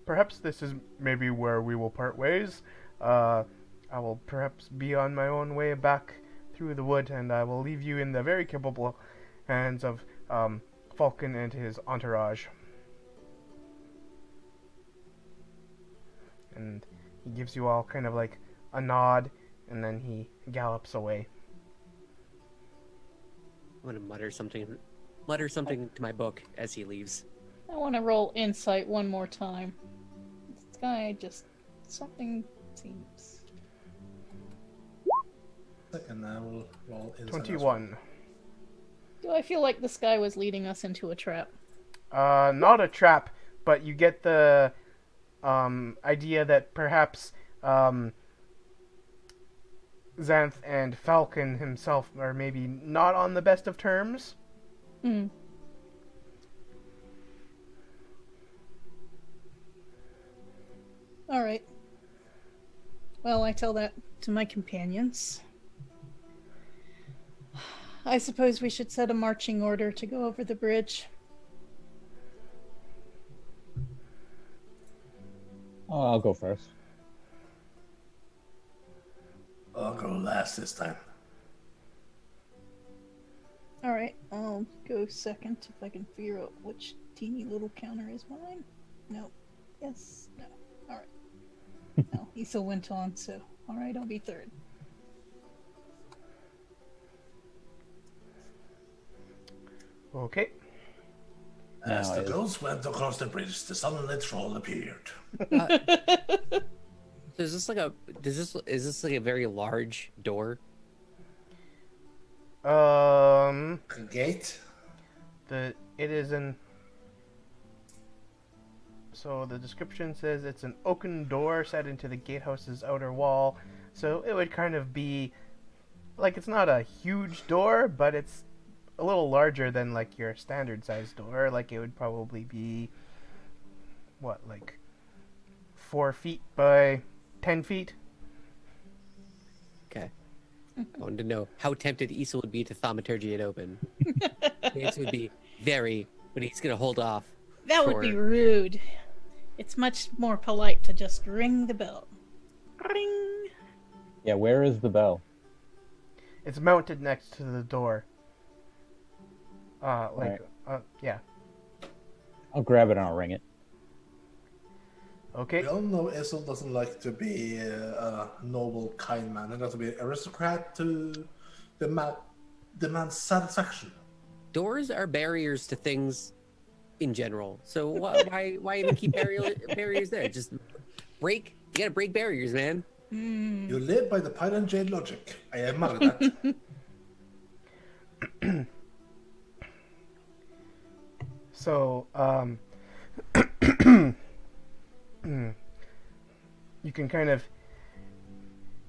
perhaps this is maybe where we will part ways. I will perhaps be on my own way back through the wood, and I will leave you in the very capable hands of Falcon and his entourage. And he gives you all kind of like a nod, and then he gallops away. I'm gonna mutter something to my book as he leaves. I want to roll insight one more time. This guy just... something seems... Second, I will roll inside as well. 21. Do I feel like this guy was leading us into a trap? Not a trap, but you get the idea that perhaps Xanth and Falcon himself are maybe not on the best of terms. Hmm. All right. Well, I tell that to my companions. I suppose we should set a marching order to go over the bridge. Oh, I'll go first. pass this time. All right, I'll go second if I can figure out which teeny little counter is mine. No. Yes. No. All right. No, Issa went on, so all right, I'll be third. Okay. As the ghost went across the bridge, the sunlit troll appeared. Is this like a very large door? A gate? It is an. So the description says it's an oaken door set into the gatehouse's outer wall. So it would kind of be like, it's not a huge door, but it's a little larger than like your standard size door. Like it would probably be what, like 4 feet by 10 feet. Okay. I wanted to know how tempted Issa would be to thaumaturgy it open. The answer would be very, but he's gonna hold off. That would be rude. It's much more polite to just ring the bell. Ring. Yeah, where is the bell? It's mounted next to the door. Yeah. I'll grab it and I'll ring it. Okay. We all know Isol doesn't like to be a noble, kind man. He doesn't be an aristocrat to demand satisfaction. Doors are barriers to things in general. So why even keep barriers there? Just break. You gotta break barriers, man. You live by the Pine and Jade logic. I admire that. So, you can kind of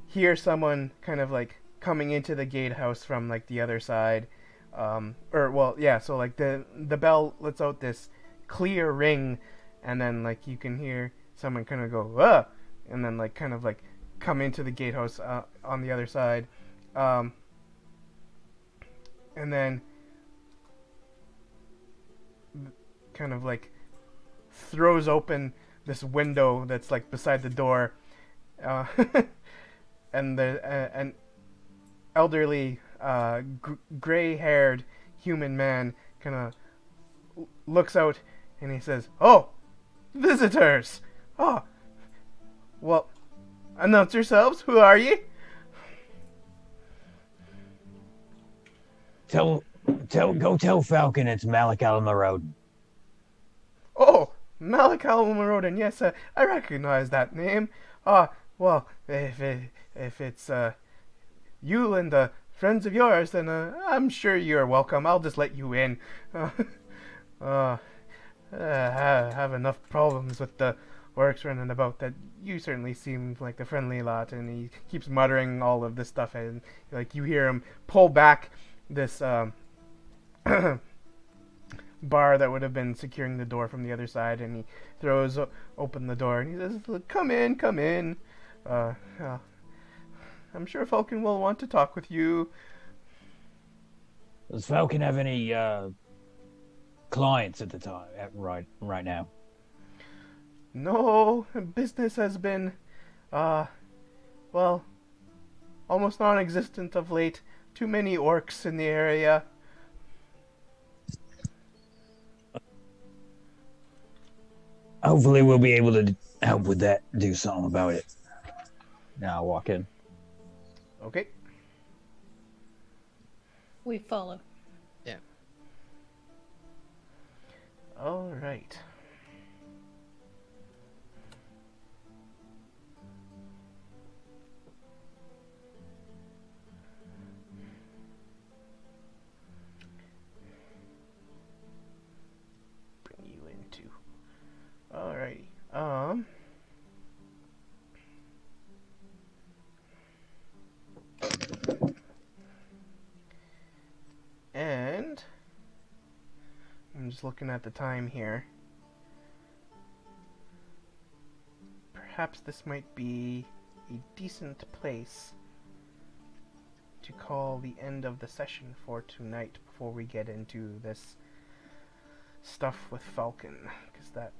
hear someone kind of like coming into the gatehouse from like the other side. So like the bell lets out this clear ring, and then like you can hear someone kind of go, "Ah!" and then like kind of like come into the gatehouse on the other side, and then kind of like throws open this window that's like beside the door, and an elderly gray-haired human man kind of looks out and he says, "Oh, visitors! Oh, well, announce yourselves. Who are ye?" Go tell Falcon it's Malik Al-Marod. "Oh, Malik Al-Marodin, yes, I recognize that name. Well, if it's you and the friends of yours, then I'm sure you're welcome. I'll just let you in. I have enough problems with the orcs running about that you certainly seem like a friendly lot." And he keeps muttering all of this stuff, and like you hear him pull back this bar that would have been securing the door from the other side, and he throws open the door and he says, come in. I'm sure Falcon will want to talk with you." Does Falcon have any clients at the time, right now? "No, business has been, well, almost non-existent of late. Too many orcs in the area." Hopefully we'll be able to help with that, do something about it. Now I'll walk in. Okay. We follow. Yeah. All right. Bring you into. Alrighty. And I'm just looking at the time here. Perhaps this might be a decent place to call the end of the session for tonight before we get into this stuff with Falcon, because that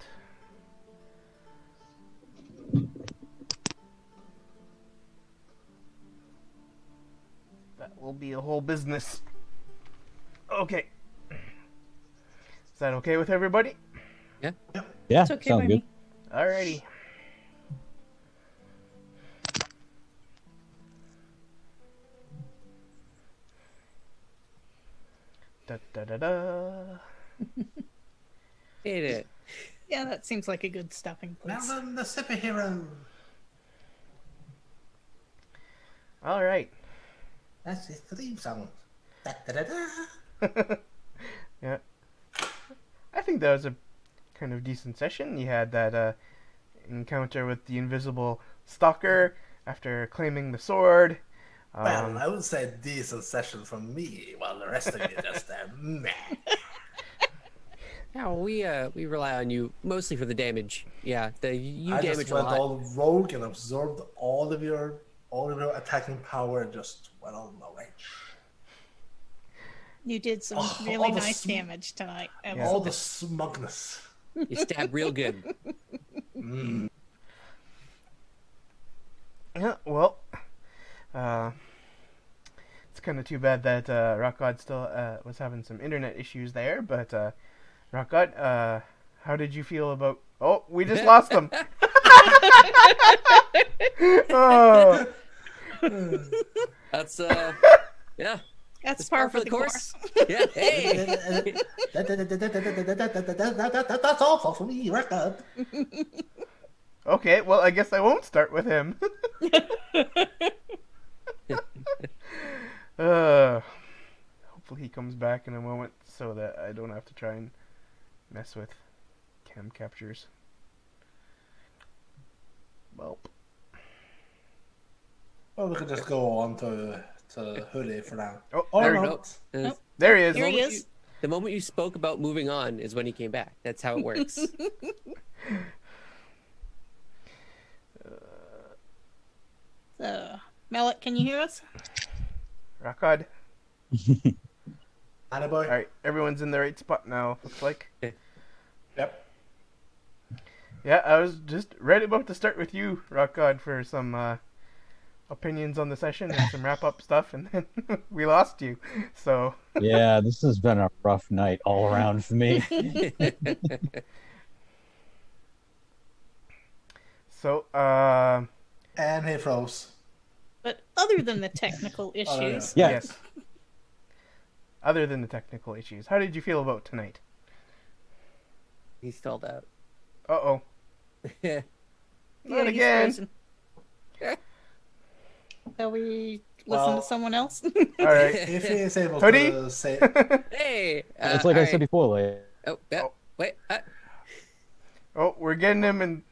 That will be a whole business. Okay. Is that okay with everybody? Yeah. Yeah, It's okay sounds by good. me. Alrighty. Da da da da. Hate it. Yeah, that seems like a good stopping Now place. then, the superhero. All right. That's his theme song. Da, da, da, da. Yeah. I think that was a kind of decent session. You had that encounter with the Invisible Stalker after claiming the sword. Well, I would say decent session from me, while the rest of you just meh. Yeah, well, we rely on you mostly for the damage. Yeah, you I damage just a went lot. all rogue and absorbed all of your attacking power and just went on my way. You did some Oh, really all the nice damage tonight. All the smugness. You stab real good. Yeah, well, it's kind of too bad that Rock God still was having some internet issues there, but Rock God, how did you feel about... Oh, we just lost him! Oh. That's yeah. That's It's par for the course. Yeah. Hey. That's all for me, record. Okay, well, I guess I won't start with him. Hopefully he comes back in a moment so that I don't have to try and mess with cam captures. Welp. Well, we could just go on to Hoodie for now. Oh, Or there, not. Nope. there he is. Here he is. The moment you spoke about moving on is when he came back. That's how it works. So, Mallet, can you hear us? Rock God. Attaboy. Alright, everyone's in the right spot now, looks like. Yep. Yeah, I was just right about to start with you, Rock God, for some opinions on the session and some wrap-up stuff, and then we lost you. So, Yeah, this has been a rough night all around for me. so, And he froze. But other than the technical issues, Yeah. yes. Other than the technical issues, how did you feel about tonight? He stalled out. Uh-oh. Yeah. Not he's again. frozen. Shall we listen to someone else? Alright. If he is able Hoodie? to say... Hey. It's like I said alright. before, like, Oh, yeah. Oh. Wait. Oh, we're getting him in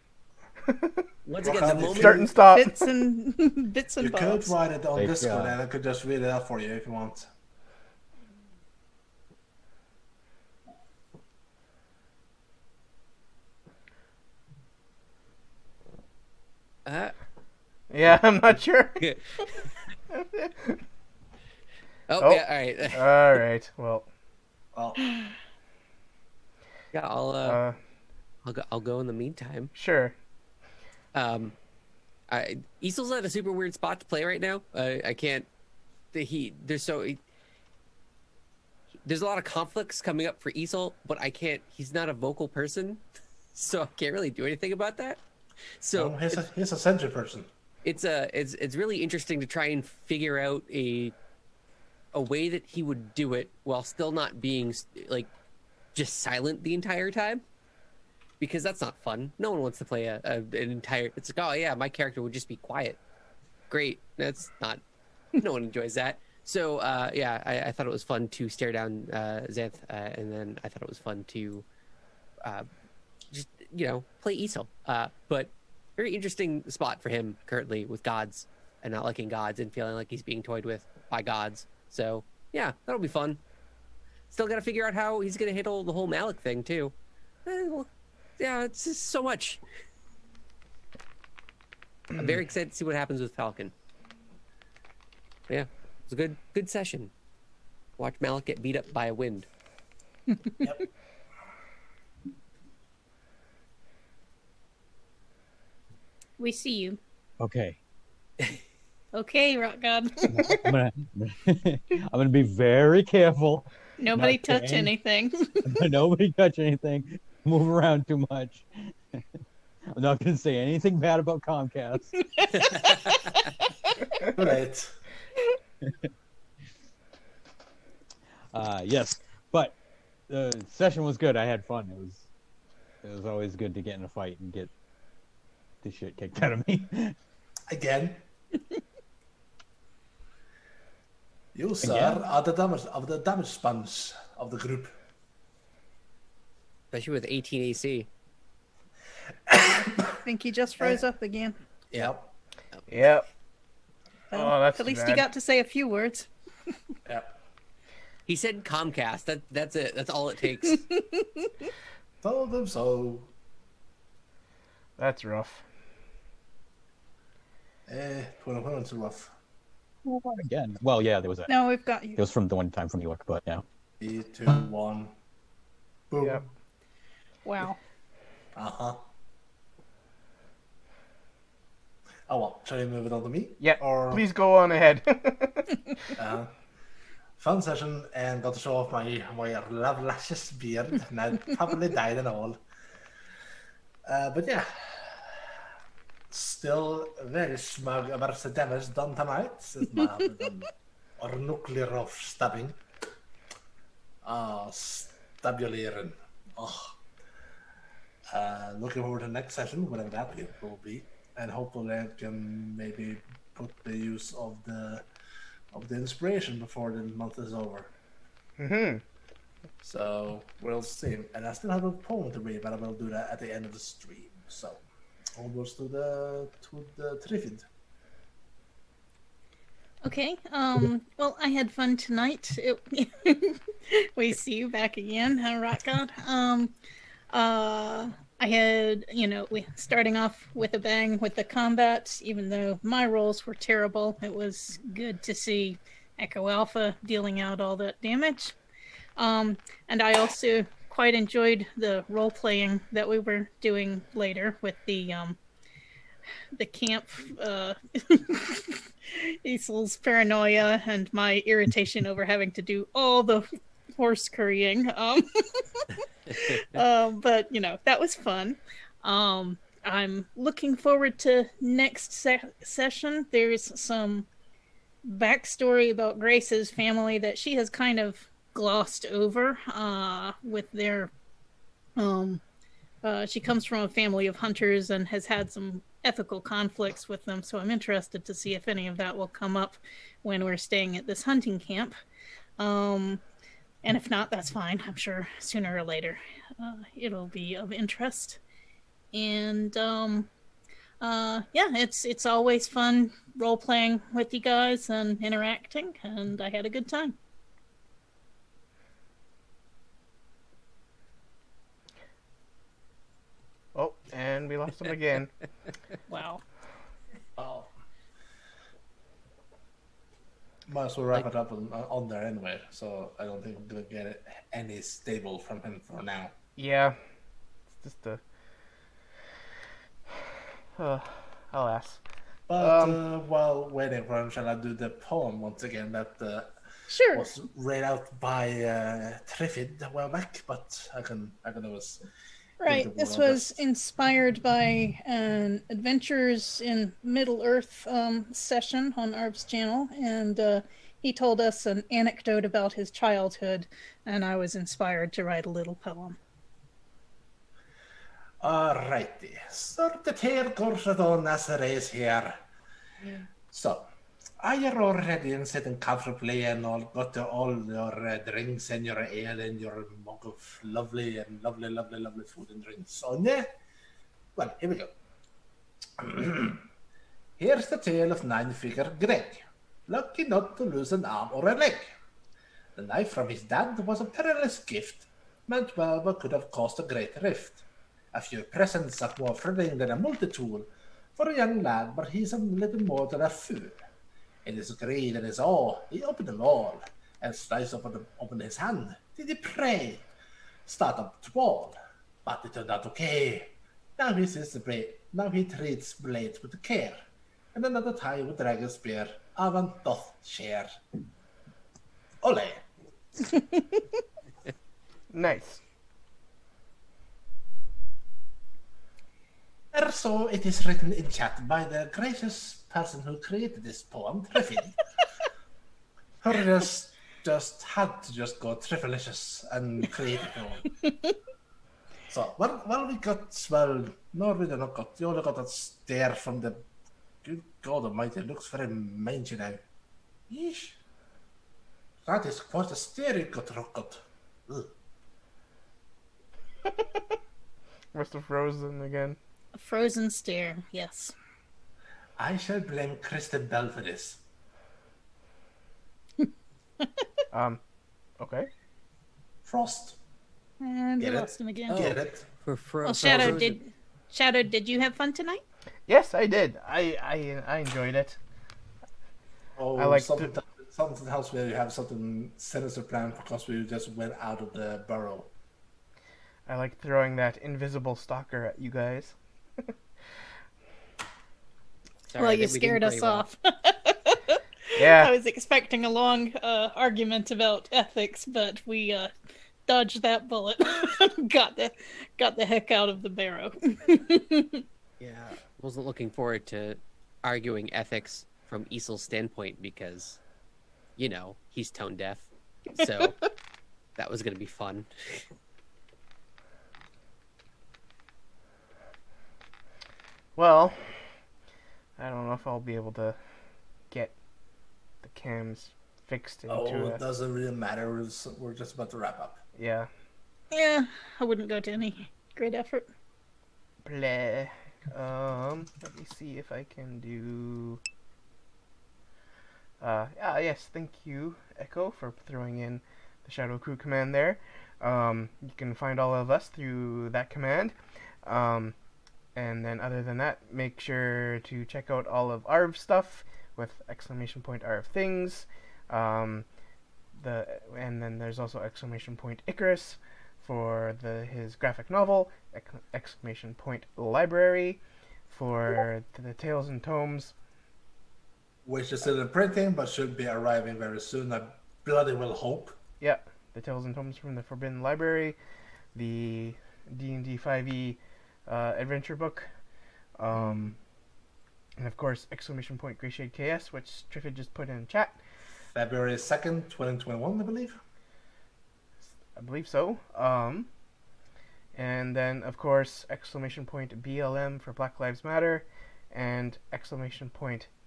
Once again, the moment start and stop. bits and You could bobs. write it on Like, Discord and I could just read it out for you if you want. Yeah, I'm not sure. Oh, Oh. yeah, all right. Alright, well, Well, Yeah, I'll go in the meantime. sure. Easel's at a super weird spot to play right now. I can't. There's a lot of conflicts coming up for Easel, but I can't. He's not a vocal person, so I can't really do anything about that. So he's a Sentry person. it's really interesting to try and figure out a way that he would do it while still not being like just silent the entire time, because that's not fun. No one wants to play an entire. It's like, oh yeah, my character would just be quiet. Great, that's not. No one enjoys that. So yeah, I thought it was fun to stare down Xanth, and then I thought it was fun to just play Esel. But very interesting spot for him currently with gods and not liking gods and feeling like he's being toyed with by gods. So yeah, that'll be fun. Still got to figure out how he's gonna handle the whole Malik thing too. Well, yeah, it's just so much. I'm very excited to see what happens with Falcon. Yeah, it was a good session. Watch Malik get beat up by a wind. Yep. We see you. okay. Okay, Rock God. I'm gonna, I'm gonna be very careful. Nobody Not to touch any- anything. Nobody touch anything. Move around too much. I'm not gonna say anything bad about Comcast. Too late. Yes, but the session was good. I had fun. It was always good to get in a fight and get the shit kicked out of me. Again. You, sir, Again? are the damage sponge of the group. Especially with 18 AC. I think he just froze up again. Yep. Yep. Well, Oh, that's at least too he bad. got to say a few words. Yep. He said Comcast. That's it. That's all it takes. Told them so. That's rough. 21 rough. Again, well, yeah, there was that. No, we've got you. It was from the one time from New York, but yeah. 3, 2, 1. Boom. Yep. Wow. Uh-huh. Oh, well, shall we move it on to me? Yeah. Or, Please go on ahead. fun session, and got to show off my luscious beard. Now probably dyed and all. But yeah. Still very smug about the damage done tonight. Or nuclear of stabbing. Stabuleren. Oh. Looking forward to the next session, whatever that will be. And hopefully I can maybe put the use of the inspiration before the month is over. Mm-hmm. So we'll see. And I still have a poem to read, but I will do that at the end of the stream. So almost to the Triffid. Okay. Well, I had fun tonight. We see you back again, huh, Rock God? I had, starting off with a bang with the combat, even though my rolls were terrible. It was good to see Echo Alpha dealing out all that damage. And I also quite enjoyed the role playing that we were doing later with the camp, Easel's paranoia and my irritation over having to do all the horse currying. But that was fun. I'm looking forward to next session. There's some backstory about Grace's family that she has kind of glossed over with their she comes from a family of hunters and has had some ethical conflicts with them, so I'm interested to see if any of that will come up when we're staying at this hunting camp. And if not, that's fine. I'm sure sooner or later it'll be of interest. And it's always fun role playing with you guys and interacting, and I had a good time. Oh, and we lost him again. Wow. Oh. Might as well wrap it up on there anyway, so I don't think we're going to get any stable from him for now. Yeah. It's just alas. But while waiting for him, shall I do the poem once again that Sure. was read out by Triffid a while back, but I can always... Right, this was inspired by an Adventures in Middle-earth session on Arb's channel, and he told us an anecdote about his childhood, and I was inspired to write a little poem. Alrighty, so the tale goes on as it is here. So, are you all ready and sitting comfortably and all got all your drinks and your ale and your mug of lovely food and drinks on you? Well, here we go. Here's the tale of nine-figure Greg, lucky not to lose an arm or a leg. The knife from his dad was a perilous gift, meant well but could have caused a great rift. A few presents are more thrilling than a multi-tool for a young lad, but he's a little more than a fool. In his greed and his awe, he opened them all, and sliced open his hand. Did he pray? Start up the wall, but it turned out okay. Now he treats blades with care, and another tie with dragon spear. Avant doth share. Ole. Nice. So it is written in chat by the gracious person who created this poem, Triffid. Her just had to just go Triffalicious and create it all. So, well, we got, well, no, we did not got, you only got that stare from the, good God almighty, it looks very mangy now. Yeesh. That is quite a stare you got, Rocket. Must have frozen again. A frozen stare, yes. I shall blame Kristen Bell for this. Okay. Frost. And we Get it? lost him again. Get it? Well, Shadow, did you have fun tonight? Yes, I did. I enjoyed it. Oh, I like something else where you have something sinister planned because we just went out of the burrow. I like throwing that invisible stalker at you guys. Sorry Well, that you we didn't scared play us well. off. Yeah. I was expecting a long argument about ethics, but we dodged that bullet. got the heck out of the barrow. Yeah, wasn't looking forward to arguing ethics from Easel's standpoint because, you know, he's tone deaf. So that was going to be fun. Well, I don't know if I'll be able to get the cams fixed into It doesn't really matter. We're just about to wrap up. Yeah. Yeah, I wouldn't go to any great effort. Play. Let me see if I can do. Yes, thank you, Echo, for throwing in the Shadow Crew command there. You can find all of us through that command. And then other than that, make sure to check out all of Arv's stuff with !Arv things. And then there's also !Icarus for his graphic novel, !Library for the Tales and Tomes. Which is still in printing, but should be arriving very soon. I bloody well hope. Yeah, the Tales and Tomes from the Forbidden Library, the D&D 5e adventure book, and of course !Grayshade KS, which Triffid just put in chat. February 2nd, 2021, I believe. I believe so. And then of course !BLM for Black Lives Matter, and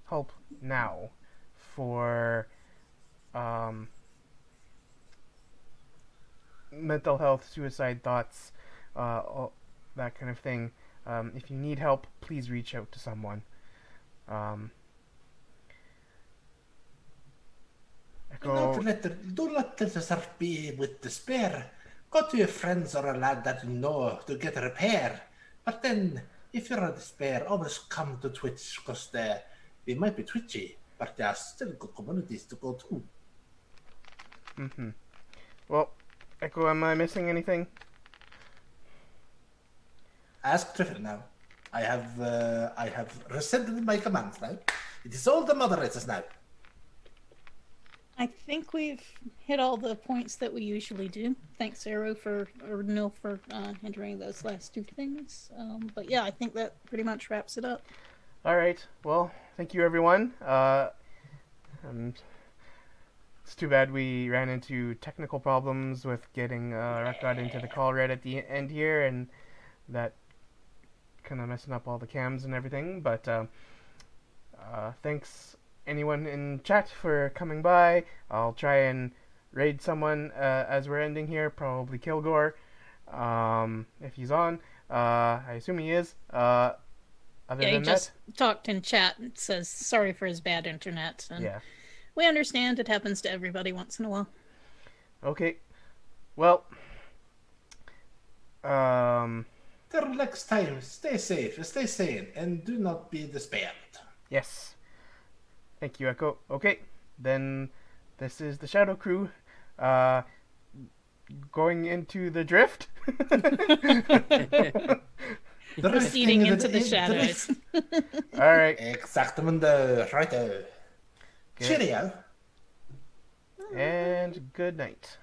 !Help Now for mental health, suicide thoughts, all that kind of thing. If you need help, please reach out to someone. Don't let yourself be with despair. Go to your friends or a lad that you know to get a repair. But then, if you're in despair, always come to Twitch because we might be twitchy, but there are still good communities to go to. Well, Echo, am I missing anything? Ask Triffid now. I have rescinded my commands now. It is all the moderators now. I think we've hit all the points that we usually do. Thanks, Nil, for entering those last two things. But yeah, I think that pretty much wraps it up. All right. Well, thank you, everyone. It's too bad we ran into technical problems with getting Rakgod into the call right at the end here, and that kind of messing up all the cams and everything. But thanks anyone in chat for coming by. I'll try and raid someone as we're ending here, probably Kilgore, if he's on. I assume he is. Other he than just talked in chat and says sorry for his bad internet. And yeah. we understand it happens to everybody once in a while. Okay. Well, Till next time, stay safe, stay sane, and do not be despaired. yes. Thank you, Echo. Okay, then this is the Shadow Crew going into the drift. Proceeding into the shadows. All right. Exactamundo. Righto. Good. Cheerio. And good night.